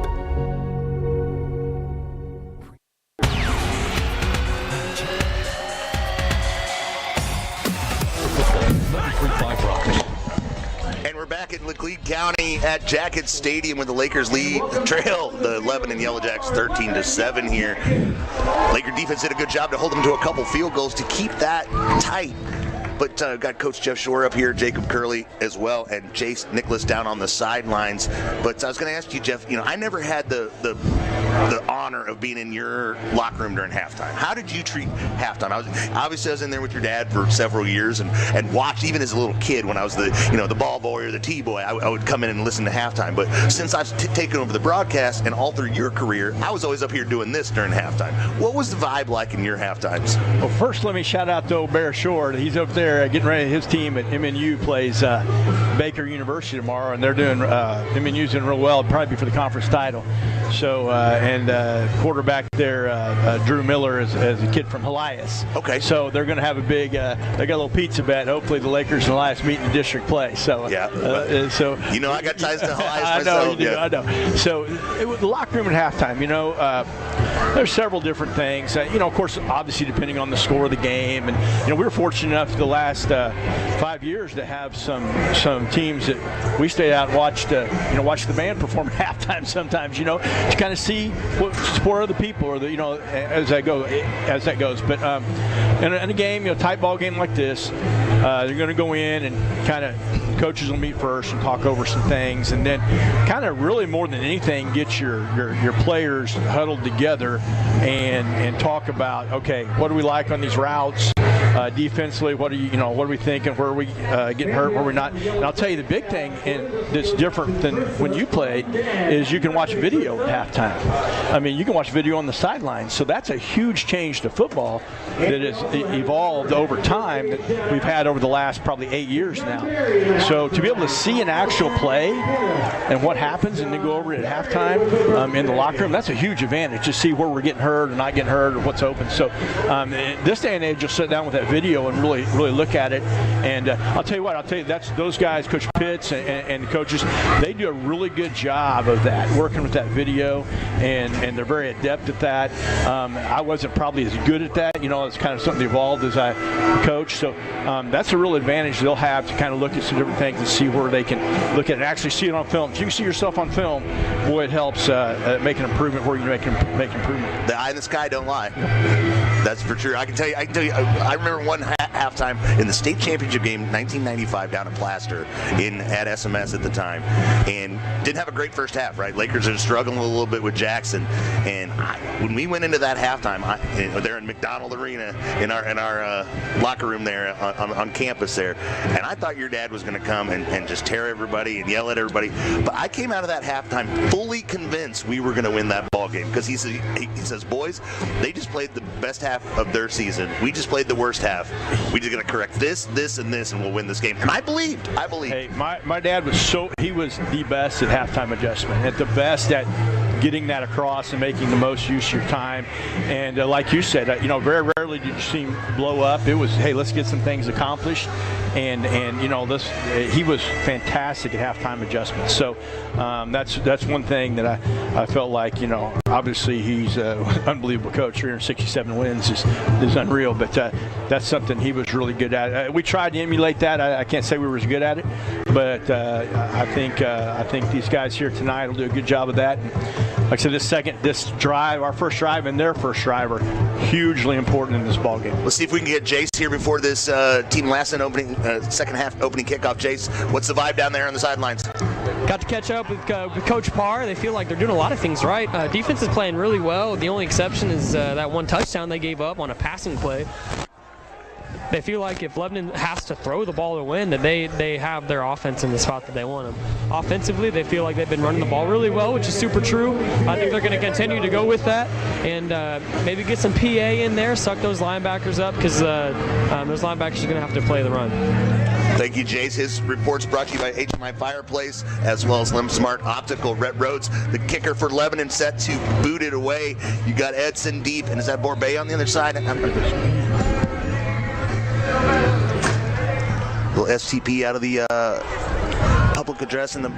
And we're back in Laclede County at Jacket Stadium where the Lakers trail the Lebanon Yellow Jacks 13-7 here. Laker defense did a good job to hold them to a couple field goals to keep that tight. But got Coach Jeff Shore up here, Jacob Curley as well, and Jace Nicholas down on the sidelines. But I was going to ask you, Jeff, I never had the honor of being in your locker room during halftime. How did you treat halftime? I was in there with your dad for several years and watched, even as a little kid when I was the ball boy or the T-boy, I would come in and listen to halftime. But since I've taken over the broadcast and all through your career, I was always up here doing this during halftime. What was the vibe like in your halftimes? Well, first let me shout out to old Bear Shore. He's up there getting ready. His team at MNU plays Baker University tomorrow, and they're doing MNU's doing real well. It'll probably be for the conference title. So quarterback there, Drew Miller, is a kid from Elias. Okay. So they're going to have a big. They got a little pizza bet. Hopefully the Lakers and Elias meet in the district play. So yeah. So I got ties to Elias I myself. know you do. I know. So the locker room at halftime. There's several different things. Of course, obviously depending on the score of the game, and we were fortunate enough the last 5 years to have some teams that we stayed out and watched the band perform at halftime sometimes, to kind of see what support other people or as that goes. But in a game, tight ball game like this, they're going to go in and kind of coaches will meet first and talk over some things, and then kind of really more than anything get your players huddled together and talk about, okay, what do we like on these routes? Defensively, what are we thinking? Where are we getting hurt? Where are we not? And I'll tell you the big thing, and that's different than when you played, is you can watch video at halftime. I mean, you can watch video on the sidelines. So that's a huge change to football that has evolved over time that we've had over the last probably 8 years now. So to be able to see an actual play and what happens and then go over it at halftime in the locker room, that's a huge advantage. Just see where we're getting hurt or not getting hurt or what's open. So this day and age, you'll sit down with that video and really look at it. And I'll tell you that's those guys, Coach Pitts and the coaches, they do a really good job of that, working with that video, and they're very adept at that. I wasn't probably as good at that. It's kind of something that evolved as I coached. So that's a real advantage they'll have to kind of look at some different things and see where they can look at it and actually see it on film. If you can see yourself on film, boy, it helps make an improvement where you make improvement. The eye in the sky don't lie. That's for sure. I can tell you, I remember one halftime in the state championship game, 1995, down in Plaster at SMS at the time, and didn't have a great first half, right? Lakers are struggling a little bit with Jackson, and when we went into that halftime, there in McDonald Arena in our locker room there on campus there, and I thought your dad was going to come and just tear everybody and yell at everybody, but I came out of that halftime fully convinced we were going to win that ball game, because he says, boys, they just played the best half of their season. We just played the worst half. We just going to correct this, and this, and we'll win this game. And I believed. Hey, my dad was he was the best at halftime adjustment, at the best at getting that across and making the most use of your time. And like you said, very rarely did you see him blow up. It was, hey, let's get some things accomplished. And he was fantastic at halftime adjustments. So that's one thing that I felt like, obviously he's an unbelievable coach. 367 wins is unreal, but that's something he was really good at. We tried to emulate that. I can't say we were as good at it, but I think these guys here tonight will do a good job of that. And like I said, this drive, our first drive and their first drive are hugely important in this ball game. Let's see if we can get Jace here before this Team Lassen second half opening kickoff. Jace, what's the vibe down there on the sidelines? Got to catch up with Coach Parr. They feel like they're doing a lot of things right. Defense is playing really well. The only exception is that one touchdown they gave up on a passing play. They feel like if Lebanon has to throw the ball to win, that they have their offense in the spot that they want them. Offensively, they feel like they've been running the ball really well, which is super true. I think they're going to continue to go with that and maybe get some PA in there, suck those linebackers up, because those linebackers are going to have to play the run. Thank you, Jace. His report's brought to you by HMI Fireplace, as well as Lim Smart Optical. Rhett Rhodes, the kicker for Lebanon, set to boot it away. You got Edson deep, and is that Borbet on the other side? Little STP out of the public address, and the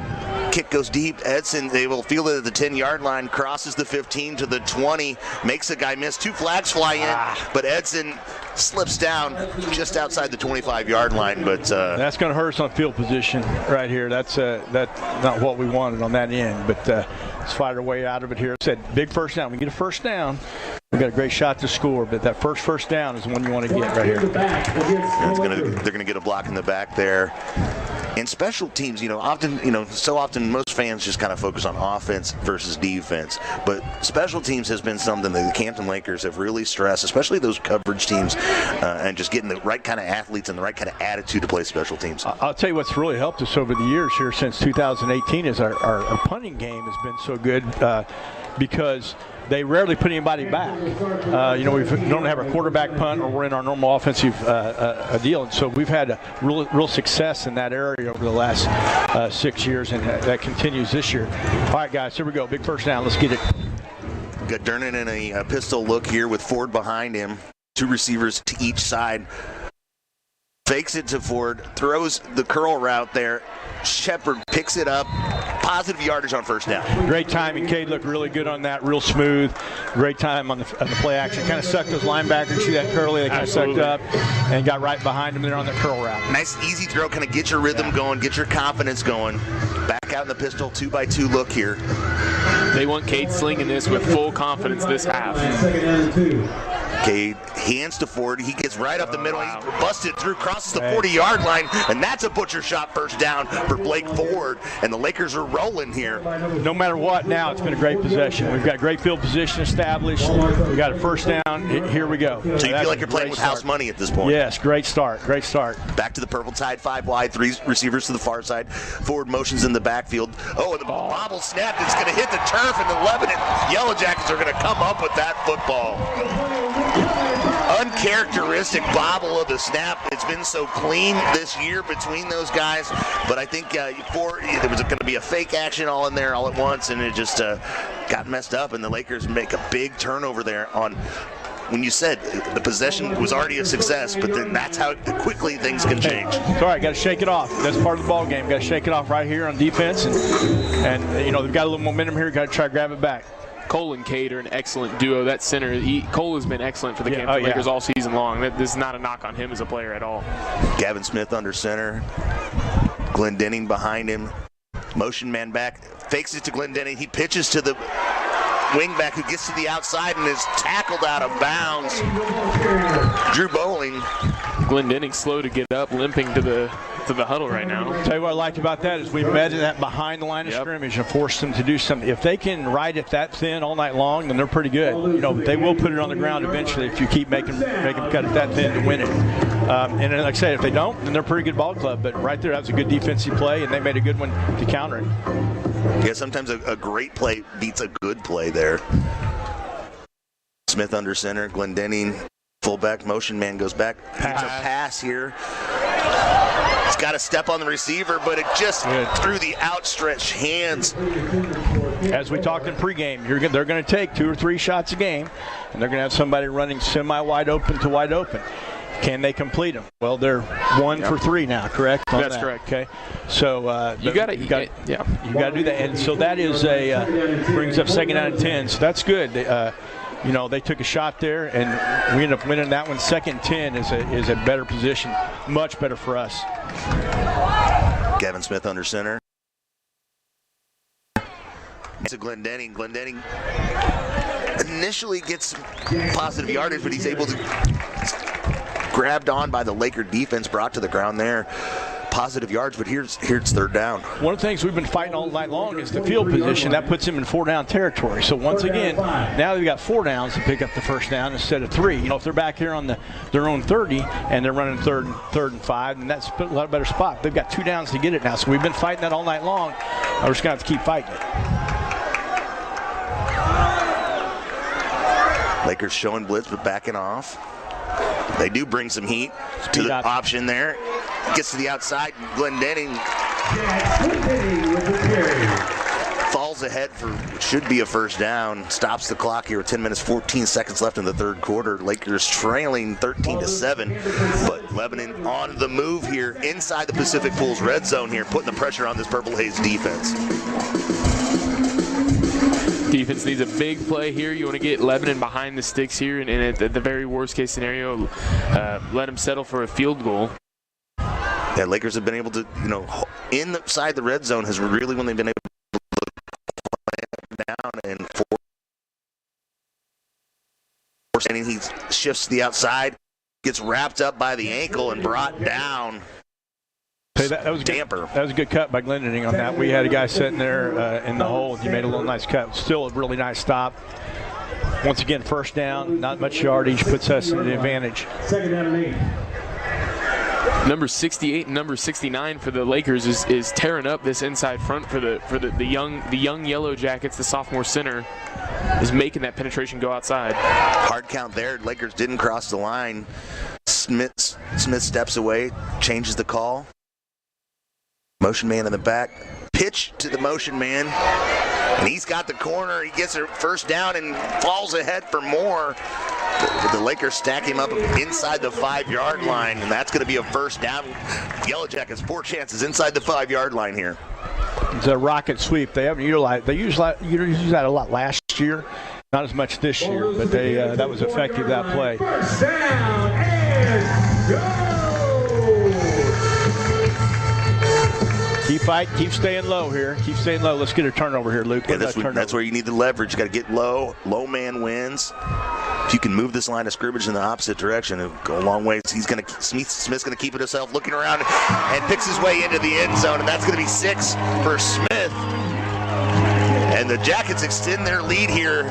kick goes deep. Edson, they will field it at the 10-yard line, crosses the 15 to the 20, makes a guy miss. 2 flags fly in, but Edson slips down just outside the 25-yard line. But that's going to hurt us on field position right here. That's not what we wanted on that end, but let's fight our way out of it here. I said big first down. We get a first down, we've got a great shot to score, but that first down is the one you want to get right here. They're going to get a block in the back there. In special teams, so often most fans just kind of focus on offense versus defense. But special teams has been something that the Camden Lakers have really stressed, especially those coverage teams, and just getting the right kind of athletes and the right kind of attitude to play special teams. I'll tell you what's really helped us over the years here since 2018 is our punting game has been so good because they rarely put anybody back. We don't have a quarterback punt, or we're in our normal offensive deal. And so we've had real success in that area over the last 6 years, and that continues this year. All right, guys, here we go. Big first down. Let's get it. Got Dernan in a pistol look here with Ford behind him. 2 receivers to each side. Fakes it to Ford, throws the curl route there. Shepard picks it up. Positive yardage on first down. Great timing. Cade looked really good on that, real smooth. Great time on the play action. Kind of sucked those linebackers through that curly. They kind of sucked up and got right behind them there on the curl route. Nice, easy throw. Kind of get your rhythm going, get your confidence going. Back out in the pistol, 2-by-2 look here. They want Cade slinging this with full confidence this half. Cade hands to Ford. He gets right up the middle. He busted through, crosses the 40-yard line, and that's a butcher shot first down for Blake Ford. And the Lakers are rolling here. No matter what, now it's been a great possession. We've got great field position established. We got a first down. Here we go. So you feel like you're playing with house money at this point? Yes, great start. Great start. Back to the purple side, 5 wide, 3 receivers to the far side. Ford motions in the backfield. Oh, and the bobble snapped. It's going to hit the turf, and the Lebanon Yellow Jackets are going to come up with that football. Uncharacteristic bobble of the snap. It's been so clean this year between those guys, but I think there was going to be a fake action all in there all at once, and it just got messed up, and the Lakers make a big turnover there on when you said the possession was already a success, but then that's how quickly things can change. It's all right, got to shake it off. That's part of the ball game. Got to shake it off right here on defense, and they've got a little momentum here. Got to try to grab it back. Cole and Cade are an excellent duo. That center, Cole has been excellent for the Camden Lakers all season long. This is not a knock on him as a player at all. Gavin Smith under center. Glendenning behind him. Motion man back. Fakes it to Glendenning. He pitches to the wingback who gets to the outside and is tackled out of bounds. Drew Bowling. Glendenning slow to get up, limping to the huddle right now. Tell you what I like about that is we met that behind the line of scrimmage and forced them to do something. If they can ride it that thin all night long, then they're pretty good. They will put it on the ground eventually if you keep making them cut it that thin to win it. And like I said, if they don't, then they're a pretty good ball club. But right there, that was a good defensive play, and they made a good one to counter it. Yeah, sometimes a great play beats a good play there. Smith under center, Glendenning. Fullback motion man goes back. It's a pass here. He's got a step on the receiver, but it just through the outstretched hands. As we talked in pregame, they're going to take 2 or 3 shots a game, and they're going to have somebody running semi-wide open to wide open. Can they complete them? Well, they're 1 for 3 now, correct? That's correct. Okay, so you got to do that, and so that is brings up 2nd down and 10. So that's good. They took a shot there, and we ended up winning that one. 2nd and 10 is a better position, much better for us. Gavin Smith under center. To Glendenning. Glendenning initially gets positive yardage, but he's able to grabbed on by the Laker defense, brought to the ground there. Positive yards, but here's 3rd down. One of the things we've been fighting all night long is the field position. That puts him in 4-down territory. So once again, now they've got 4 downs to pick up the 1st down instead of 3. If they're back here on their own 30 and they're running third and 5, then that's a lot better spot. They've got 2 downs to get it now. So we've been fighting that all night long. We're just going to have to keep fighting it. Lakers showing blitz, but backing off. They do bring some heat to the option there. Gets to the outside. Glendenning falls ahead for what should be a 1st down. Stops the clock here with 10 minutes, 14 seconds left in the 3rd quarter. Lakers trailing 13-7. But Lebanon on the move here inside the Pacific Pools red zone here, putting the pressure on this Purple Haze defense. Defense needs a big play here. You want to get Lebanon behind the sticks here, and at the very worst case scenario, let them settle for a field goal. Yeah, Lakers have been able to, inside the red zone has really when they've been able to play down and force. And he shifts to the outside, gets wrapped up by the ankle and brought down. Hey, that was damper. That was a good cut by Glendenning on that. We had a guy sitting there in the hole, and he made a little nice cut. Still a really nice stop. Once again, 1st down, not much yardage, puts us in the advantage. 2nd down and 8. Number 68 and number 69 for the Lakers is tearing up this inside front for the young Yellow Jackets. The sophomore center is making that penetration go outside. Hard count there. Lakers didn't cross the line. Smith steps away, changes the call. Motion man in the back. Pitch to the motion man. And he's got the corner. He gets a 1st down and falls ahead for more. But the Lakers stack him up inside the 5-yard line, and that's going to be a 1st down. Yellow Jackets 4 chances inside the 5-yard line here. It's a rocket sweep. They haven't utilized. They used that a lot last year, not as much this year. But that was effective, that play. 1st down and go. Keep fighting. Keep staying low here. Keep staying low. Let's get a turnover here, Luke. Yeah, that's where you need the leverage. You got to get low. Low man wins. If you can move this line of scrimmage in the opposite direction, it'll go a long way. Smith's going to keep it himself, looking around and picks his way into the end zone, and that's going to be 6 for Smith. And the Jackets extend their lead here,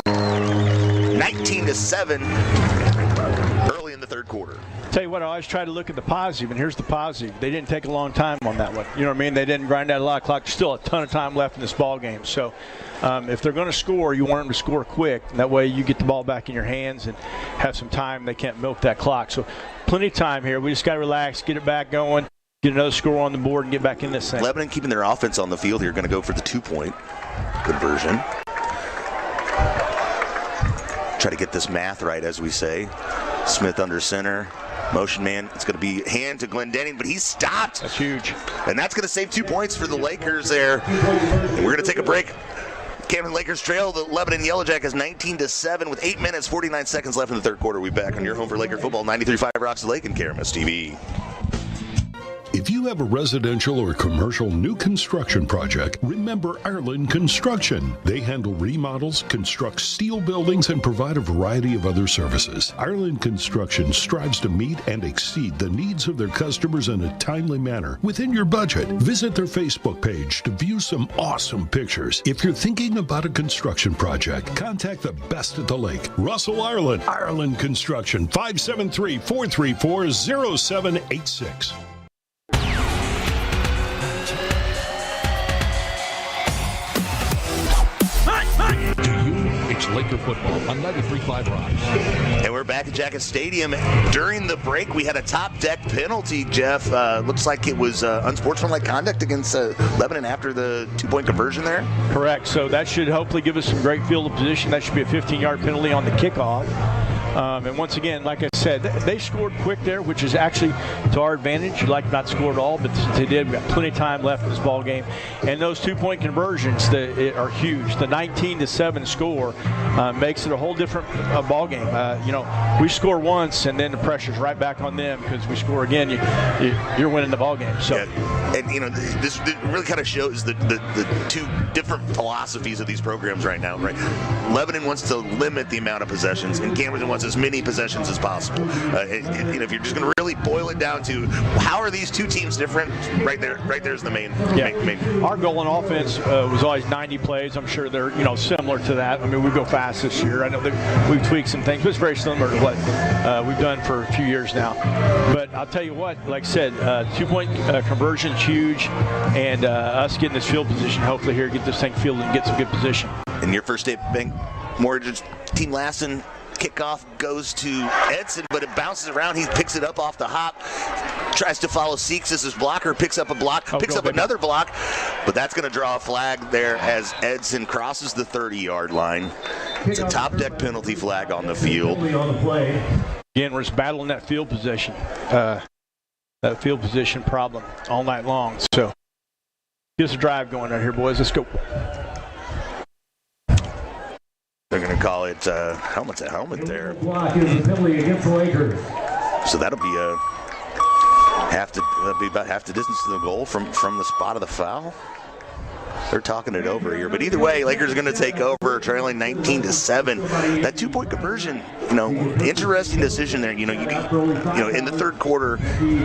19-7, early in the 3rd quarter. Tell you what, I always try to look at the positive, and here's the positive. They didn't take a long time on that one. You know what I mean? They didn't grind out a lot of clock. There's still a ton of time left in this ball game. So if they're going to score, you want them to score quick. And that way you get the ball back in your hands and have some time. They can't milk that clock. So plenty of time here. We just got to relax, get it back going, get another score on the board, and get back in this thing. Lebanon keeping their offense on the field here, going to go for the 2-point conversion. Try to get this math right, as we say. Smith under center. Motion man, it's going to be hand to Glendenning, but he's stopped. That's huge. And that's going to save 2 points for the Lakers there. We're going to take a break. Camden Lakers trail the Lebanon Yellow Jackets 19-7 with 8 minutes, 49 seconds left in the 3rd quarter. We'll be back on your home for Laker football, 93.5 Rocks Lake and KRMS TV. If you have a residential or commercial new construction project, remember Ireland Construction. They handle remodels, construct steel buildings, and provide a variety of other services. Ireland Construction strives to meet and exceed the needs of their customers in a timely manner within your budget. Visit their Facebook page to view some awesome pictures. If you're thinking about a construction project, contact the best at the lake. Russell, Ireland. Ireland Construction, 573-434-0786. It's Laker football on 93.5 Rocks. And we're back at Jacket Stadium. During the break, we had a top deck penalty, Jeff. Looks like it was unsportsmanlike conduct against Lebanon after the 2-point conversion there. Correct. So that should hopefully give us some great field of position. That should be a 15-yard penalty on the kickoff. And once again, like I said, they scored quick there, which is actually to our advantage. You'd like not to score at all, but since they did, we've got plenty of time left in this ball game. And those 2-point conversions are huge. The 19-7 score makes it a whole different ball game. We score once, and then the pressure's right back on them because we score again, you're winning the ball game. So, and this really kind of shows the two different philosophies of these programs right now. Right, Lebanon wants to limit the amount of possessions, and Camdenton wants as many possessions as possible. If you're just going to really boil it down to how are these two teams different, right there's the main. Our goal in offense was always 90 plays. I'm sure they're similar to that. I mean, we go fast this year. I know that we've tweaked some things, but it's very similar to what we've done for a few years now. But I'll tell you what, like I said, 2-point conversion's huge, and us getting this field position, hopefully here, get this thing fielded and get some good position. And your first State Bank Mortgage Team Lassen kickoff goes to Edson, but it bounces around. He picks it up off the hop, tries to follow Seeks as his blocker, picks up a block, picks up another block, but that's going to draw a flag there as Edson crosses the 30-yard line. It's a top deck penalty flag on the field. Again, we're just battling that field position problem all night long. So get us a drive going right here, boys. Let's go. They're going to call it helmet to helmet there. So that'll be about half the distance to the goal from the spot of the foul. They're talking it over here, but either way, Lakers are going to take over, trailing 19-7. That 2-point conversion, interesting decision there. In the third quarter,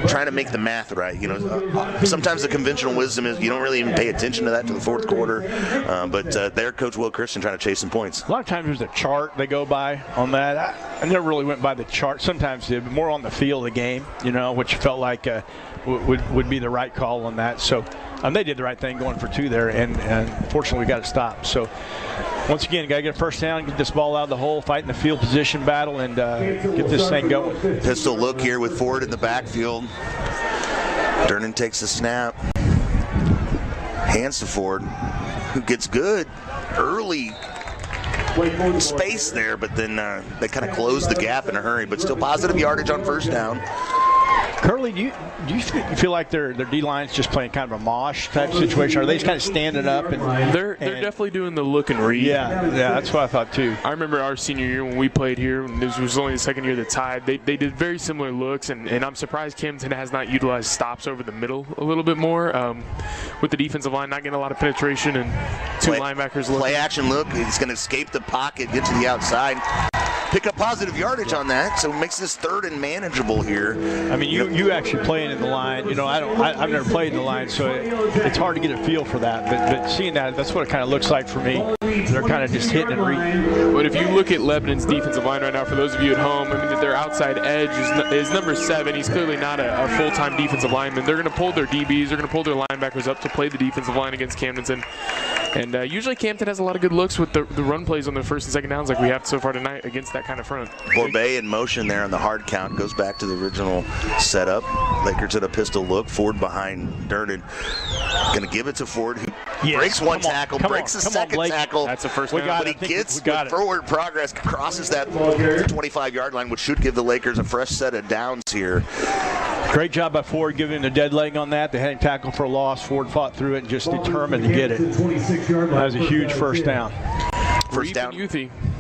trying to make the math right. Sometimes the conventional wisdom is you don't really even pay attention to that to the fourth quarter. But their coach Will Christian trying to chase some points. A lot of times there's a chart they go by on that. I never really went by the chart. Sometimes did, but more on the feel of the game. Which felt like would be the right call on that. So. They did the right thing going for 2 there, and fortunately we got to stop. So once again, got to get a first down, get this ball out of the hole, fight in the field position battle, and get this thing going. Pistol look here with Ford in the backfield. Durnan takes the snap, hands to Ford, who gets good early space there, but then they kind of close the gap in a hurry, but still positive yardage on first down. Curly, do you feel like their D-line's just playing kind of a mosh type situation? Are they just kind of standing up? They're definitely doing the look and read. Yeah, that's what I thought too. I remember our senior year when we played here, and this was only the second year of the Tide, they did very similar looks, and I'm surprised Camdenton has not utilized stops over the middle a little bit more with the defensive line not getting a lot of penetration and two linebackers looking. Play action look, he's going to escape the pocket, get to the outside. Pick up positive yardage on that, so it makes this third and manageable here. I mean, you actually playing in the line. I've never played in the line, so it's hard to get a feel for that. But seeing that's what it kind of looks like for me. They're kind of just hitting and reading. But if you look at Lebanon's defensive line right now, for those of you at home, their outside edge is number 7. He's clearly not a full-time defensive lineman. They're going to pull their DBs. They're going to pull their linebackers up to play the defensive line against Camdenton. And usually Camdenton has a lot of good looks with the run plays on their first and second downs like we have so far tonight against that kind of front. Borbet in motion there on the hard count. Goes back to the original setup. Lakers at a pistol look. Ford behind Durnan. Going to give it to Ford, who breaks one tackle, breaks the second tackle. That's a first down. But he gets forward progress, crosses that 25-yard line, which should give the Lakers a fresh set of downs here. Great job by Ford giving him a dead leg on that. They had him tackle for a loss. Ford fought through it and just determined to get it. That was a huge first down. First down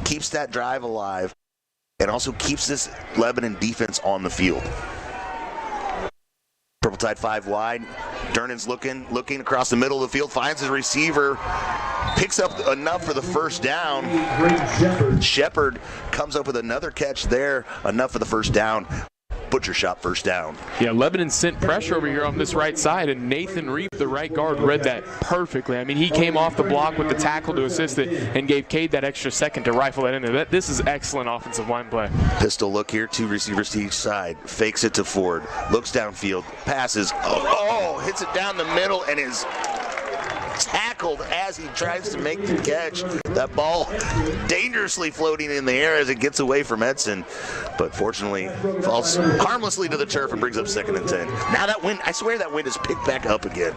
keeps that drive alive and also keeps this Lebanon defense on the field. Purple Tide 5 wide. Durnan's looking across the middle of the field, finds his receiver, picks up enough for the first down. Shepard comes up with another catch there, enough for the first down. Butcher shot first down. Yeah, Lebanon sent pressure over here on this right side, and Nathan Reep, the right guard, read that perfectly. I mean, he came off the block with the tackle to assist it and gave Cade that extra second to rifle that in there. This is excellent offensive line play. Pistol look here, 2 receivers to each side. Fakes it to Ford, looks downfield, passes, hits it down the middle, and is tackled as he tries to make the catch. That ball dangerously floating in the air as it gets away from Edson, but fortunately falls harmlessly to the turf and brings up 2nd and 10. Now that wind, I swear that wind is picked back up again.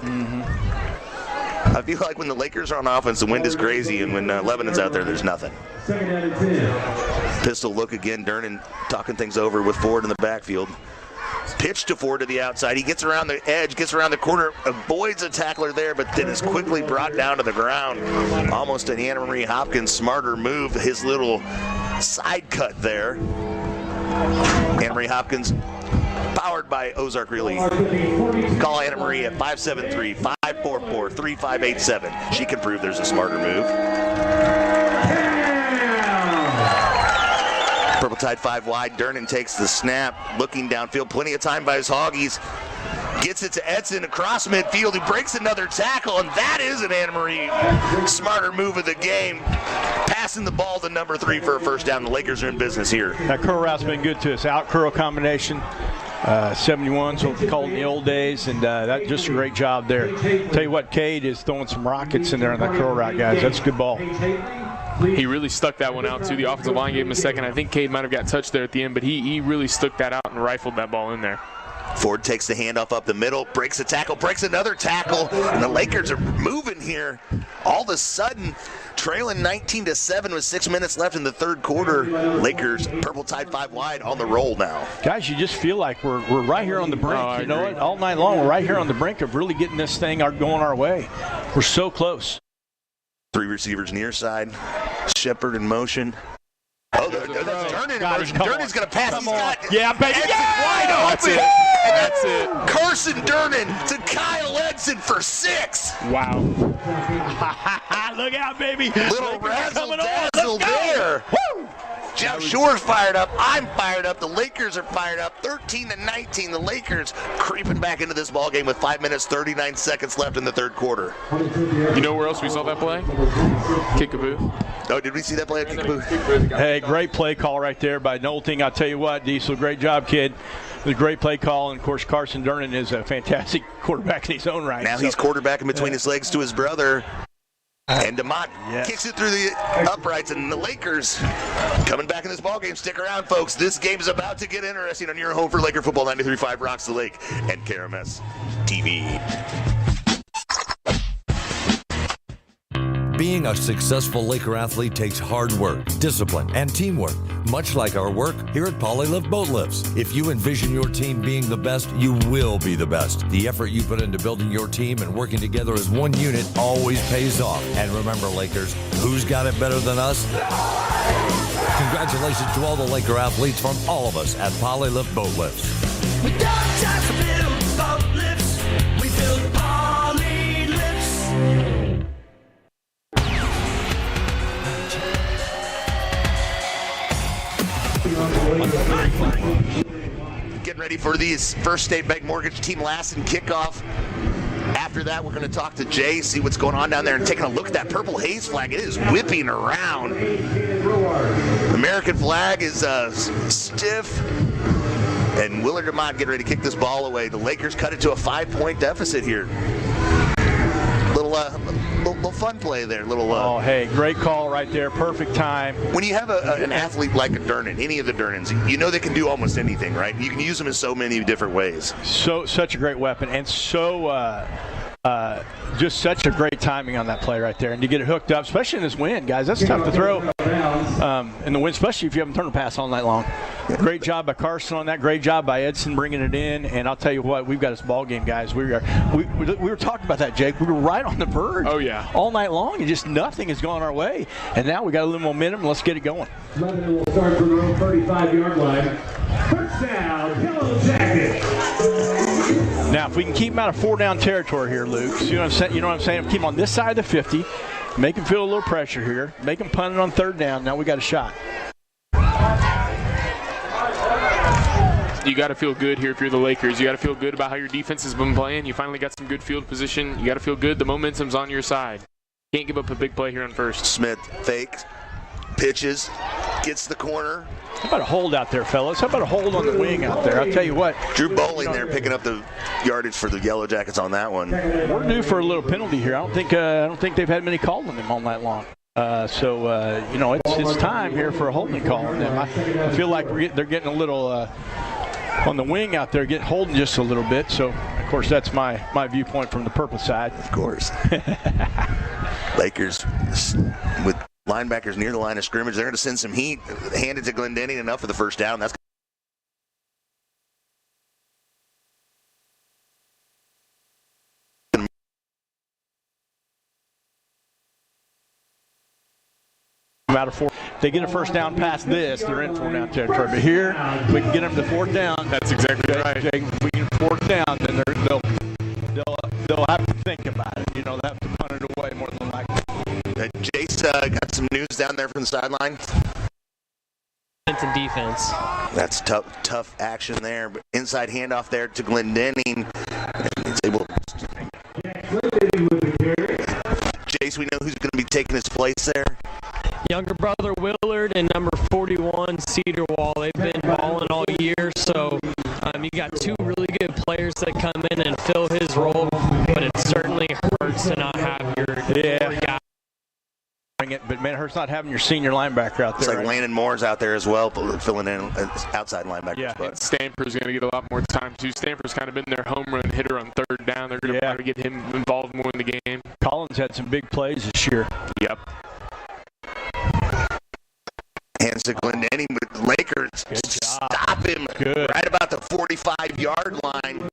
I feel like when the Lakers are on offense, the wind is crazy, and when Lebanon's out there, there's nothing. 2nd down and 10. Pistol look again, Durnan talking things over with Ford in the backfield. Pitch to Ford to the outside. He gets around the edge, gets around the corner, avoids a tackler there, but then is quickly brought down to the ground. Almost an Anna Marie Hopkins smarter move, his little side cut there. Anna Marie Hopkins, powered by Ozark Really. Call Anna Marie at 573-544-3587. She can prove there's a smarter move. Purple Tide 5 wide. Durnan takes the snap, looking downfield. Plenty of time by his Hoggies. Gets it to Edson across midfield, who breaks another tackle, and that is an Anna Marie smarter move of the game. Passing the ball to number 3 for a first down. The Lakers are in business here. That curl route's been good to us. Out curl combination. 71, so called in the old days, and that just a great job there. Tell you what, Cade is throwing some rockets in there on that curl route, guys. That's a good ball. He really stuck that one out, too. The offensive line gave him a second. I think Cade might have got touched there at the end, but he really stuck that out and rifled that ball in there. Ford takes the handoff up the middle, breaks a tackle, breaks another tackle, and the Lakers are moving here. All of a sudden, trailing 19-7 with 6 minutes left in the third quarter. Lakers, Purple Tide 5 wide on the roll now. Guys, you just feel like we're right here on the brink. You know what? All night long, we're right here on the brink of really getting this thing going our way. We're so close. 3 receivers near side. Shepard in motion. Oh, that's Durnan in motion. Durnan's going to pass. He's got yeah, baby. Wide open. That's it. Carson Durnan to Kyle Edson for 6. Wow. Look out, baby. Little razzle-dazzle there. Woo! Jeff Shore's fired up. I'm fired up. The Lakers are fired up. 13-19. The Lakers creeping back into this ball game with 5 minutes, 39 seconds left in the third quarter. You know where else we saw that play? Kickapoo. Oh, did we see that play at Kickapoo? Hey, great play call right there by Nolting. I'll tell you what, Diesel, great job, kid. It was a great play call, and of course, Carson Durnan is a fantastic quarterback in his own right. Now he's quarterbacking between his legs to his brother. And DeMott kicks it through the uprights, and the Lakers coming back in this ballgame. Stick around, folks. This game is about to get interesting on your home for Laker football. 93.5 Rocks the Lake and KRMS TV. Being a successful Laker athlete takes hard work, discipline, and teamwork, much like our work here at Polylift Boat Lifts. If you envision your team being the best, you will be the best. The effort you put into building your team and working together as one unit always pays off. And remember, Lakers, who's got it better than us? Congratulations to all the Laker athletes from all of us at Polylift Boat Lifts. We don't just build boat lifts, we build Poly lifts. Getting ready for these First State Bank Mortgage Team Lassen kickoff. After that, we're going to talk to Jay, see what's going on down there, and taking a look at that purple haze flag. It is whipping around. The American flag is stiff. And Willard DeMott getting ready to kick this ball away. The Lakers cut it to a 5-point deficit here. Little fun play there. Oh, hey, great call right there. Perfect time. When you have an athlete like a Durnan, any of the Durnans, you know they can do almost anything, right? You can use them in so many different ways. Such a great weapon, and just such a great timing on that play right there. And to get it hooked up, especially in this wind, guys, that's tough to throw in the wind, especially if you haven't thrown a pass all night long. Great job by Carson on that. Great job by Edson bringing it in. And I'll tell you what, we've got this ball game, guys. We were talking about that, Jake. We were right on the verge. Oh, yeah. All night long, and just nothing has gone our way. And now we got a little momentum. Let's get it going. Lebanon will start from their own 35-yard line. First down, Yellow Jacket. Now, if we can keep them out of 4-down territory here, Luke, you know what I'm saying? Keep them on this side of the 50, make them feel a little pressure here, make them punt it on 3rd down. Now we got a shot. You got to feel good here if you're the Lakers. You got to feel good about how your defense has been playing. You finally got some good field position. You got to feel good. The momentum's on your side. Can't give up a big play here on first. Smith fakes, pitches, gets the corner, How about a hold out there, fellas? How about a hold on the wing out there? I'll tell you what. Drew Bowling there picking up the yardage for the Yellow Jackets on that one. We're due for a little penalty here. I don't think they've had many calls on them all night long. It's time here for a holding call on them. I feel like they're getting a little on the wing out there, holding just a little bit. So, of course, that's my viewpoint from the purple side. Of course. Lakers with linebackers near the line of scrimmage. They're going to send some heat. Hand it to Glendenning, enough for the first down. That's out of 4. If they get a first down past this, they're in 4-down territory. But here, we can get them to 4th down. That's exactly right. If we get 4th down, then they'll have to think about it. They'll have to punt it away more than likely. Jace got some news down there from the sideline. Defense. That's tough action there. But inside handoff there to Glendenning. It's able. Jace, we know who's going to be taking his place there. Younger brother Willard and number 41 Cedar Wall. They've been balling all year, so you got two really good players that come in and fill his role, but it certainly hurts to not have your guy. But man, it hurts not having your senior linebacker out there. It's like Landon Moore's out there as well, filling in outside linebacker. Yeah, spot. Stanford's going to get a lot more time too. Stanford's kind of been their home run hitter on 3rd down. They're going to try to get him involved more in the game. Collins had some big plays this year. Yep. Hands to Glendenning, but the Lakers stop him right about the 45-yard line.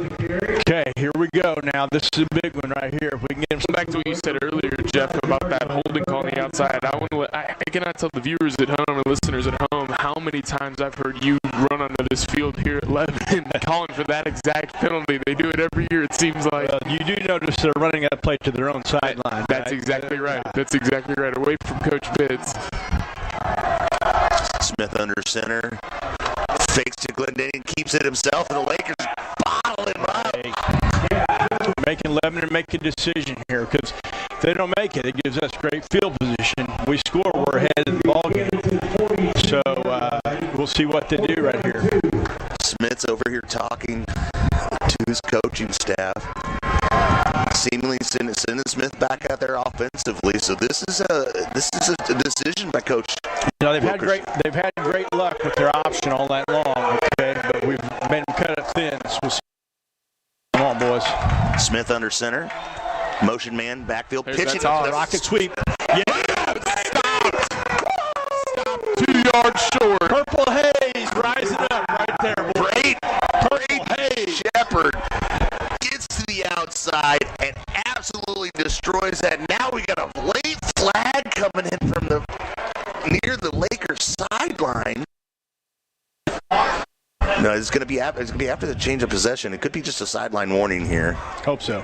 Okay, here we go now. This is a big one right here. If we can get him back to what you said earlier, Jeff, about that holding call on the outside. I cannot tell the viewers at home and listeners at home how many times I've heard you run onto this field here at Lebanon calling for that exact penalty. They do it every year, it seems like. You do notice they're running that play to their own sideline. That's exactly right. That's exactly right. Away from Coach Pitts. Smith under center. Fakes to Glendenning, keeps it himself, and the Lakers bottle him up. Making Lebanon make a decision here, because if they don't make it, it gives us great field position. We score, we're ahead of the ball game. So we'll see what they do right here. Smith's over here talking to his coaching staff, seemingly sending Smith back out there offensively. So this is a decision by Coach. They've had great luck with their option all night long. Okay, but we've made them cut it thin. So we'll see. Come on, boys. Smith under center, motion man, backfield, pitching. That's all. Rocket sweep. Yeah. Stop. 2 yards short. Purple Haze rising up right there. Great Haze. Shepard gets to the outside and absolutely destroys that. Now we got a late flag coming in from near the Lakers sideline. No, it's going to be after the change of possession. It could be just a sideline warning here. Hope so.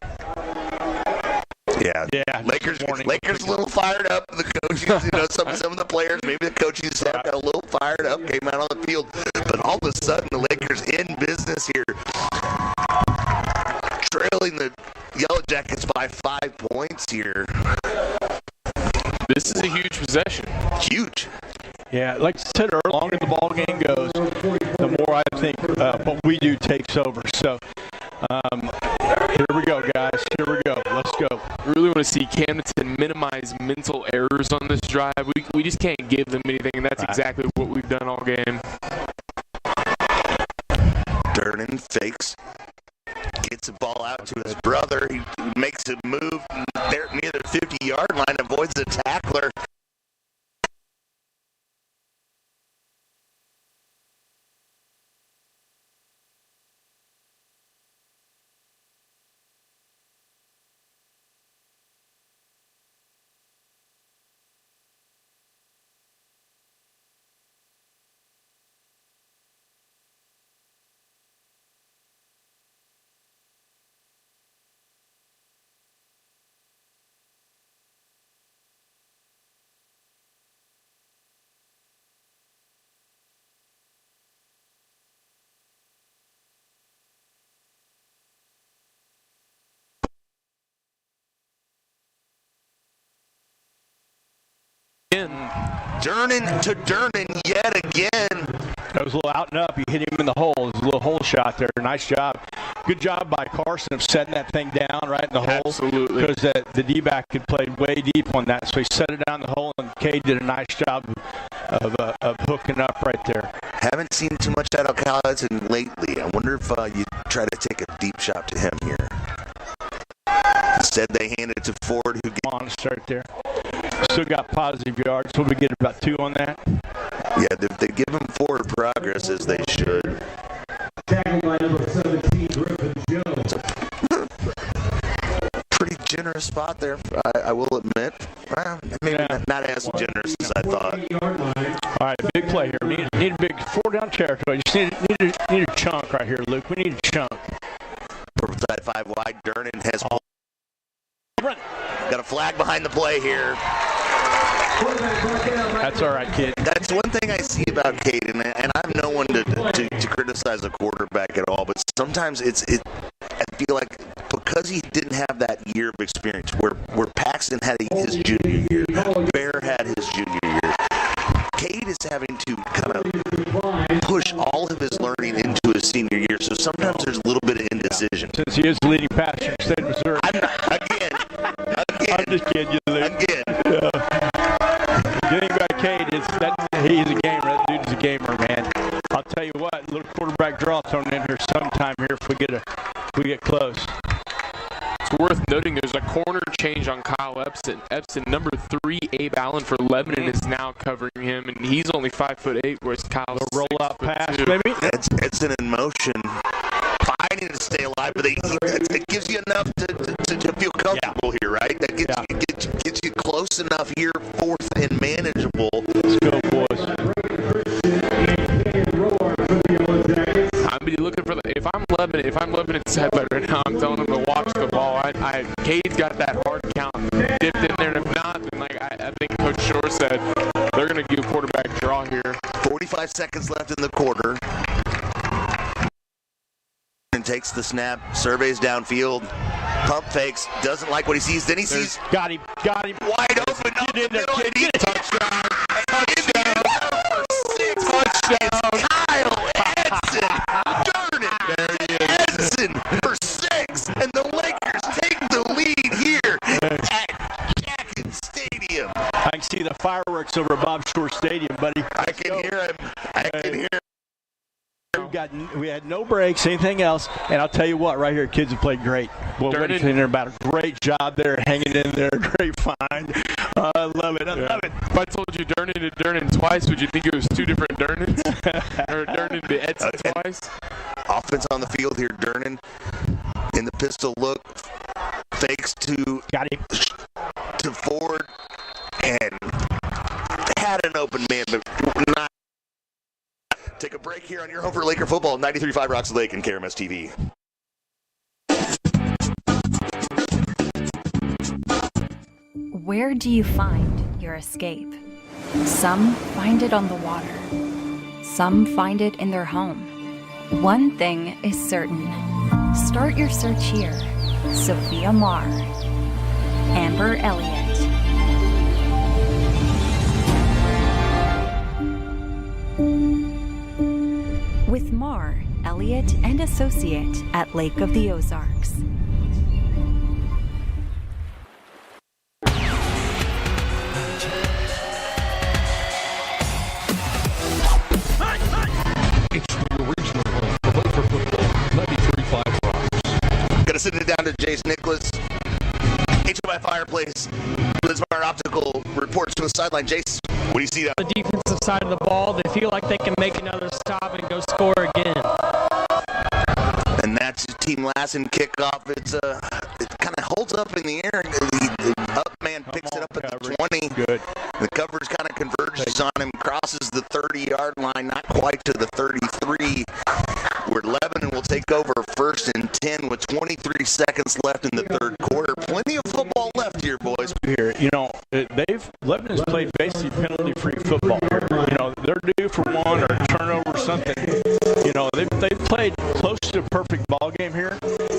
Yeah. Lakers a little fired up. The coaches, some of the players, maybe the coaching staff got a little fired up, came out on the field. But all of a sudden, the Lakers in business here, trailing the Yellow Jackets by 5 points here. This is a huge possession. Huge. Yeah, like I said earlier, the longer the ball game goes, the more I think what we do takes over. So here we go, guys. Here we go. Let's go. We really want to see Camdenton minimize mental errors on this drive. We just can't give them anything, and that's exactly what we've done all game. Durnan fakes. Gets the ball out to his brother. He makes a move there near the 50-yard line, avoids the tackler. Durnan to Durnan yet again. That was a little out and up. You hit him in the hole. It was a little hole shot there. Nice job. Good job by Carson of setting that thing down right in the hole. Absolutely. Because the D-back could play way deep on that. So he set it down the hole, and Cade did a nice job of hooking up right there. Haven't seen too much out of Kyle Edson lately. I wonder if you try to take a deep shot to him here. Instead, they hand it to Ford, who gets on start there. Still got positive yards. So we get about 2 on that. Yeah, they give him forward progress as they should. Tackle by number 17, Griffin Jones. Pretty generous spot there, I will admit. Well, maybe not as generous as I thought. All right, big play here. Need a big 4-down territory. Just need a chunk right here, Luke. We need a chunk. Purple side 5 wide. Durnan has got a flag behind the play here. That's all right, kid. That's one thing I see about Caden, and I'm no one to criticize a quarterback at all, but sometimes I feel like because he didn't have that year of experience, where Paxton had his junior year, Bear had his junior year, Cade is having to kind of push all of his learning into his senior year, so sometimes there's a little bit of indecision. Since he is the leading passer in the state of Missouri. I'm just kidding you, Luke. Again. The thing about Cade is that he's a gamer. That dude's a gamer, man. I'll tell you what, a little quarterback draw thrown in here sometime here if we get close. It's worth noting there's a corner change on Kyle Epson. Epson, number 3, Abe Allen for Lebanon is now covering him, and he's only 5'8", whereas Kyle's a roll-out pass, 2. maybe? It's an in motion. Fighting to stay alive, but it gives you enough to feel comfortable here, right? That gets you close enough here, 4th and manageable. Let's go, boys. I'm be looking for if I'm Lebanon's head right now, I'm telling him to watch the ball. Cade's got that hard count dipped in there, and if not, then I think Coach Shore said they're going to do a quarterback draw here. 45 seconds left in the quarter. And takes the snap, surveys downfield, pump fakes, doesn't like what he sees. Then he sees got him wide open. Get in there, kid. Get it. Touchdown. Kyle Edson. Edson for 6, and the Lakers take the lead here at Jackson Stadium. I can see the fireworks over Bob Shore Stadium, buddy. I can hear him. I can hear him. We had no breaks, anything else, and I'll tell you what, right here, kids have played great. Well, what are you saying about a great job there, hanging in there, great find. I love it. I love it. If I told you Durnan to Durnan twice, would you think it was 2 different Durnans? Or Durnan to Edson twice? Offense on the field here, Durnan in the pistol look, fakes to Ford, and had an open man, but not. Take a break here on your home for Laker football, 93.5 Rocks Lake and KRMS TV. Where do you find your escape? Some find it on the water. Some find it in their home. One thing is certain. Start your search here. Sophia Marr. Amber Elliott. With Marr, Elliott, and Associate at Lake of the Ozarks. It's the original home for Laker football, 93.5 Rocks. Gonna send it down to Jace Nicholas. HMI Fireplace. Blitzmar Optical reports to the sideline. Jace, what do you see down? The defensive side of the ball, they feel like they can make another stop and go score again. And that's Team Lassen kickoff. It kind of holds up in the air. The up man picks it up at the 20. Good. The coverage kind of converges on him, crosses the 30-yard line, not quite to the 33. Where Lebanon will take over 1st and 10 with 23 seconds left in the third quarter. Plenty of football left here, boys. Here, Lebanon's played basically penalty-free football here. They're due for one or a turnover or something. They've played close to a perfect ball game here.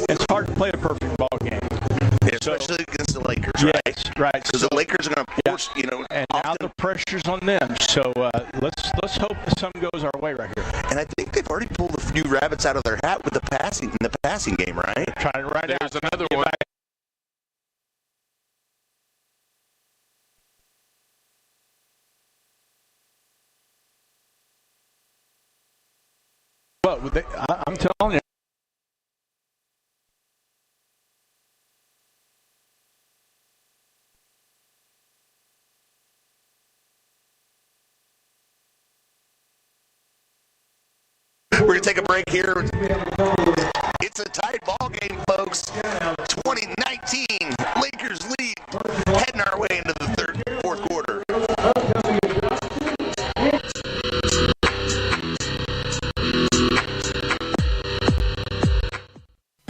It's hard to play a perfect ball game. Especially against the Lakers. Lakers, right? Yes, right. Because the Lakers are going to force, And now the pressure's on them. So let's hope something goes our way right here. And I think they've already pulled a few rabbits out of their hat with the passing game, right? Trying to ride There's another one. But I'm telling you. We're going to take a break here. It's a tight ball game, folks. 2019, Lakers lead. Heading our way into the fourth quarter.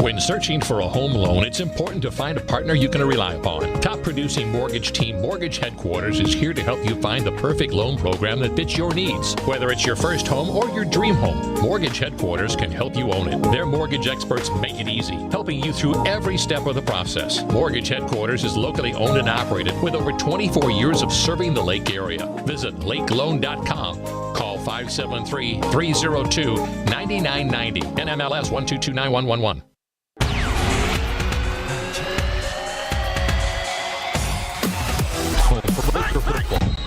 When searching for a home loan, it's important to find a partner you can rely upon. Top producing mortgage team Mortgage Headquarters is here to help you find the perfect loan program that fits your needs. Whether it's your first home or your dream home, Mortgage Headquarters can help you own it. Their mortgage experts make it easy, helping you through every step of the process. Mortgage Headquarters is locally owned and operated with over 24 years of serving the Lake area. Visit lakeloan.com. Call 573-302-9990. NMLS 1229111.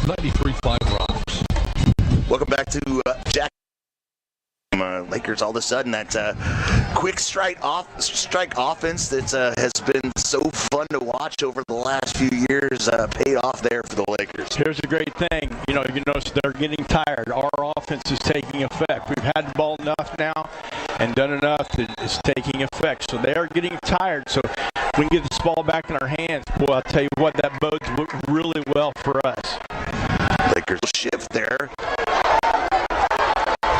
93.5 Rocks. Welcome back to Jack. Lakers, all of a sudden, that quick strike offense that has been so fun to watch over the last few years paid off there for the Lakers. Here's a great thing. You notice they're getting tired. Our offense is taking effect. We've had the ball enough now and done enough that it's taking effect. So they are getting tired. So we can get this ball back in our hands. Boy, I'll tell you what, that bodes really well for us. Lakers shift there.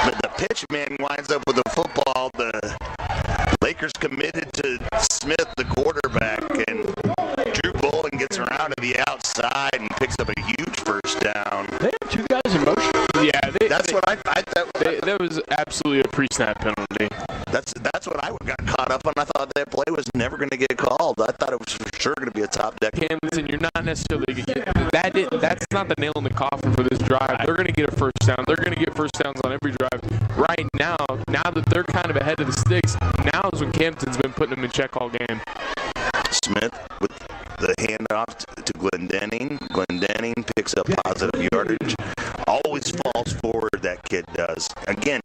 But the pitch man winds up with the football. The Lakers committed to Smith, the quarterback, and Drew Bolin gets around to the outside and picks up a huge first down. They have two guys in motion. Yeah, that's what I thought. That was absolutely a pre-snap penalty. That's what I got caught up on. I thought that play was never going to get called. I thought it was for sure going to be a top deck. Camdenton, you're not necessarily that's not the nail in the coffin for this drive. They're going to get a first down. They're going to get first downs on every drive. Right now that they're kind of ahead of the sticks, now is when Camdenton's been putting them in check all game. Smith with the handoff to Glendenning. Glendenning picks up positive yardage. Always falls forward, that kid does. Again,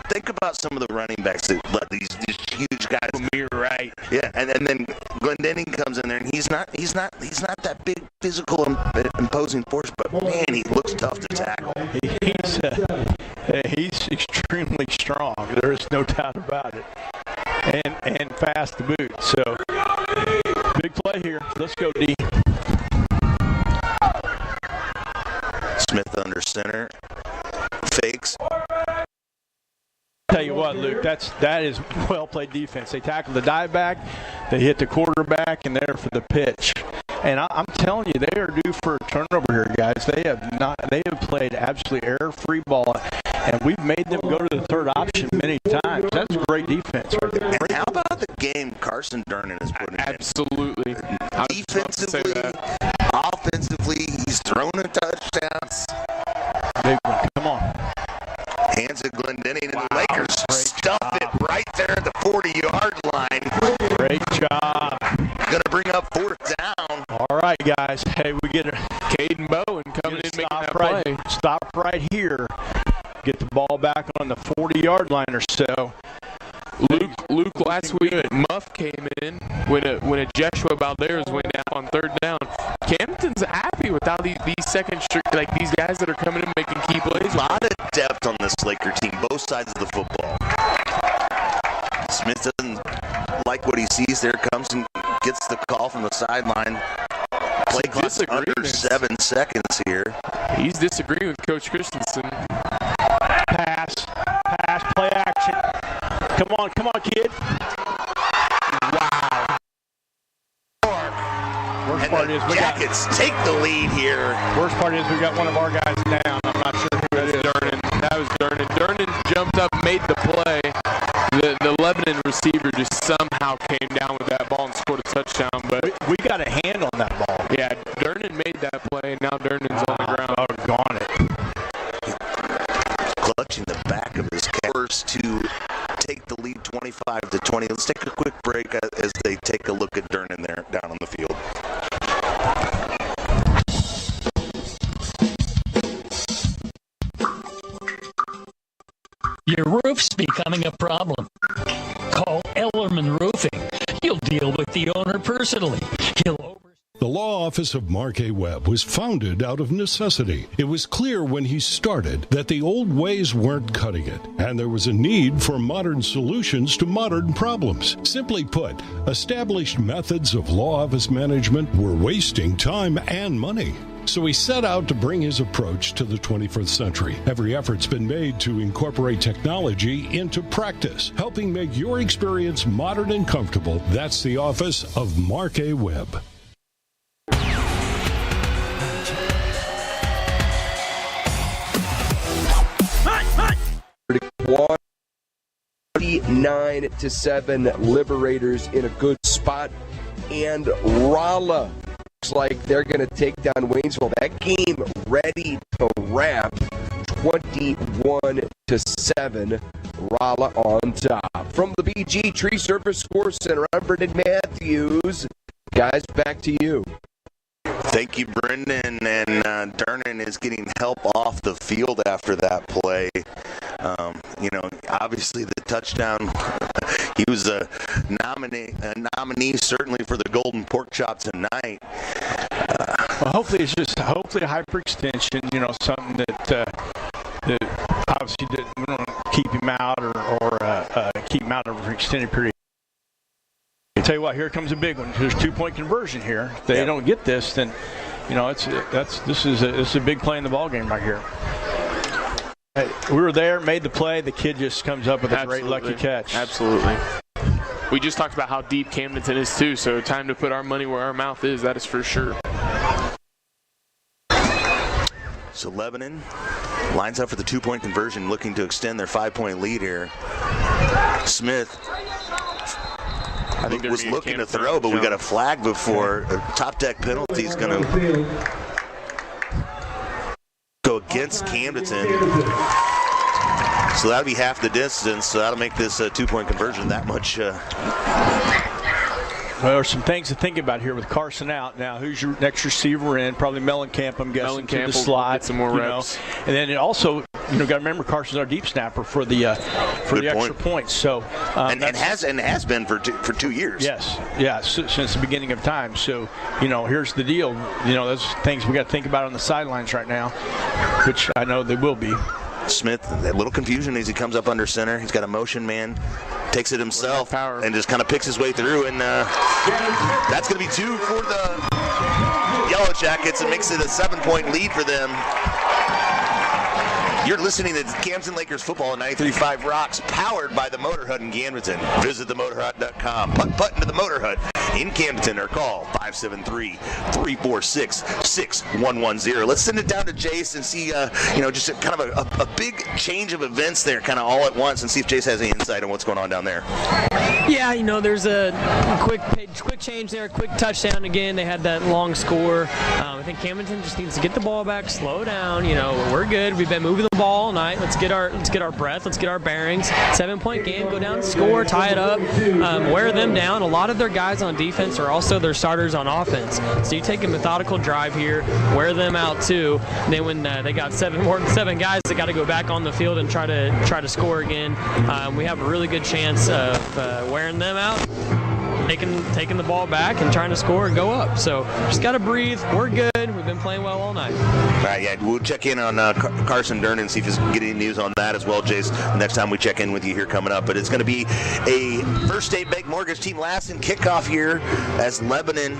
think about some of the running backs that let these huge guys. Right. Yeah, and then Glendenning comes in there, and he's not that big, physical, imposing force, but man, he looks tough to tackle. He's extremely strong. There is no doubt about it. And fast to boot. So big play here. Let's go, D. Smith under center. Fakes. Tell you what, Luke, that is well played defense. They tackled the dive back, they hit the quarterback, and they're for the pitch. And I'm telling you, they are due for a turnover here, guys. They have played absolutely error-free ball, and we've made them go to the third option many times. That's great defense right there. And how about the game Carson Durnan is putting in? Absolutely. Defensively, offensively, he's thrown a touchdowns. Big one. Come on. Hands to Glendenning, and the Lakers stuff it right there at the 40-yard line. Great job. Going to bring up fourth down. All right, guys. Hey, we get Caden Bowen coming in making that play. Stop right here. Get the ball back on the 40-yard line or so. Luke, last week, Muff came in when a Joshua Valdez went down on third down. Camdenton's happy with how these second string, like these guys that are coming in making key plays. A lot of depth on this Laker team, both sides of the football. Smith doesn't like what he sees there, comes and gets the call from the sideline. Play clock's under 7 seconds here. He's disagreeing with Coach Christensen. Pass, play action. Come on, kid. Wow. Worst part is we Jackets take the lead here. Worst part is we got one of our guys down. I'm not sure who that is. That was Durnan. Durnan jumped up, made the play. The Lebanon receiver just somehow came down with that ball and scored a touchdown. But we got a Let's take a quick break as they take a look at Durnan there down on the field. Your roof's becoming a problem. Call Ellerman Roofing. You'll deal with the owner personally. The law office of Mark A. Webb was founded out of necessity. It was clear when he started that the old ways weren't cutting it, and there was a need for modern solutions to modern problems. Simply put, established methods of law office management were wasting time and money. So he set out to bring his approach to the 21st century. Every effort's been made to incorporate technology into practice, helping make your experience modern and comfortable. That's the office of Mark A. Webb. 29-7, Liberators in a good spot, and Rolla looks like they're going to take down Waynesville. That game ready to wrap, 21-7, Rolla on top. From the BG Tree Service Score Center, I'm Brendan Matthews. Guys, back to you. Thank you, Brendan. And Durnan is getting help off the field after that play. Obviously the touchdown, he was a nominee certainly for the Golden Pork Chop tonight. Well, hopefully it's just a hyperextension, something that obviously we don't keep him out or keep him out over an extended period. I tell you what, here comes a big one. There's 2-point conversion here. If they don't get this, then this is a big play in the ball game right here. We were there, made the play. The kid just comes up with a great lucky catch. Absolutely. We just talked about how deep Camdenton is too, so time to put our money where our mouth is. That is for sure. So Lebanon lines up for the 2-point conversion, looking to extend their 5-point lead here. Smith was looking to throw, but we got a flag before. A top deck penalty is going to go against Camdenton. So that'll be half the distance, so that'll make this 2-point conversion that much. Well, there's some things to think about here with Carson out. Now, who's your next receiver in? Probably Mellencamp, I'm guessing, to the slot. Get some more reps. And then it also, got to remember Carson's our deep snapper for the extra points. So and has been for 2 years. Yes, since the beginning of time. So here's the deal. Those things we got to think about on the sidelines right now, which I know they will be. Smith, a little confusion as he comes up under center. He's got a motion man, takes it himself, and just kind of picks his way through. And that's going to be 2 for the Yellow Jackets and makes it a 7-point lead for them. You're listening to Camden Lakers football on 93.5 Rocks, powered by the Motor Hut in Camdenton. Visit themotorhut.com. Putt into the Motor Hut in Camdenton or call 573-346-6110. Let's send it down to Jace and see, just kind of a big change of events there, kind of all at once, and see if Jace has any insight on what's going on down there. Yeah, there's a quick change there, quick touchdown again. They had that long score. I think Camdenton just needs to get the ball back, slow down. We're good. We've been moving the ball all night. Let's get our breath. Let's get our bearings. 7-point game. Go down, score, tie it up, wear them down. A lot of their guys on defense are also their starters on offense. So you take a methodical drive here, wear them out too. And then when they got more than 7 guys that got to go back on the field and try to score again, we have a really good chance of wearing them out, taking the ball back and trying to score and go up. So just got to breathe. We're good. We've been playing well all night. All right, yeah, we'll check in on Carson Durnan and see if he's getting any news on that as well, Jace, next time we check in with you here coming up. But it's going to be a First State Bank Mortgage Team Lassen kickoff here as Lebanon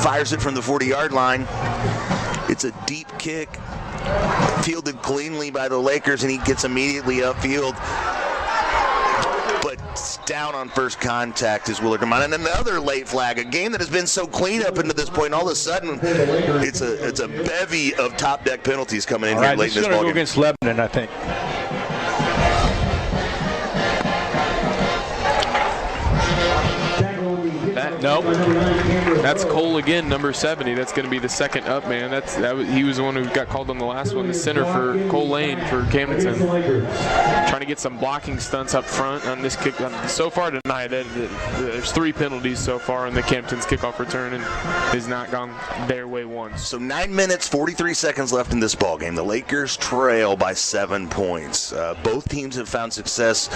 fires it from the 40-yard line. It's a deep kick, fielded cleanly by the Lakers, and he gets immediately upfield. Down on first contact is Willard Herman. And another late flag, a game that has been so clean up into this point. All of a sudden, it's a bevy of top deck penalties coming in here late in this ball game. Against Lebanon, I think. Nope. That's Cole again, number 70. That's going to be the second up man. He was the one who got called on the last one, the center for Cole Lane for Camdenton. Trying to get some blocking stunts up front on this kick. So far tonight, there's 3 penalties so far in the Camdenton's kickoff return, and has not gone their way once. So 9 minutes, 43 seconds left in this ball game. The Lakers trail by 7 points. Both teams have found success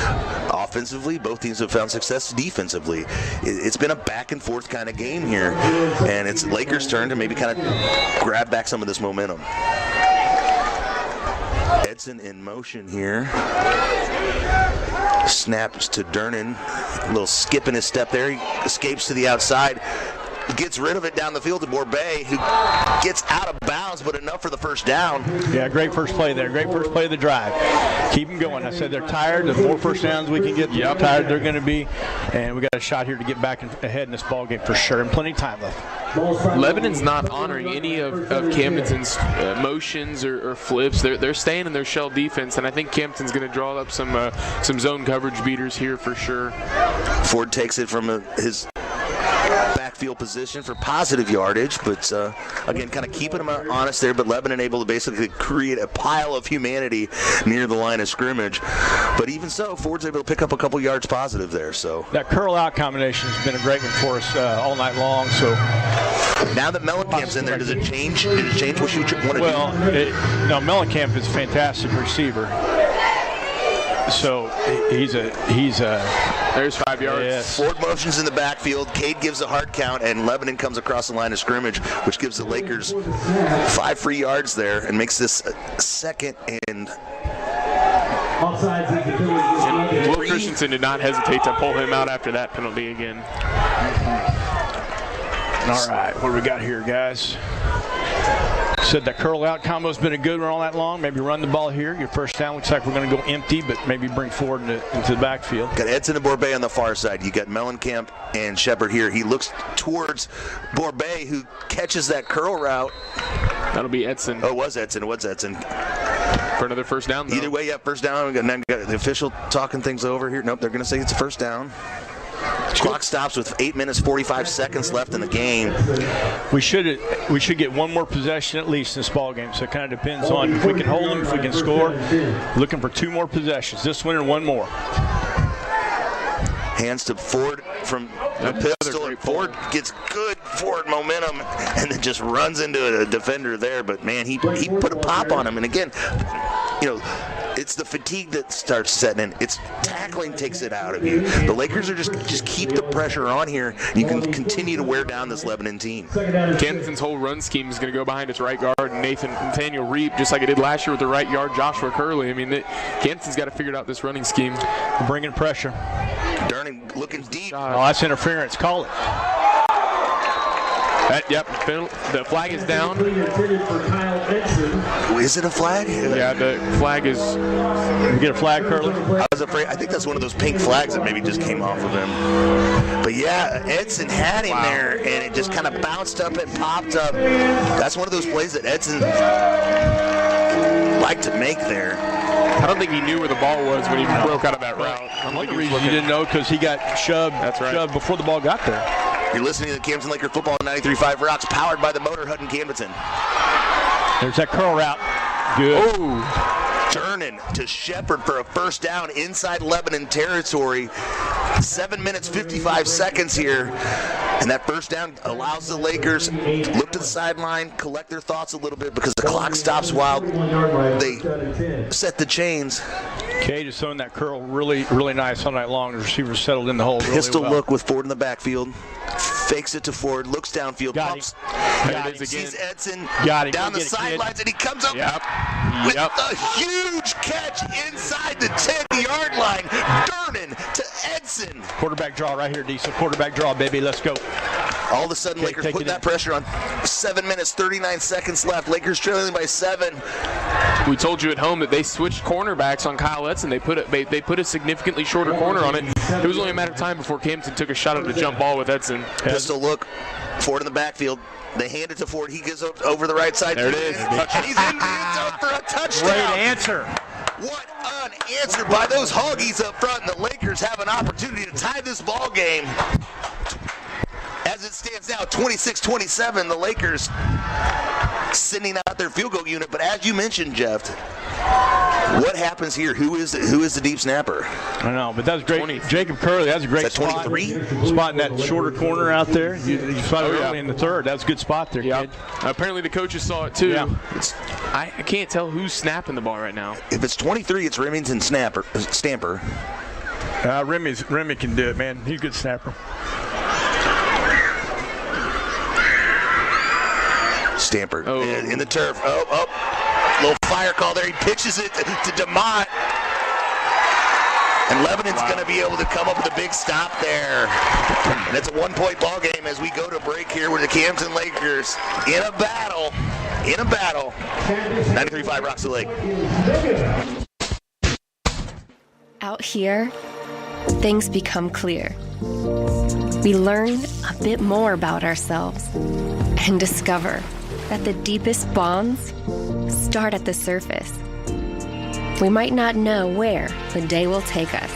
offensively. Both teams have found success defensively. It's been a back-and-forth kind of game here, and it's Lakers' turn to maybe kind of grab back some of this momentum. Edson in motion here. Snaps to Durnin. A little skip in his step there. He escapes to the outside. Gets rid of it down the field to Borbet, who gets out of bounds, but enough for the first down. Yeah, great first play there. Great first play of the drive. Keep them going. I said they're tired. The more first downs we can get, the tired they're going to be. And we got a shot here to get back ahead in this ball game for sure, and plenty of time left. Lebanon's not honoring any of Camdenton's motions or flips. They're staying in their shell defense, and I think Camdenton's going to draw up some zone coverage beaters here for sure. Ford takes it from his backfield position for positive yardage, but again, kind of keeping them honest there, but Lebanon able to basically create a pile of humanity near the line of scrimmage. But even so, Ford's able to pick up a couple yards positive there. So that curl out combination has been a great one for us all night long. So now that Mellencamp's in there, does it change? Did it change what you want to do? Well, no, Mellencamp is a fantastic receiver. So he's there's 5 yards. Yes. Ford motions in the backfield. Cade gives a hard count, and Lebanon comes across the line of scrimmage, which gives the Lakers 5 free yards there and makes this second and. And Will Christensen did not hesitate to pull him out after that penalty again. All right, what do we got here, guys? Said that curl out combo's been a good one all that long. Maybe run the ball here. Your first down looks like we're going to go empty, but maybe bring Ford into the backfield. Got Edson and Borbet on the far side. You got Mellencamp and Shepard here. He looks towards Borbet, who catches that curl route. That'll be Edson. Oh, it was Edson. It was Edson. For another first down, though. Either way, yeah, first down. And then got the official talking things over here. Nope, they're going to say it's a first down. Clock stops with 8 minutes, 45 seconds left in the game. We should get one more possession at least in this ball game. So it kind of depends on if we can hold them, if we can score. Looking for 2 more possessions. This one and 1 more. Hands to Ford from the pistol, and Ford gets good forward momentum and then just runs into a defender there. But man, he put a pop on him. And again, it's the fatigue that starts setting in. It's tackling takes it out of you. The Lakers are just keep the pressure on here. You can continue to wear down this Lebanon team. Camdenton's whole run scheme is going to go behind its right guard, Nathaniel Reap, just like it did last year with the right guard, Joshua Curley. I mean, Camdenton's got to figure out this running scheme. Bringing pressure. Durning looking deep. Oh, that's interference. Call it. Yep, the flag is down. Is it a flag? Yeah, the flag is. You get a flag, Curly? I was afraid. I think that's one of those pink flags that maybe just came off of him. But yeah, Edson had him there, and it just kind of bounced up and popped up. That's one of those plays that Edson liked to make there. I don't think he knew where the ball was when he broke out of that route. One reason you didn't know because he got shoved. That's right. Shoved before the ball got there. You're listening to the Camdenton Laker Football 93.5 Rocks, powered by the Motor Hut in Camdenton. There's that curl route. Good. Oh, Durnin to Shepard for a first down inside Lebanon territory. 7 minutes, 55 seconds here. And that first down allows the Lakers to look to the sideline, collect their thoughts a little bit because the clock stops while they set the chains. Cade is throwing that curl really, really nice all night long. The receiver settled in the hole really Pistol well. look with Ford in the backfield. Fakes it to Ford, looks downfield, pumps. Sees Edson down the sidelines, and he comes up with a huge catch inside the 10-yard line. Durnin to Edson. Quarterback draw right here, Diesel. Quarterback draw, baby. Let's go. All of a sudden, Lakers putting that pressure on. 7 minutes, 39 seconds left. Lakers trailing by 7. We told you at home that they switched cornerbacks on Kyle Edson. They put a significantly shorter corner on it. It was only a matter of time before Camdenton took a shot at the jump ball with Edson. Pistol look. Ford in the backfield. They hand it to Ford. He gets over the right side. There it is. And he's in the end zone for a touchdown. Great answer. What an answer by those Hoggies up front. And the Lakers have an opportunity to tie this ball game. as it stands now, 26-27, the Lakers sending out their field goal unit. But as you mentioned, Jeff, what happens here? Who is the deep snapper? I don't know, but that was great. 20. Jacob Curley, that's a great spot. 23? Spot in that shorter corner out there. You spotted early in the third. That's a good spot there, kid. Apparently the coaches saw it too. Yeah. I can't tell who's snapping the ball right now. If it's 23, it's Remington Stamper. Remy can do it, man. He's a good snapper. Stamper in the turf. Little fire call there. He pitches it to DeMott. And Lebanon's going to be able to come up with a big stop there. And it's a 1-point ball game as we go to break here with the Camdenton Lakers in a battle. 93.5 Rocks the Lake. Out here, things become clear. We learn a bit more about ourselves and discover that the deepest bonds start at the surface. We might not know where the day will take us,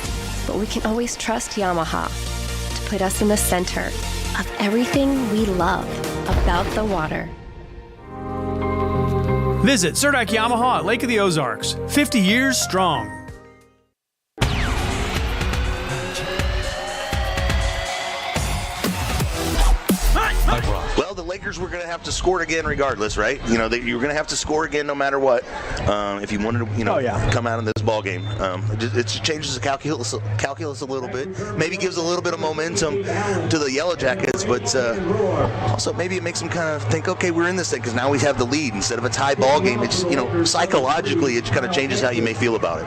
but we can always trust Yamaha to put us in the center of everything we love about the water. Visit Surdak Yamaha at Lake of the Ozarks, 50 years strong. Well, the Lakers were going to have to score again regardless, right? You were going to have to score again no matter what if you wanted to, come out in this ball game. It changes the calculus a little bit. Maybe gives a little bit of momentum to the Yellow Jackets, but also maybe it makes them kind of think, okay, we're in this thing because now we have the lead instead of a tie ball game. It's psychologically, it just kind of changes how you may feel about it.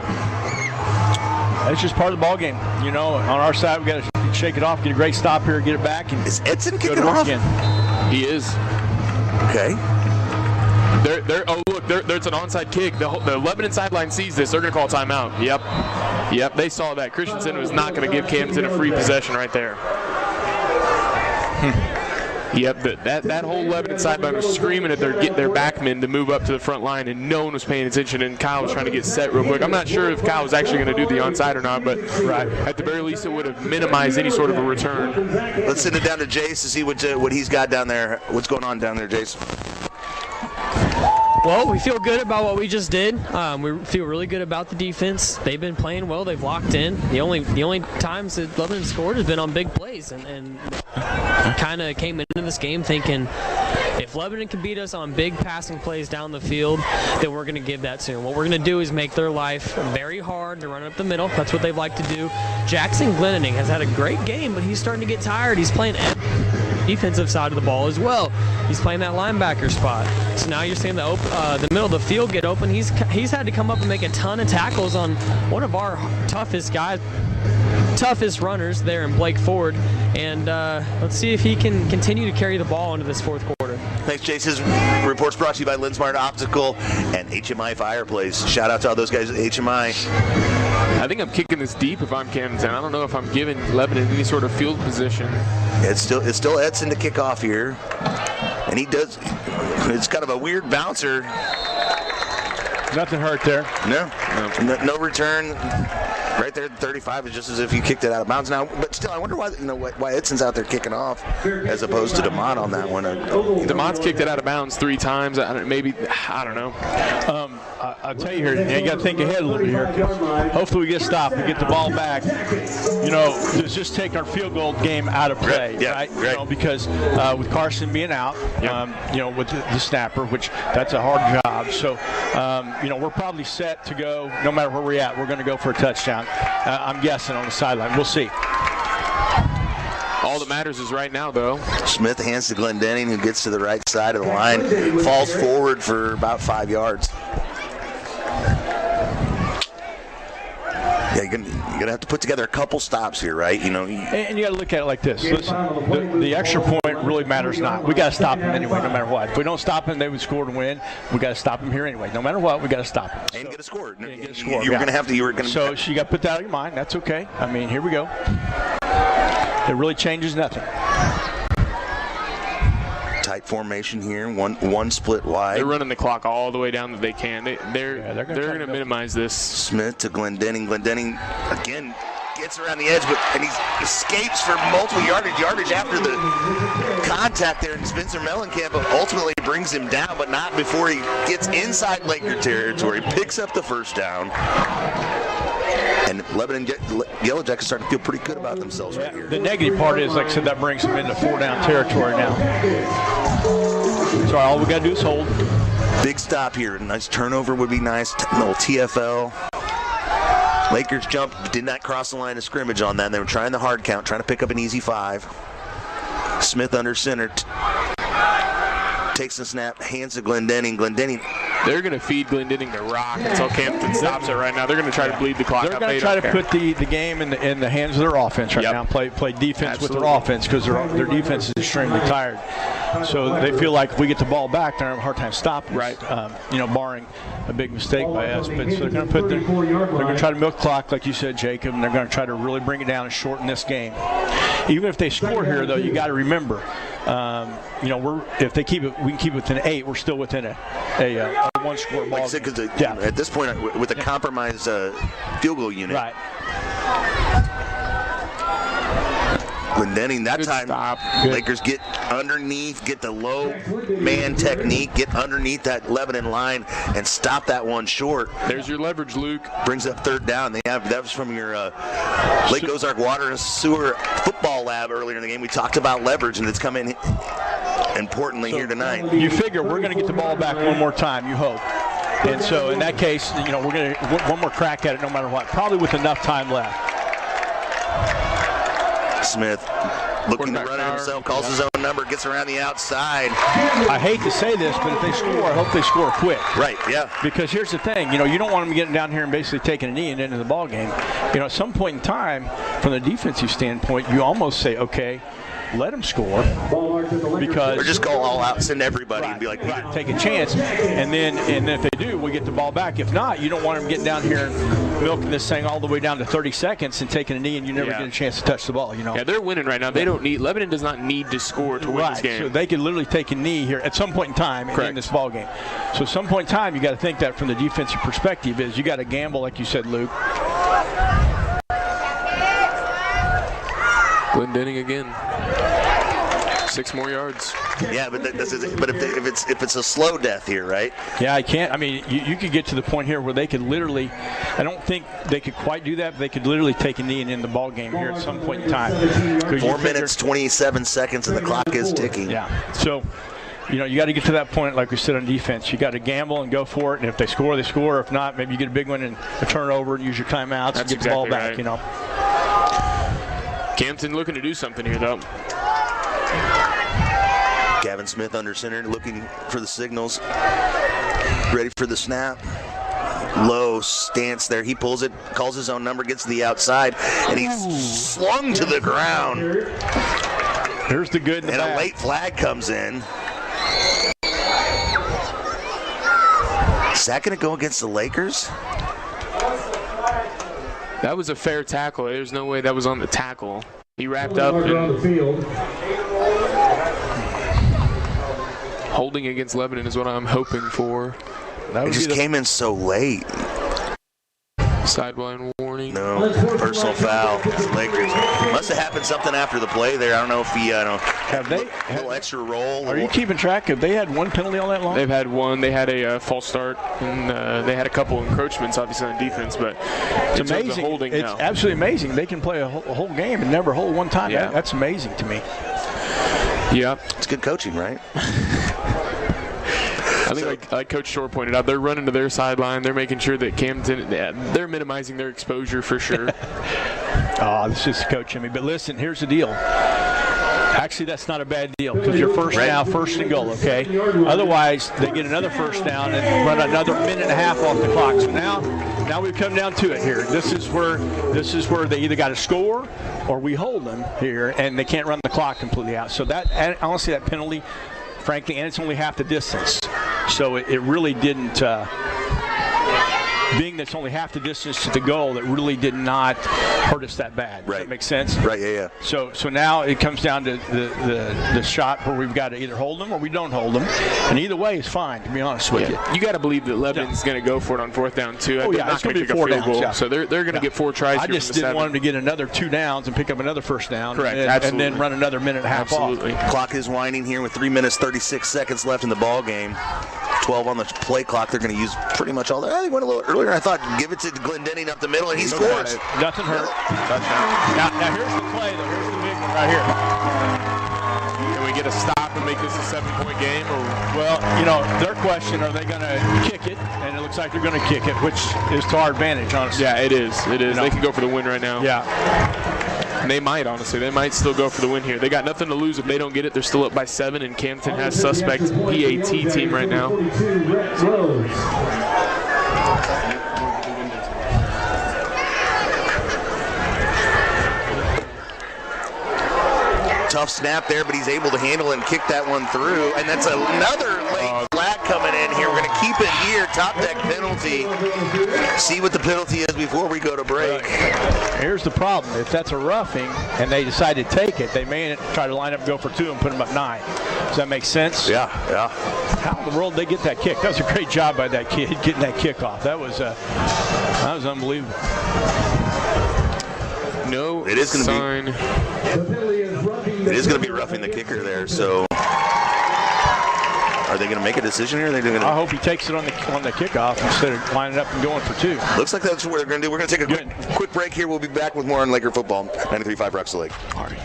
It's just part of the ball game. On our side, we got to shake it off, get a great stop here, get it back, and is Edson kicking off again. He is. Okay. There's an onside kick. The Lebanon sideline sees this. They're going to call timeout. Yep. They saw that. Christensen was not going to give Camdenton a free possession right there. Yep, that whole Lebanon sideline was screaming at their backmen to move up to the front line, and no one was paying attention, and Kyle was trying to get set real quick. I'm not sure if Kyle was actually going to do the onside or not, but at the very least it would have minimized any sort of a return. Let's send it down to Jace to see what he's got down there. What's going on down there, Jace? Well, we feel good about what we just did. We feel really good about the defense. They've been playing well. They've locked in. The only times that Lebanon scored has been on big plays, and kind of came into this game thinking if Lebanon can beat us on big passing plays down the field, then we're going to give that to them. What we're going to do is make their life very hard to run up the middle. That's what they like to do. Jackson Glendening has had a great game, but he's starting to get tired. He's playing defensive side of the ball as well. He's playing that linebacker spot. So now you're seeing the middle of the field get open. He's had to come up and make a ton of tackles on one of our toughest runners there in Blake Ford. And let's see if he can continue to carry the ball into this fourth quarter. Thanks, Jace. His report's brought to you by Linsmart Optical and HMI Fireplace. Shout out to all those guys at HMI. I think I'm kicking this deep if I'm Camdenton. I don't know if I'm giving Lebanon any sort of field position. It's still Edson to kick off here. And he does. It's kind of a weird bouncer. Nothing hurt there. No return. Right there at 35 is just as if you kicked it out of bounds now. But still, I wonder why Edson's out there kicking off as opposed to DeMont on that one. DeMont's kicked it out of bounds 3 times. I don't know. I'll tell you here, you got to think ahead a little bit here. Hopefully we get stopped and get the ball back. Just take our field goal game out of play, right? Because with Carson being out, with the snapper, which that's a hard job. So, we're probably set to go no matter where we're at. We're going to go for a touchdown. I'm guessing on the sideline. We'll see. All that matters is right now, though. Smith hands to Glendening, who gets to the right side of the line, falls forward for about 5 yards. Yeah, you're gonna have to put together a couple stops here, right? And you got to look at it like this. Listen, the extra point really matters not. We got to stop them anyway, no matter what. If we don't stop them, they would score to win. We got to stop them here anyway. No matter what, we got to stop them. And get a score. Get a score. You were gonna have to. So you got to put that out of your mind. That's okay. I mean, here we go. It really changes nothing. Tight formation here, one split wide. They're running the clock all the way down that they can. They're going to minimize this. Smith to Glendening. Glendening again Gets around the edge, and he escapes for multiple yardage after the contact there. And Spencer Mellencamp ultimately brings him down, but not before he gets inside Laker territory, picks up the first down. And Lebanon Yellow Jackets starting to feel pretty good about themselves right here. The negative part is, like I said, that brings them into 4-down territory now. So all we got to do is hold. Big stop here. Nice turnover would be nice. Little TFL. Lakers jump, did not cross the line of scrimmage on that. They were trying the hard count, trying to pick up an easy 5. Smith under center. Takes the snap, hands to Glendenning. Glendenning. They're going to feed Glendenning the rock until Camdenton stops it right now. They're going to try to bleed the clock. They're going to try to put the game in the hands of their offense right now. Play defense with their offense because their defense is extremely tired. So they feel like if we get the ball back, they're going to have a hard time stopping us, barring a big mistake by us. But so they're going to try to milk the clock, like you said, Jacob, and they're going to try to really bring it down and shorten this game. Even if they score here, though, you got to remember, if they keep it, we can keep it within 8. We're still within a one-score ball. Like I said, at this point, with a compromised field goal unit. Right. Glendenning that time, Lakers get underneath, get the low man technique, get underneath that Lebanon line, and stop that one short. There's your leverage, Luke. Brings up 3rd down. That was from your Lake Ozark Water and Sewer football lab earlier in the game. We talked about leverage, and it's coming importantly here tonight. You figure we're going to get the ball back one more time, you hope. And so in that case, we're going to one more crack at it no matter what, probably with enough time left. Smith looking to run it himself, calls his own number, gets around the outside. I hate to say this, but if they score, I hope they score quick. Right, yeah. Because here's the thing, you don't want them getting down here and basically taking a knee and into the ball game. At some point in time, from the defensive standpoint, you almost say, okay, let them score, because or just go all out, send everybody, and be like, take a chance, and then if they do, we get the ball back. If not, you don't want them getting down here and milking this thing all the way down to 30 seconds and taking a knee, and you never get a chance to touch the ball. Yeah, they're winning right now. Lebanon does not need to score to win this game. So they could literally take a knee here at some point in time in this ball game. So at some point in time, you got to think that from the defensive perspective is you got to gamble, like you said, Luke. Glendenning again. 6 more yards. Yeah, but if it's a slow death here, right? Yeah, I can't. I mean, you could get to the point here where they could literally. I don't think they could quite do that, but they could literally take a knee and end the ball game here at some point in time. 4 minutes, 27 seconds, and the clock is ticking. Yeah. So, you got to get to that point, like we said on defense. You got to gamble and go for it, and if they score, they score. If not, maybe you get a big one and a turnover and use your timeouts and get the ball back. Right. Camden looking to do something here, though. Gavin Smith under center, looking for the signals. Ready for the snap. Low stance there. He pulls it, calls his own number, gets to the outside, and he's slung to the ground. Here's the good and the bad. A late flag comes in. Is that going to go against the Lakers? That was a fair tackle. There's no way that was on the tackle. He wrapped up and holding against Lebanon is what I'm hoping for. It just came in so late. Sideline warning. No, personal foul. Lakers. Must have happened something after the play there. I don't know if he, have they a little extra roll. Are you keeping track? Have they had one penalty all that long? They've had one. They had a false start, and they had a couple encroachments, obviously, on defense. But it's amazing. It's absolutely amazing. They can play a whole game and never hold one time. Yeah. That's amazing to me. Yeah, it's good coaching, right? I think, like Coach Shore pointed out, they're running to their sideline. They're making sure that Camden, they're minimizing their exposure for sure. This is coaching me. But listen, here's the deal. Actually, that's not a bad deal because you're first and goal, okay? Otherwise, they get another first down and run another minute and a half off the clock. So now we've come down to it here. This is where they either got to score or we hold them here, and they can't run the clock completely out. So that, honestly, that penalty, frankly, and it's only half the distance. So it really didn't being that's only half the distance to the goal, that really did not hurt us that bad. Does that make sense? Right, yeah. So now it comes down to the shot where we've got to either hold them or we don't hold them. And either way is fine, to be honest with you. You got to believe that Lebanon's going to go for it on 4th down, too. Oh, yeah, not it's going going to be 4 downs. goal. Yeah. So they're going to get 4 tries. I just didn't want them to get another 2 downs and pick up another first down. Correct, and then run another minute and a half off. Clock is winding here with 3 minutes, 36 seconds left in the ball game. 12 on the play clock. They're going to use pretty much all that. They went a little earlier. I thought, give it to Glendenning up the middle, and he scores. Doesn't hurt. Now here's the play, though. Here's the big one right here. Can we get a stop and make this a 7-point game? Or well, their question, are they going to kick it? And it looks like they're going to kick it, which is to our advantage, honestly. Yeah, it is. It is. They can go for the win right now. Yeah. And they might, honestly. They might still go for the win here. They got nothing to lose if they don't get it. They're still up by 7, and Camdenton has suspect PAT team right now. Tough snap there, but he's able to handle it and kick that one through. And that's another late flag coming in here. We're going to keep it here. Top deck penalty. See what the penalty is before we go to break. Here's the problem. If that's a roughing and they decide to take it, they may try to line up and go for 2 and put them up 9. Does that make sense? Yeah. How in the world did they get that kick? That was a great job by that kid getting that kick off. That was unbelievable. No, it is going sign. It is going to be roughing the kicker there. So, are they going to make a decision here? I hope he takes it on the kickoff instead of lining up and going for 2. Looks like that's what they're going to do. We're going to take a quick break here. We'll be back with more on Laker football. 93.5 Rocks the Lake. All right.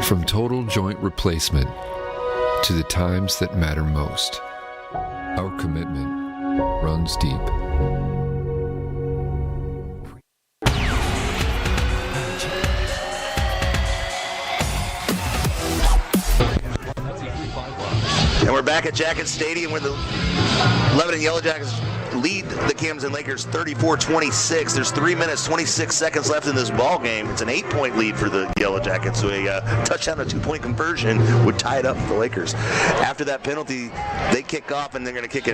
From total joint replacement to the times that matter most, our commitment runs deep. And we're back at Jacket Stadium where the Lebanon Yellow Jackets lead the Camdenton Lakers 34-26. There's 3 minutes, 26 seconds left in this ball game. It's an 8-point lead for the Yellow Jackets. So a touchdown, a 2-point conversion would tie it up for the Lakers. After that penalty, they kick off, and they're going to kick it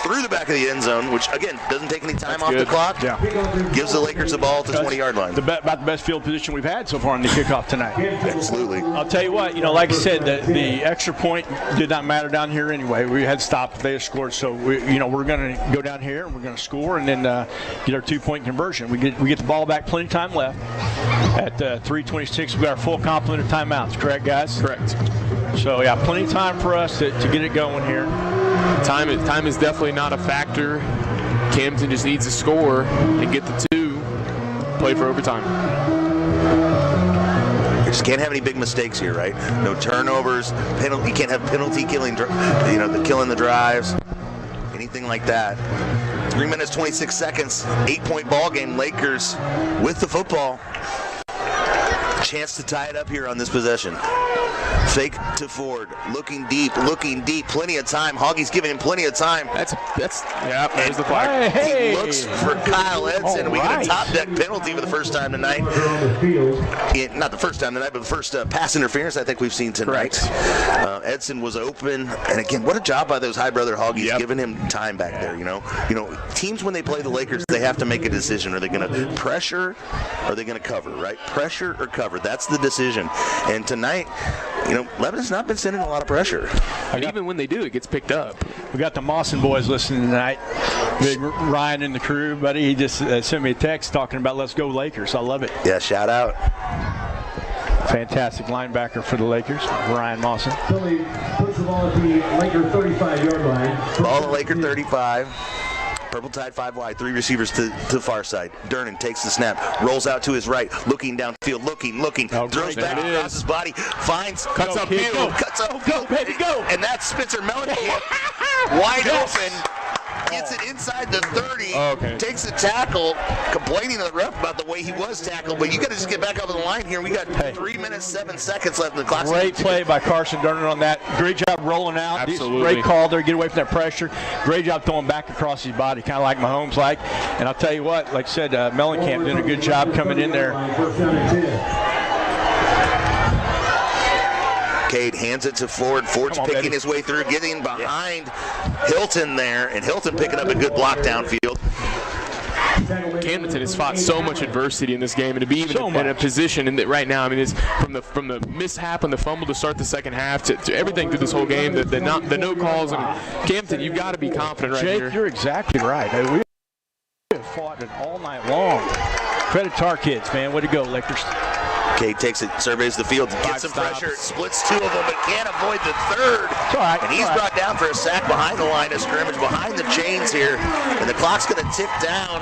through the back of the end zone, which, again, doesn't take any time off the clock. Yeah. Gives the Lakers the ball to the 20-yard line. About the best field position we've had so far in the kickoff tonight. Absolutely. I'll tell you what, like I said, the extra point did not matter down here anyway. We had stopped, they had scored, so we're going to go down here and we're going to score and then get our 2-point conversion. We get the ball back, plenty of time left. At 3:26, we got our full complement of timeouts. Correct, guys? Correct. So yeah, plenty of time for us to get it going here. Time is definitely not a factor. Camdenton just needs to score and get the 2. Play for overtime. You just can't have any big mistakes here, right? No turnovers, penalty. You can't have penalty killing, killing the drives, anything like that. 3 minutes, 26 seconds, 8-point ball game. Lakers with the football. Chance to tie it up here on this possession. Fake to Ford, looking deep, plenty of time. Hoggy's giving him plenty of time. There's the flag. He looks for Kyle Edson. We get a top deck penalty for the first time tonight. Not the first time tonight, but the first pass interference I think we've seen tonight. Edson was open, and again, what a job by those High Brother Hoggies, giving him time back there. Teams when they play the Lakers, they have to make a decision. Are they going to pressure? Or are they going to cover? Right? Pressure or cover? That's the decision. And tonight, Lebanon's not been sending a lot of pressure. And even when they do, it gets picked up. We got the Mawson boys listening tonight. Big Ryan and the crew, buddy. He just sent me a text talking about let's go Lakers. I love it. Yeah, shout out. Fantastic linebacker for the Lakers, Ryan Mawson. Billy puts the ball at the Laker 35-yard line. Ball at Laker 35. Purple Tide 5 wide, 3 receivers to the far side. Durnan takes the snap, rolls out to his right, looking downfield, looking, throws back across his body, finds, cuts upfield, cuts up, go, baby, go! And that's Spencer Melody wide open. gets it inside the 30, okay. Takes a tackle, complaining to the ref about the way he was tackled. But you got to just get back over the line here. We got 3 minutes, 7 seconds left in the clock. Great play by Carson Durner on that. Great job rolling out. Absolutely. Great call there, get away from that pressure. Great job throwing back across his body, kind of like Mahomes like. And I'll tell you what, like I said, Mellencamp did a good job coming in there. Cade hands it to Ford. Ford's picking his way through, getting behind Hilton there, and Hilton picking up a good block downfield. Camdenton has fought so much adversity in this game, and to be even in a position in that right now, I mean, it's from the mishap and the fumble to start the second half to everything through this whole game, the no calls. I mean, Camdenton, you've got to be confident right here. Jake, you're exactly right. We have fought it all night long. Credit to our kids, man. Way to go, Lakers. Cade takes it, surveys the field, gets some pressure, splits two of them, but can't avoid the third. It's all right. And he's brought down for a sack behind the line of scrimmage, behind the chains here. And the clock's going to tick down.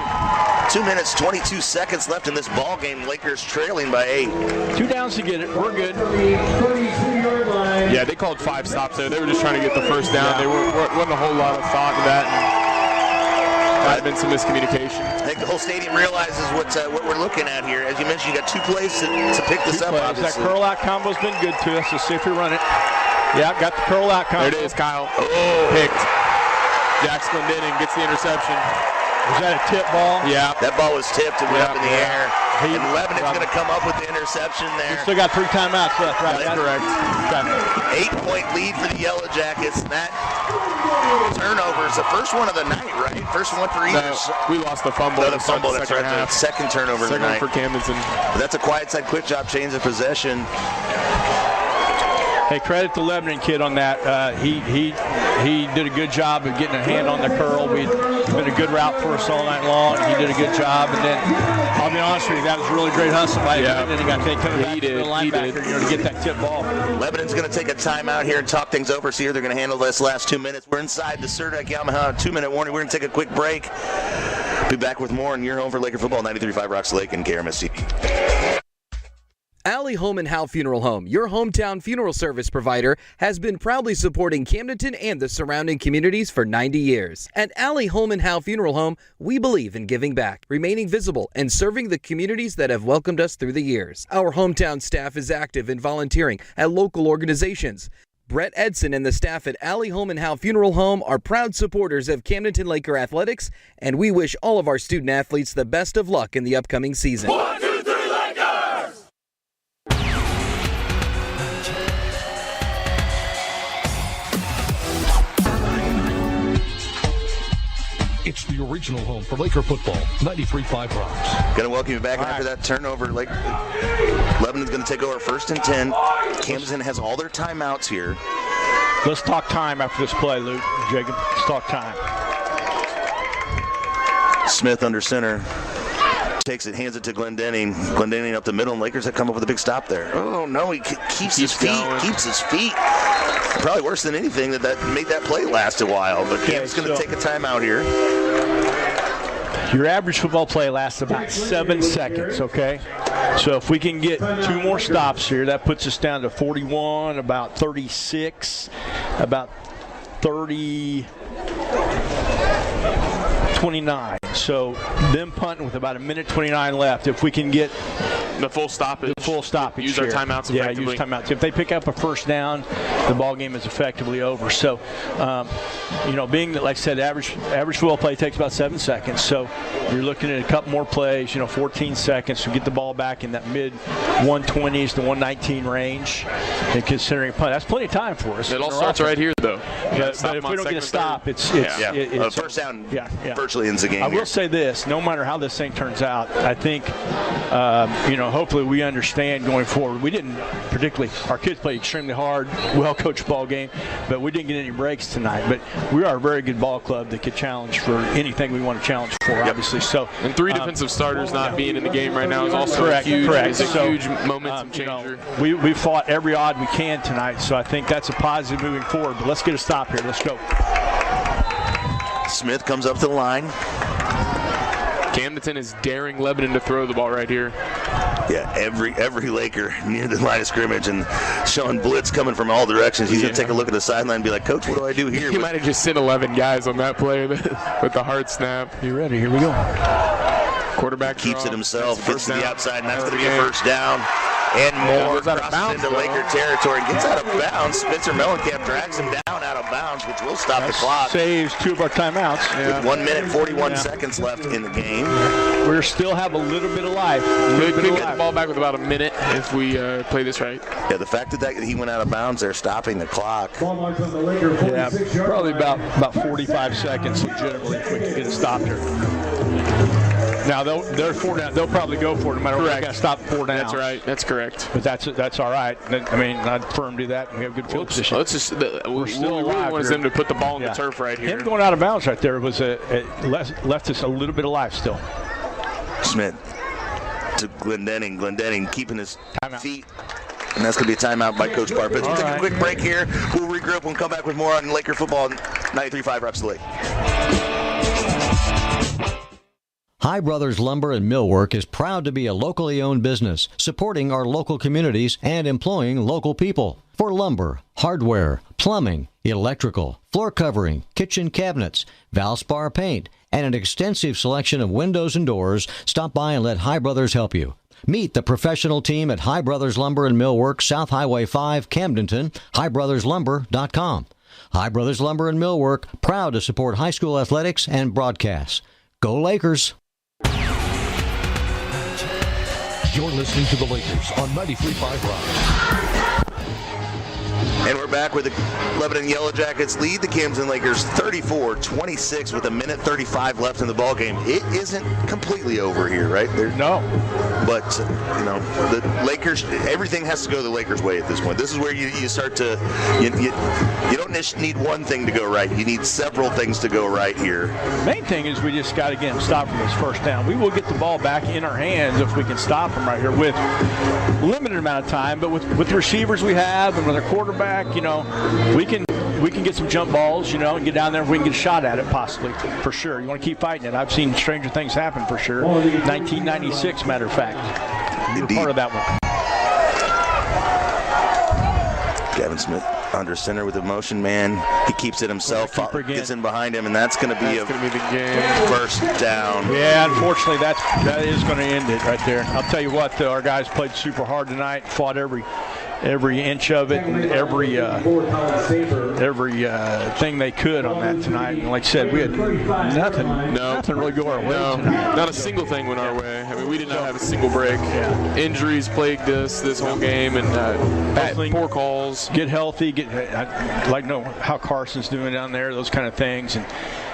2 minutes, 22 seconds left in this ball game. Lakers trailing by 8. 2 downs to get it. We're good. Yeah, they called 5 stops there. They were just trying to get the first down. There wasn't a whole lot of thought to that. Might have been some miscommunication. I think the whole stadium realizes what we're looking at here. As you mentioned, you got 2 plays to pick this up. That curl out combo's been good to us. Let's see if we run it. Yeah, got the curl out combo. There it is, Kyle. Picked. Jax Glendening gets the interception. Was that a tip ball? Yeah. That ball was tipped and went up in the air. And Lebanon's going to come up with the interception there. We still got 3 timeouts left, right? That's correct. 8-point lead for the Yellow Jackets. And that turnover is the first one of the night, right? First one for either. We lost the fumble. The fumble, that's right. The second turnover of the night. for Camdenton. But that's a quiet side quick job change of possession. Hey, credit the Lebanon kid on that. He did a good job of getting a hand on the curl. It's been a good route for us all night long. He did a good job. And then, I'll be honest with you, that was a really great hustle by him. And then he got taken back to the linebacker, to get that tip ball. Lebanon's going to take a timeout here and talk things over. See how they're going to handle this last 2 minutes. We're inside the Cerdak Yamaha 2-minute warning. We're going to take a quick break. Be back with more on Your Home for Laker Football, 93.5 Rocks Lake and KRMS TV. Allie Home and Howe Funeral Home, your hometown funeral service provider, has been proudly supporting Camdenton and the surrounding communities for 90 years. At Allie Home and Howe Funeral Home, we believe in giving back, remaining visible, and serving the communities that have welcomed us through the years. Our hometown staff is active in volunteering at local organizations. Brett Edson and the staff at Allie Home and Howe Funeral Home are proud supporters of Camdenton Laker athletics, and we wish all of our student athletes the best of luck in the upcoming season. 1, 2, 3, Lakers! It's the original home for Laker football, 93.5 Rocks. Going to welcome you back after that turnover. Lebanon's going to take over 1st and 10. Camdenton has all their timeouts here. Let's talk time after this play, Luke, Jacob. Let's talk time. Smith under center. Takes it, hands it to Glendening. Glendening up the middle, and Lakers have come up with a big stop there. Oh, no, he keeps his feet. Probably worse than anything that made that play last a while, but Cam's going to take a timeout here. Your average football play lasts about 7 seconds, okay? So if we can get 2 more stops here, that puts us down to 41, about 36, about 30, 29. So them punting with about 1:29 left. If we can get the full stoppage. Use our timeouts effectively. Yeah, use timeouts. If they pick up a first down, the ball game is effectively over. So, being that, like I said, average football play takes about 7 seconds. So you're looking at a couple more plays, 14 seconds to get the ball back in that mid-120s to 119 range. And considering a punt, that's plenty of time for us. It all starts right here, though. But if we don't get a stop, it's first down virtually ends the game. I will say this, no matter how this thing turns out, I think, hopefully we understand going forward. We didn't particularly, our kids played extremely hard, well-coached ball game, but we didn't get any breaks tonight. But we are a very good ball club that could challenge for anything we want to challenge for, obviously. So, and 3 defensive starters not being in the game right now is also correct. huge momentum changer. We fought every odd we can tonight, so I think that's a positive moving forward. But let's get a stop here. Let's go. Smith comes up to the line. Camdenton is daring Lebanon to throw the ball right here. Yeah, every Laker near the line of scrimmage and showing blitz coming from all directions. He's going to take a look at the sideline and be like, Coach, what do I do here? He might have just sent 11 guys on that play with the hard snap. You ready? Here we go. Quarterback keeps it himself, gets to the outside, and that's going to be a game. first down. And more crosses bounds, into Laker territory. Gets out of bounds. Spencer Mellencamp drags him down out of bounds, which will stop the clock. Saves 2 of our timeouts. With 1 minute 41 seconds left in the game. We still have a little bit of life. Could get the ball back with about a minute if we play this right. Yeah, the fact that he went out of bounds there, stopping the clock. Yeah, probably about 45 seconds legitimately if we can get it stopped here. Now they're 4 down. They'll probably go for it no matter what. They got to stop 4 down. That's right. That's correct. But that's all right. I mean, I'd firm do that. We have good field position. Let's just. We're still alive. We want them to put the ball on the turf right here. Him going out of bounds right there was left us a little bit of life still. Smith to Glendenning. Glendenning keeping his feet. And that's going to be a timeout by Coach Parpitz. We'll take a quick break here. We'll regroup. We'll come back with more on Laker football. 93.5 Reps Lake. High Brothers Lumber and Millwork is proud to be a locally owned business, supporting our local communities and employing local people. For lumber, hardware, plumbing, electrical, floor covering, kitchen cabinets, Valspar paint, and an extensive selection of windows and doors, stop by and let High Brothers help you. Meet the professional team at High Brothers Lumber and Millwork, South Highway 5, Camdenton, highbrotherslumber.com. High Brothers Lumber and Millwork, proud to support high school athletics and broadcasts. Go Lakers! You're listening to the Lakers on 93.5 Rock. And we're back with the Lebanon Yellow Jackets lead the Camden Lakers 34-26 with 1:35 left in the ball game. It isn't completely over here, right? No. But, the Lakers, everything has to go the Lakers' way at this point. This is where you start to, you don't just need one thing to go right. You need several things to go right here. Main thing is we just got to get him stopped from this first down. We will get the ball back in our hands if we can stop him right here with limited amount of time, but with the receivers we have and with our quarterback, we can get some jump balls, and get down there if we can get a shot at it possibly, for sure. You want to keep fighting it. I've seen stranger things happen for sure. 1996, matter of fact. You were part of that one. Gavin Smith under center with a motion man. He keeps it himself, gets in behind him, and that's going to be the game. First down. Yeah, unfortunately, that is going to end it right there. I'll tell you what, though, our guys played super hard tonight, fought every inch of it, and every thing they could on that tonight. And like I said, we had nothing really go our way tonight. Not a single thing went our way. I mean, we did not have a single break. Yeah. Injuries plagued us this whole game, and poor calls. Get healthy. I'd like to know how Carson's doing down there, those kind of things,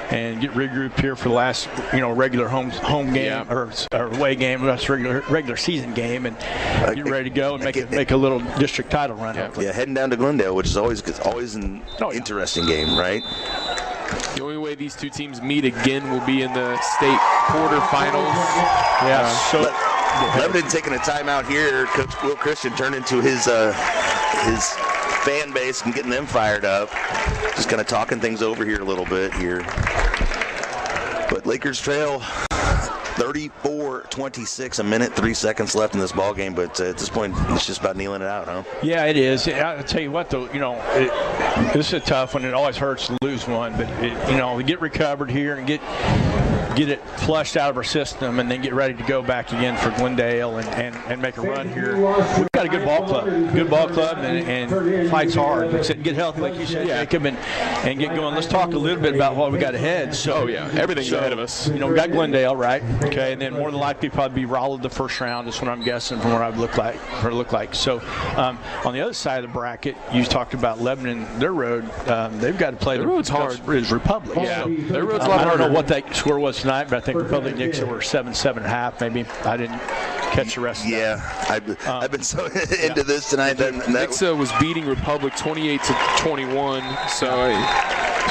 and get regrouped here for the last, regular home game or away game, that's regular season game, and get ready to go and make a little district title run. Yeah, heading down to Glendale, which is always an interesting game, right? The only way these two teams meet again will be in the state quarterfinals. Lebanon taking a timeout here. Coach Will Christian turned into his fan base and getting them fired up. Just kind of talking things over here a little bit here. But Lakers trail 34-26, 1:03 left in this ball game. But at this point, it's just about kneeling it out, huh? Yeah, it is. I'll tell you what, though, this is a tough one. It always hurts to lose one, but we get recovered here and get it flushed out of our system, and then get ready to go back again for Glendale and make a run here. We've got a good ball club, and fights hard. Get healthy, like you said, Jacob, and get going. Let's talk a little bit about what we got ahead. Everything's ahead of us. We got Glendale, right? Okay, and then more than likely probably be Raleigh the first round. That's what I'm guessing from what I look like. So on the other side of the bracket, you talked about Lebanon. Their road, they've got to play. Their road's hard. Is Republic. Yeah, their road's I don't know what that score was tonight, but I think Republic Knicks were 7.5 maybe. I didn't catch the rest of that. I've been so into this tonight. Knicks was beating Republic 28-21.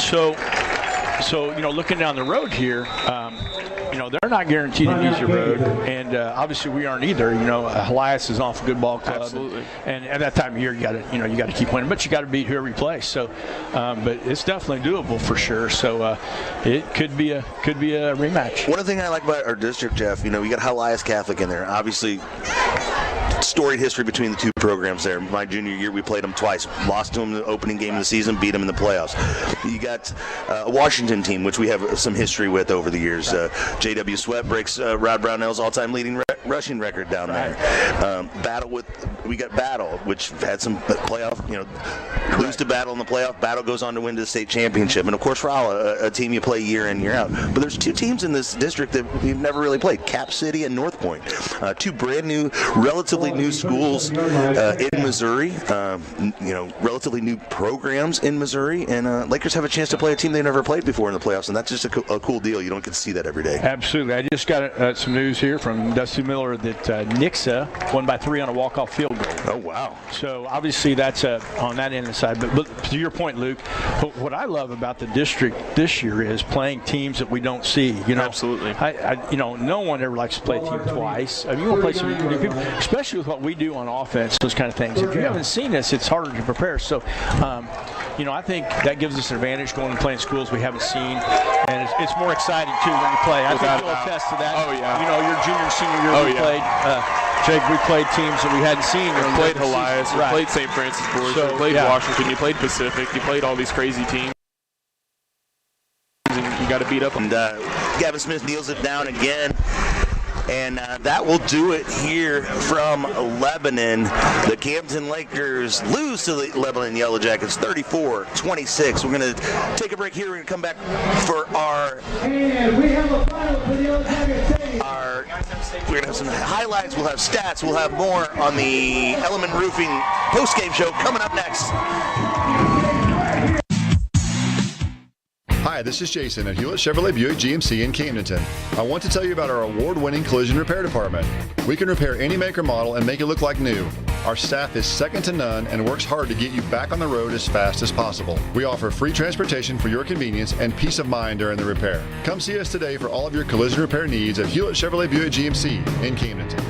So looking down the road here, they're not guaranteed an easy road, and obviously we aren't either. Elias is off a good ball club. Absolutely. And at that time of year, you got to keep winning, but you got to beat whoever you play. So, but it's definitely doable for sure. So it could be a rematch. One thing I like about our district, Jeff, we got Elias Catholic in there. Obviously, storied history between the two programs there. My junior year, we played them twice. Lost to them in the opening game of the season, beat them in the playoffs. You got a Washington team, which we have some history with over the years. J.W. Sweat breaks Rod Brownell's all-time leading rushing record down there. We got Battle, which had some playoff, lose to Battle in the playoff. Battle goes on to win the state championship. And, of course, Rolla, a team you play year in, year out. But there's two teams in this district that we've never really played, Cap City and North Point. Two brand new, relatively new schools in Missouri, relatively new programs in Missouri. And Lakers have a chance to play a team they've never played before in the playoffs. And that's just a cool deal. You don't get to see that every day. Absolutely. I just got some news here from Dusty Miller that Nixa won by 3 on a walk-off field goal. Oh, wow. So, obviously, that's on that end of the side. But to your point, Luke, what I love about the district this year is playing teams that we don't see. Absolutely. No one ever likes to play a team twice. I mean, you want to play some new people, especially with what we do on offense, those kind of things. If you haven't seen us, it's harder to prepare. So, I think that gives us an advantage going and playing schools we haven't seen. And it's more exciting, too, when you play. I think you'll attest to that. Oh, yeah. Your junior and senior year we played. Jake, we played teams that we hadn't seen. We played Elias, we played St. Francis Borgia, we played Washington, you played Pacific, you played all these crazy teams. And you got to beat up. And Gavin Smith kneels it down again. And that will do it here from Lebanon. The Camdenton Lakers lose to the Lebanon Yellow Jackets 34-26. We're going to take a break here. We're going to come back for our... And we have a final for the Yellow Jackets. We're going to have some highlights. We'll have stats. We'll have more on the Element Roofing post-game show coming up next. Hi, this is Jason at Hewlett Chevrolet Buick GMC in Camdenton. I want to tell you about our award-winning collision repair department. We can repair any make or model and make it look like new. Our staff is second to none and works hard to get you back on the road as fast as possible. We offer free transportation for your convenience and peace of mind during the repair. Come see us today for all of your collision repair needs at Hewlett Chevrolet Buick GMC in Camdenton.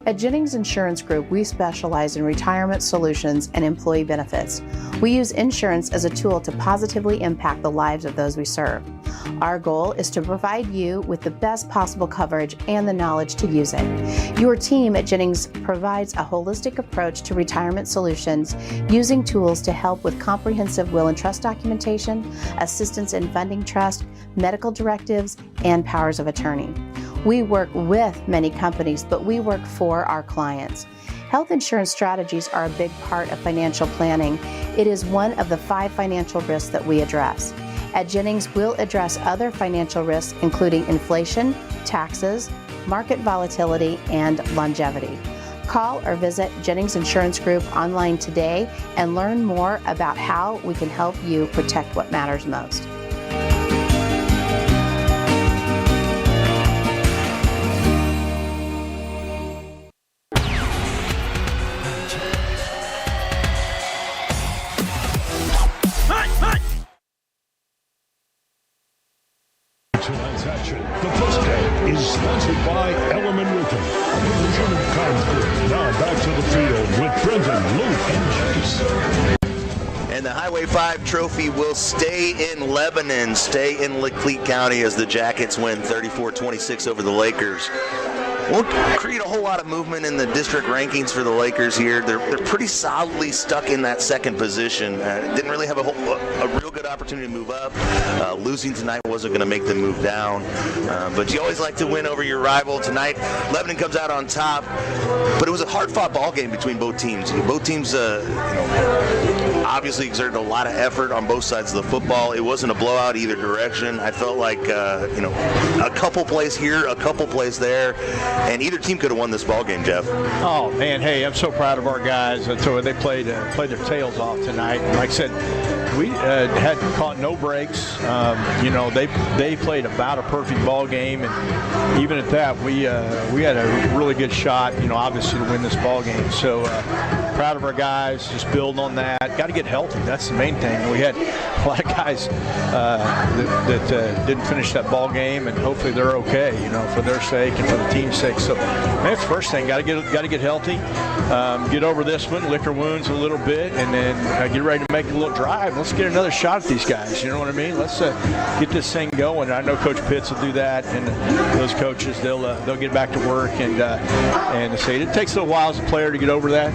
At Jennings Insurance Group, we specialize in retirement solutions and employee benefits. We use insurance as a tool to positively impact the lives of those we serve. Our goal is to provide you with the best possible coverage and the knowledge to use it. Your team at Jennings provides a holistic approach to retirement solutions using tools to help with comprehensive will and trust documentation, assistance in funding trust, medical directives, and powers of attorney. We work with many companies, but we work for our clients. Health insurance strategies are a big part of financial planning. It is one of the 5 financial risks that we address. At Jennings, we'll address other financial risks, including inflation, taxes, market volatility, and longevity. Call or visit Jennings Insurance Group online today and learn more about how we can help you protect what matters most. Tonight's action, the first game, is sponsored by Element Roofing. Now back to the field with Brendan, Luke, and Chase. And the Highway 5 trophy will stay in Lebanon, stay in Laclede County as the Jackets win 34-26 over the Lakers. Won't create a whole lot of movement in the district rankings for the Lakers here. They're pretty solidly stuck in that second position. Didn't really have a real good opportunity to move up. Losing tonight wasn't going to make them move down. But you always like to win over your rival. Tonight, Lebanon comes out on top. But it was a hard-fought ball game between both teams. Both teams, obviously exerted a lot of effort on both sides of the football. It wasn't a blowout either direction. I felt like, a couple plays here, a couple plays there. And either team could have won this ball game, Jeff. Oh, man, hey, I'm so proud of our guys. So they played their tails off tonight. Like I said, we had caught no breaks. They played about a perfect ball game, and even at that, we had a really good shot. Obviously to win this ball game. So proud of our guys. Just building on that. Got to get healthy. That's the main thing. We had a lot of guys that didn't finish that ball game, and hopefully they're okay. For their sake and for the team's sake. So that's the first thing. Got to get healthy. Get over this one, lick our wounds a little bit, and then get ready to make a little drive. Let's get another shot at these guys. You know what I mean? Let's get this thing going. I know Coach Pitts will do that, and those coaches they'll get back to work and say it takes a little while as a player to get over that.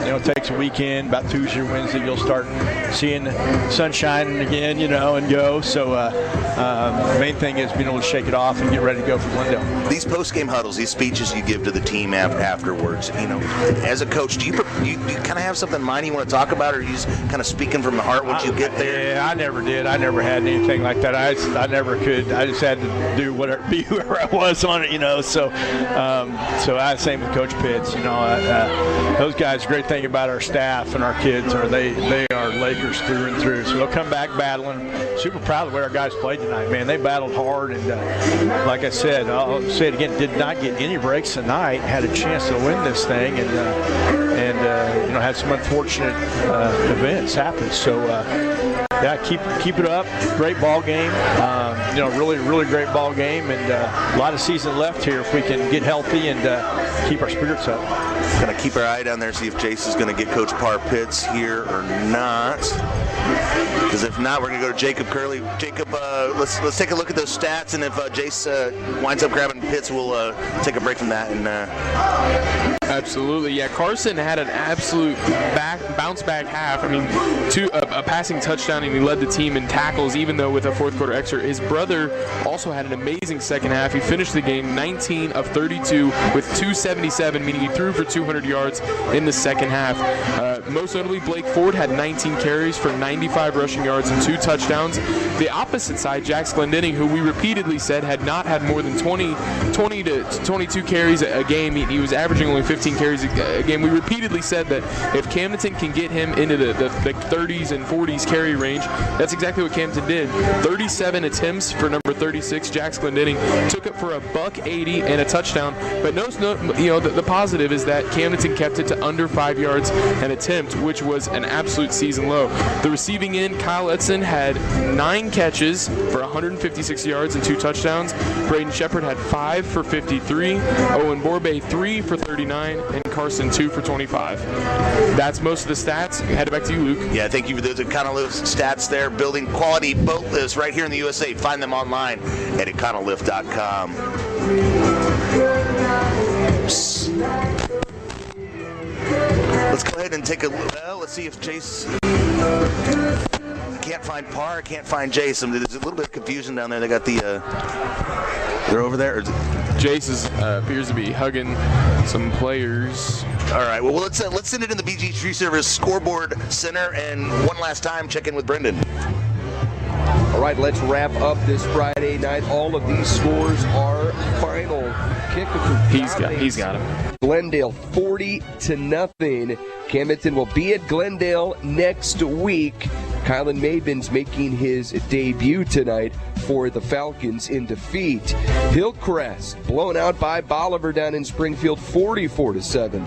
It takes a weekend. About Tuesday or Wednesday, you'll start seeing the sun shining again. And go. So the main thing is being able to shake it off and get ready to go for Glendale. These post-game huddles, these speeches you give to the team afterwards, as a coach, do you kind of have something in mind you want to talk about, or are you just kind of speaking from the heart once you get there? Yeah, I never did. I never had anything like that. I never could. I just had to do be whoever I was on it, So I same with Coach Pitts. Those guys. Great thing about our staff and our kids are they are Lakers through and through. So they'll come back battling. Super proud of the way our guys played tonight, man. They battled hard, and like I said, I'll say it again. Did not get any breaks tonight. Had a chance to win this thing, and had some unfortunate events happen. So keep it up. Great ball game. Really great ball game, and a lot of season left here if we can get healthy and keep our spirits up. Going to keep our eye down there, see if Jace is going to get Coach Parr Pitts here or not. Because if not, we're going to go to Jacob Curley. Jacob, let's take a look at those stats, and if Jace winds up grabbing Pitts, we'll take a break from that. And absolutely, yeah. Carson had an absolute bounce back half. I mean, a passing touchdown, and he led the team in tackles, even though with a fourth quarter extra. His brother also had an amazing second half. He finished the game 19 of 32 with 277, meaning he threw for 200 yards in the second half. Most notably, Blake Ford had 19 carries for 95 rushing yards and 2 touchdowns. The opposite side, Jax Glendinning, who we repeatedly said had not had more than 20 to 22 carries a game. He was averaging only 15 carries a game. We repeatedly said that if Camdenton can get him into the 30s and 40s carry range, that's exactly what Camdenton did. 37 attempts for number 36, Jax Glendinning, took it for $180 and a touchdown. But the positive is that Camdenton kept it to under 5 yards an attempt, which was an absolute season low. The receiving end, Kyle Edson had 9 catches for 156 yards and 2 touchdowns. Braden Shepard had 5 for 53. Owen Borbe 3 for 39, and Carson 2 for 25. That's most of the stats. Head back to you, Luke. Yeah, thank you for those Econolift stats there. Building quality boat lifts right here in the USA. Find them online at econolift.com. Let's go ahead and take a look. Well, let's see if Jace. I can't find Parr. I can't find Jace. There's a little bit of confusion down there. They got the. They're over there. Jace appears to be hugging some players. All right. Well, let's send it in the BG Tree Service scoreboard center, and one last time check in with Brendan. All right, let's wrap up this Friday night. All of these scores are final. He's got him. Glendale 40-0. Camdenton will be at Glendale next week. Kylan Mabin's making his debut tonight for the Falcons in defeat. Hillcrest blown out by Bolivar down in Springfield 44-7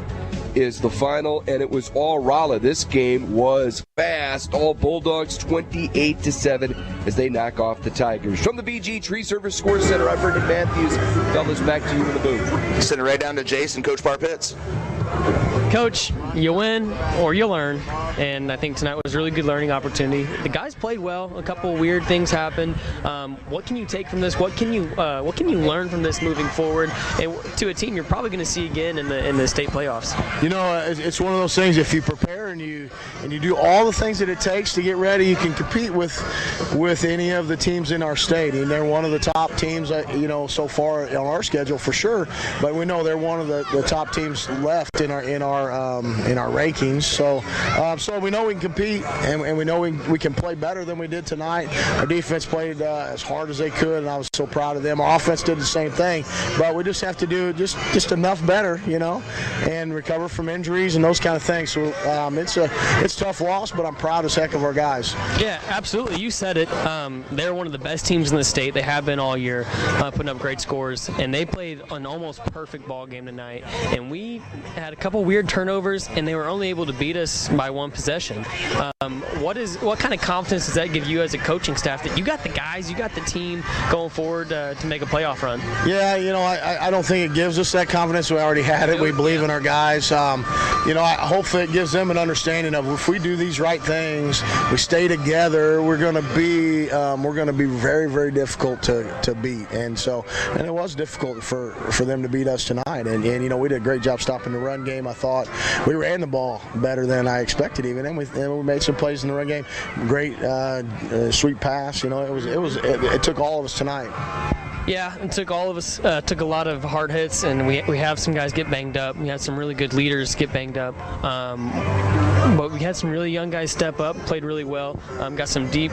is the final, and it was all Rolla. This game was fast. All Bulldogs 28-7 as they knock off the Tigers. From the BG Tree Service Score Center, I'm Brendan Matthews. Fellas, back to you in the booth. Send it right down to Jason, Coach Parr Pitts. Coach, you win or you learn, and I think tonight was a really good learning opportunity. The guys played well. A couple weird things happened. What can you take from this? What can you learn from this moving forward, and to a team you're probably going to see again in the state playoffs? It's one of those things. If you prepare and you do all the things that it takes to get ready, you can compete with any of the teams in our state. And they're one of the top teams, so far on our schedule for sure. But we know they're one of the top teams left in our our rankings. So we know we can compete, and we know we can play better than we did tonight. Our defense played as hard as they could, and I was so proud of them. Our offense did the same thing, but we just have to do just enough better, and recover from injuries and those kind of things. So it's a tough loss, but I'm proud as heck of our guys. Yeah, absolutely. You said it. They're one of the best teams in the state. They have been all year, putting up great scores, and they played an almost perfect ball game tonight. And we had a couple weird turnovers, and they were only able to beat us by one possession. What kind of confidence does that give you as a coaching staff that you got the guys, you got the team going forward to make a playoff run? Yeah, I don't think it gives us that confidence. We already had it. We believe in our guys. Hopefully it gives them an understanding of if we do these right things, we stay together, we're going to be very, very difficult to beat. And it was difficult for them to beat us tonight. And we did a great job stopping the run game. I thought we ran the ball better than I expected even, and we made some plays in the run game. Great sweet pass. It took all of us tonight. Yeah, it took all of us, took a lot of hard hits, and we have some guys get banged up. We had some really good leaders get banged up. But we had some really young guys step up, played really well, got some deep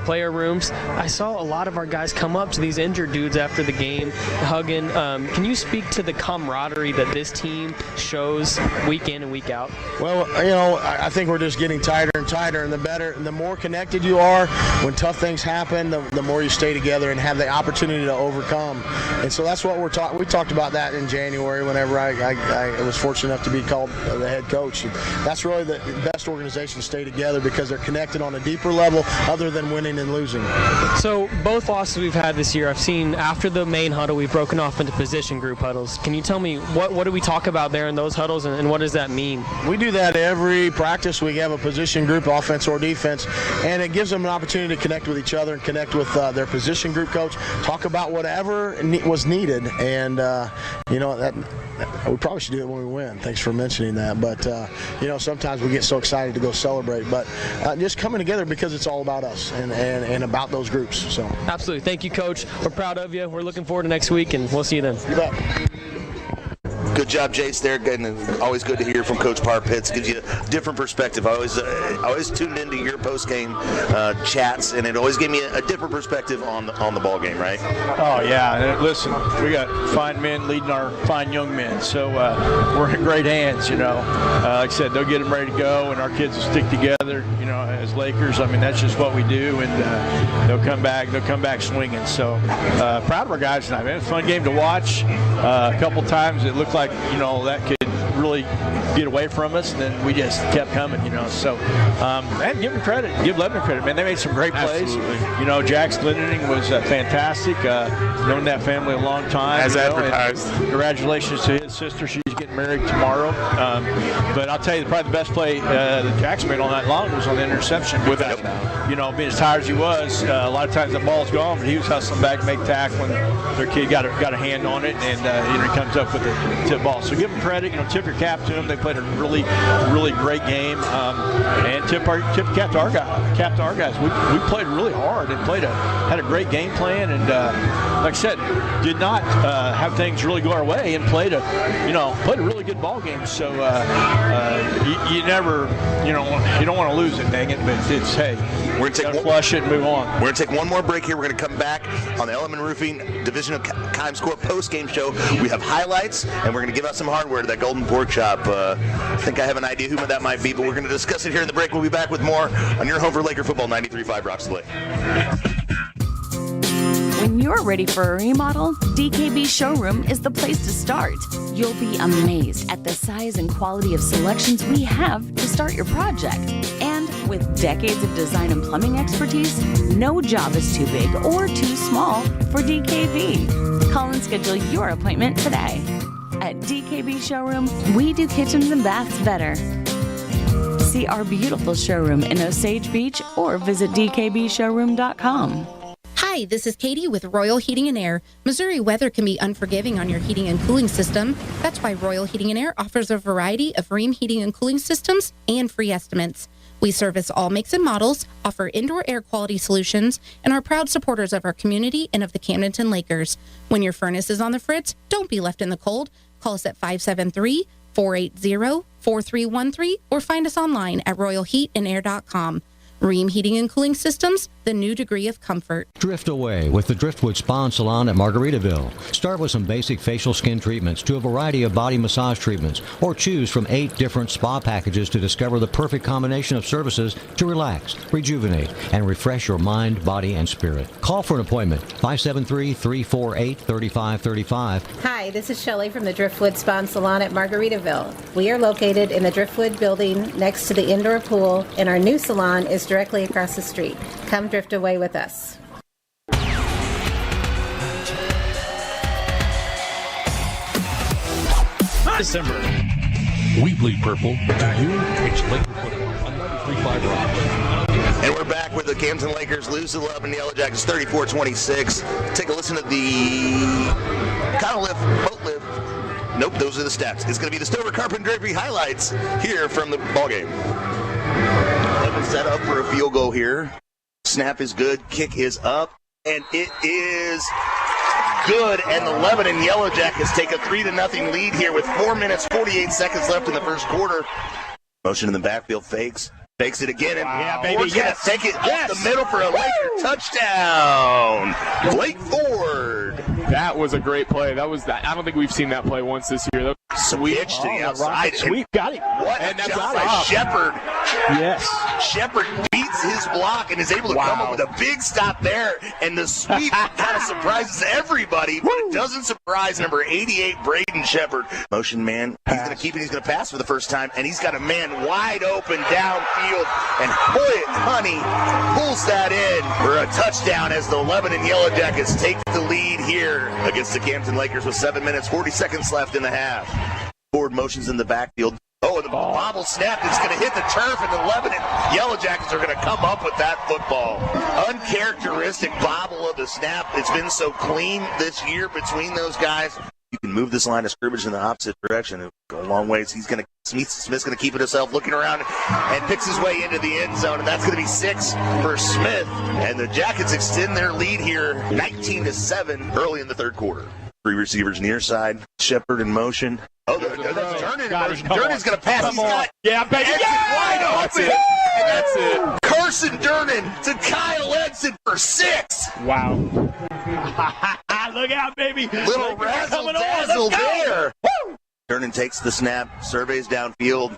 player rooms. I saw a lot of our guys come up to these injured dudes after the game, hugging. Can you speak to the camaraderie that this team shows week in and week out? Well, I think we're just getting tighter and tighter, and the more connected you are, when tough things happen, the more you stay together and have the opportunity to overcome. And so that's what we talked about that in January whenever I was fortunate enough to be called the head coach. And that's really the best organizations stay together because they're connected on a deeper level other than winning and losing. So both losses we've had this year, I've seen after the main huddle, we've broken off into position group huddles. Can you tell me what do we talk about there in those huddles, and what does that mean? We do that every practice. We have a position group, offense or defense, and it gives them an opportunity to connect with each other and connect with their position group coach, talk about whatever was needed, and that we probably should do it when we win. Thanks for mentioning that. But sometimes we get so excited to go celebrate, but just coming together because it's all about us and about those groups. So absolutely. Thank you, Coach. We're proud of you. We're looking forward to next week, and we'll see you then. You bet. Good job, Jace, there. And always good to hear from Coach Parpitz. Gives you a different perspective. I always tuned into your post-game chats, and it always gave me a different perspective on the ball game, right? Oh, yeah. And listen, we got fine men leading our fine young men, so we're in great hands, Like I said, they'll get them ready to go, and our kids will stick together, as Lakers. I mean, that's just what we do, and they'll come back swinging. So proud of our guys tonight, man. It's a fun game to watch. A couple times it looked like, that could really get away from us, and then we just kept coming, So, and give them credit, give Lebanon credit, man. They made some great plays. Absolutely. Jack's Littering was fantastic. Known that family a long time. As advertised. Congratulations to his sister. She's getting married tomorrow. But I'll tell you, probably the best play that Jack's made all night long was on the interception. Without doubt. Being as tired as he was, a lot of times the ball's gone, but he was hustling back to make tackle, and their kid got a hand on it, and he comes up with the tip ball. So give them credit. Tip your cap to them. They played a really, really great game, and tip cap to our guys. We played really hard and had a great game plan, and like I said, did not have things really go our way, and played a really good ball game. So you never, you don't want to lose it, dang it. But it's we're gonna flush it and move on. We're gonna take one more break here. We're gonna come back on the Element Roofing Division of Chi-Score post-game show. We have highlights, and we're gonna give out some hardware to that Golden Pork Shop. I think I have an idea who that might be, but we're gonna discuss it here in the break. We'll be back with more on your home for Laker football, 93.5 Rocks the Lake. When you're ready for a remodel, DKB Showroom is the place to start. You'll be amazed at the size and quality of selections we have to start your project. And with decades of design and plumbing expertise, no job is too big or too small for DKB. Call and schedule your appointment today. At DKB Showroom, we do kitchens and baths better. See our beautiful showroom in Osage Beach or visit dkbshowroom.com. Hi, this is Katie with Royal Heating and Air. Missouri weather can be unforgiving on your heating and cooling system. That's why Royal Heating and Air offers a variety of Rheem heating and cooling systems and free estimates. We service all makes and models, offer indoor air quality solutions, and are proud supporters of our community and of the Camdenton Lakers. When your furnace is on the fritz, don't be left in the cold. Call us at 480-4313, or find us online at royalheatandair.com. Ream Heating and Cooling Systems, the new degree of comfort. Drift away with the Driftwood Spa and Salon at Margaritaville. Start with some basic facial skin treatments to a variety of body massage treatments, or choose from 8 different spa packages to discover the perfect combination of services to relax, rejuvenate, and refresh your mind, body, and spirit. Call for an appointment, 573-348-3535. Hi, this is Shelley from the Driftwood Spa and Salon at Margaritaville. We are located in the Driftwood building next to the indoor pool, and our new salon is directly across the street. Come drift away with us. December. We bleed purple. Do you? It's Laker football on 93.5 Rock. And we're back with the Camdenton Lakers lose to the Lebanon Yellow Jackets 34-26. Take a listen to the boat lift. Nope, those are the steps. It's going to be the Stover Carpenter Drapery highlights here from the ballgame. Set up for a field goal here. Snap is good. Kick is up. And it is good. And the Lebanon Yellow Jackets take a 3-0 lead here with 4 minutes, 48 seconds left in the first quarter. Motion in the backfield, fakes it again. And yeah, baby, Ford's gonna take it up the middle for a Laker touchdown. Blake Ford. That was a great play. I don't think we've seen that play once this year. Sweep to the outside. Sweep, got him. What a job by Shepard. Yes. Shepard beats his block and is able to come up with a big stop there. And the sweep kind of surprises everybody, but it doesn't surprise number 88, Braden Shepard. Motion man. He's going to keep it. He's going to pass for the first time. And he's got a man wide open downfield. And Hoyt Honey pulls that in for a touchdown as the Lebanon Yellow Jackets take the lead here against the Camdenton Lakers with 7 minutes, 40 seconds left in the half. Ford motions in the backfield. Oh, the bobble snap is going to hit the turf, and the Lebanon Yellow Jackets are going to come up with that football. Uncharacteristic bobble of the snap. It's been so clean this year between those guys. You can move this line of scrimmage in the opposite direction. It'll go a long ways. Smith's going to keep it himself, looking around and picks his way into the end zone, and that's going to be 6 for Smith. And the Jackets extend their lead here 19-7 early in the third quarter. 3 receivers near side. Shepard in motion. Oh, that's Durnan in motion. Durnan's going to pass. He's got baby. Wide open. That's it. Carson Durnan to Kyle Edson for 6. Wow. Look out, baby. Little razzle-dazzle there. Woo! Durnan takes the snap, surveys downfield,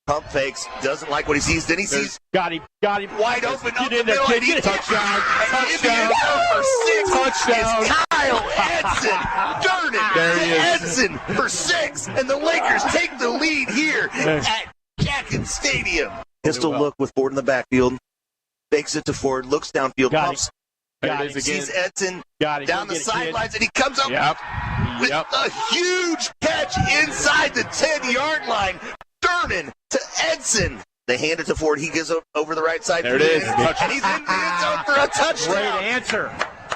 pump fakes, doesn't like what he sees. Then he sees. Got him. Wide open up the middle. Touchdown. For 6. Touchdown. It's Kyle Edson. Durnan to Edson for 6. And the Lakers take the lead here at Jackets Stadium. Pistol look with Ford in the backfield. Fakes it to Ford. Looks downfield. Pumps. Sees Edson down the sidelines, and he comes up with a huge catch inside the 10-yard line. Durnan to Edson. They hand it to Ford. He goes over the right side. There it is. And he's in the end zone for a touchdown. Great answer.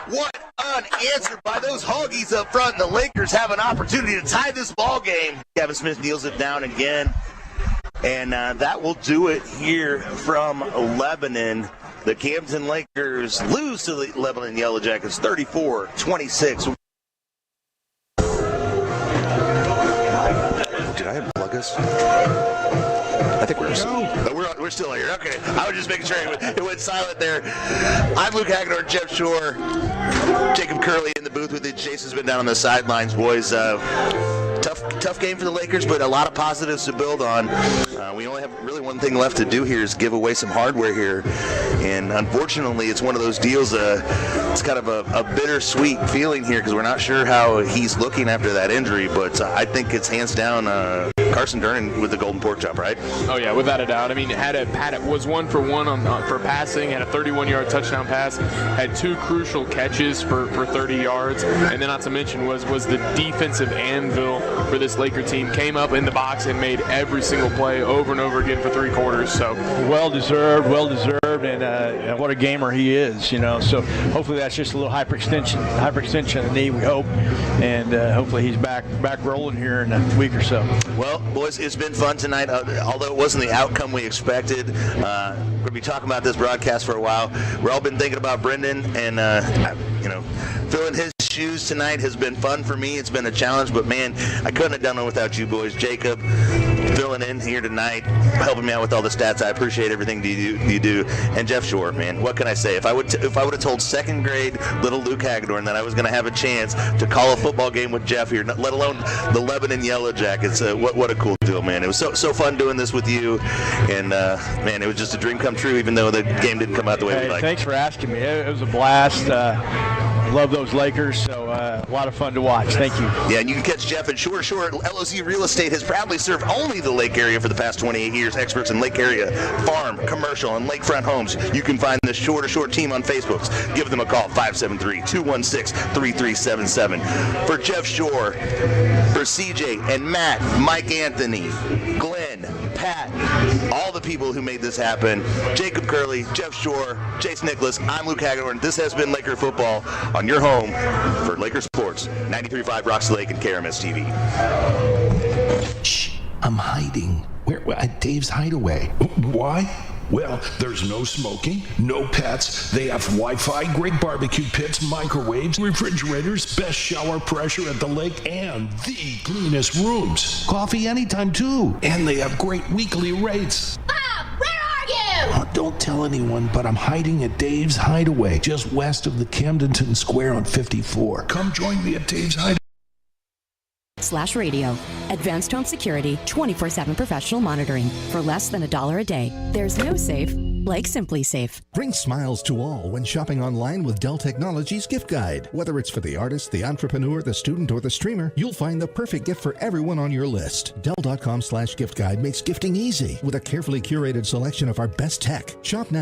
What an answer by those Hoggies up front. The Lakers have an opportunity to tie this ball game. Kevin Smith kneels it down again. And that will do it here from Lebanon. The Camdenton Lakers lose to the Lebanon Yellow Jackets 34-26. Did I unplug us? I think we're still here. Okay. I was just making sure it went silent there. I'm Luke Hagedorn, Jeff Shore, Jacob Curley in the booth with you. Jason's been down on the sidelines, boys. Tough game for the Lakers, but a lot of positives to build on. We only have really one thing left to do here is give away some hardware here. And unfortunately, it's one of those deals, it's kind of a bittersweet feeling here because we're not sure how he's looking after that injury, but I think it's hands down Carson Durnan with the golden pork chop, right? Oh, yeah, without a doubt. I mean, was 1 for 1 for passing, had a 31-yard touchdown pass, had 2 crucial catches for 30 yards, and then not to mention was the defensive anvil for this Laker team. Came up in the box and made every single play over and over again for 3 quarters. So well deserved, and what a gamer he is, So hopefully that's just a little hyperextension of the knee, we hope, and hopefully he's back rolling here in a week or so. Well, boys, it's been fun tonight. Although it wasn't the outcome we expected, we're going to be talking about this broadcast for a while. We've all been thinking about Brendan and filling his shoes tonight has been fun for me. It's been a challenge, but man, I couldn't have done it without you boys. Jacob, filling in here tonight, helping me out with all the stats. I appreciate everything you do. And Jeff Shore, man, what can I say? If I would have told second grade little Luke Hagedorn that I was going to have a chance to call a football game with Jeff here, let alone the Lebanon Yellow Jackets, what a cool deal, man. It was so fun doing this with you, and man, it was just a dream come true, even though the game didn't come out the way we liked. Thanks for asking me. It was a blast. Love those Lakers, so a lot of fun to watch. Thank you. Yeah, and you can catch Jeff at Shore. LOC Real Estate has proudly served only the Lake area for the past 28 years. Experts in Lake area, farm, commercial, and lakefront homes. You can find the Shore to Shore team on Facebook. Give them a call, 573-216-3377. For Jeff Shore, for CJ and Matt, Mike Anthony, Glenn, Pat, all the people who made this happen, Jacob Curley, Jeff Shore, Jace Nicholas, I'm Luke Hagedorn. This has been Laker Football on your home for Laker Sports, 93.5 Rocks Lake and KRMS TV. Shh, I'm hiding. Where? At Dave's Hideaway. Why? Well, there's no smoking, no pets. They have Wi-Fi, great barbecue pits, microwaves, refrigerators, best shower pressure at the lake, and the cleanest rooms. Coffee anytime, too. And they have great weekly rates. Bob, where are you? Don't tell anyone, but I'm hiding at Dave's Hideaway, just west of the Camdenton Square on 54. Come join me at Dave's Hideaway. /radio. Advanced home security, 24/7 professional monitoring for less than $1 a day. There's no safe like Simply Safe. Bring smiles to all when shopping online with Dell Technologies Gift Guide. Whether it's for the artist, the entrepreneur, the student, or the streamer, you'll find the perfect gift for everyone on your list. Dell.com/gift guide makes gifting easy with a carefully curated selection of our best tech. Shop now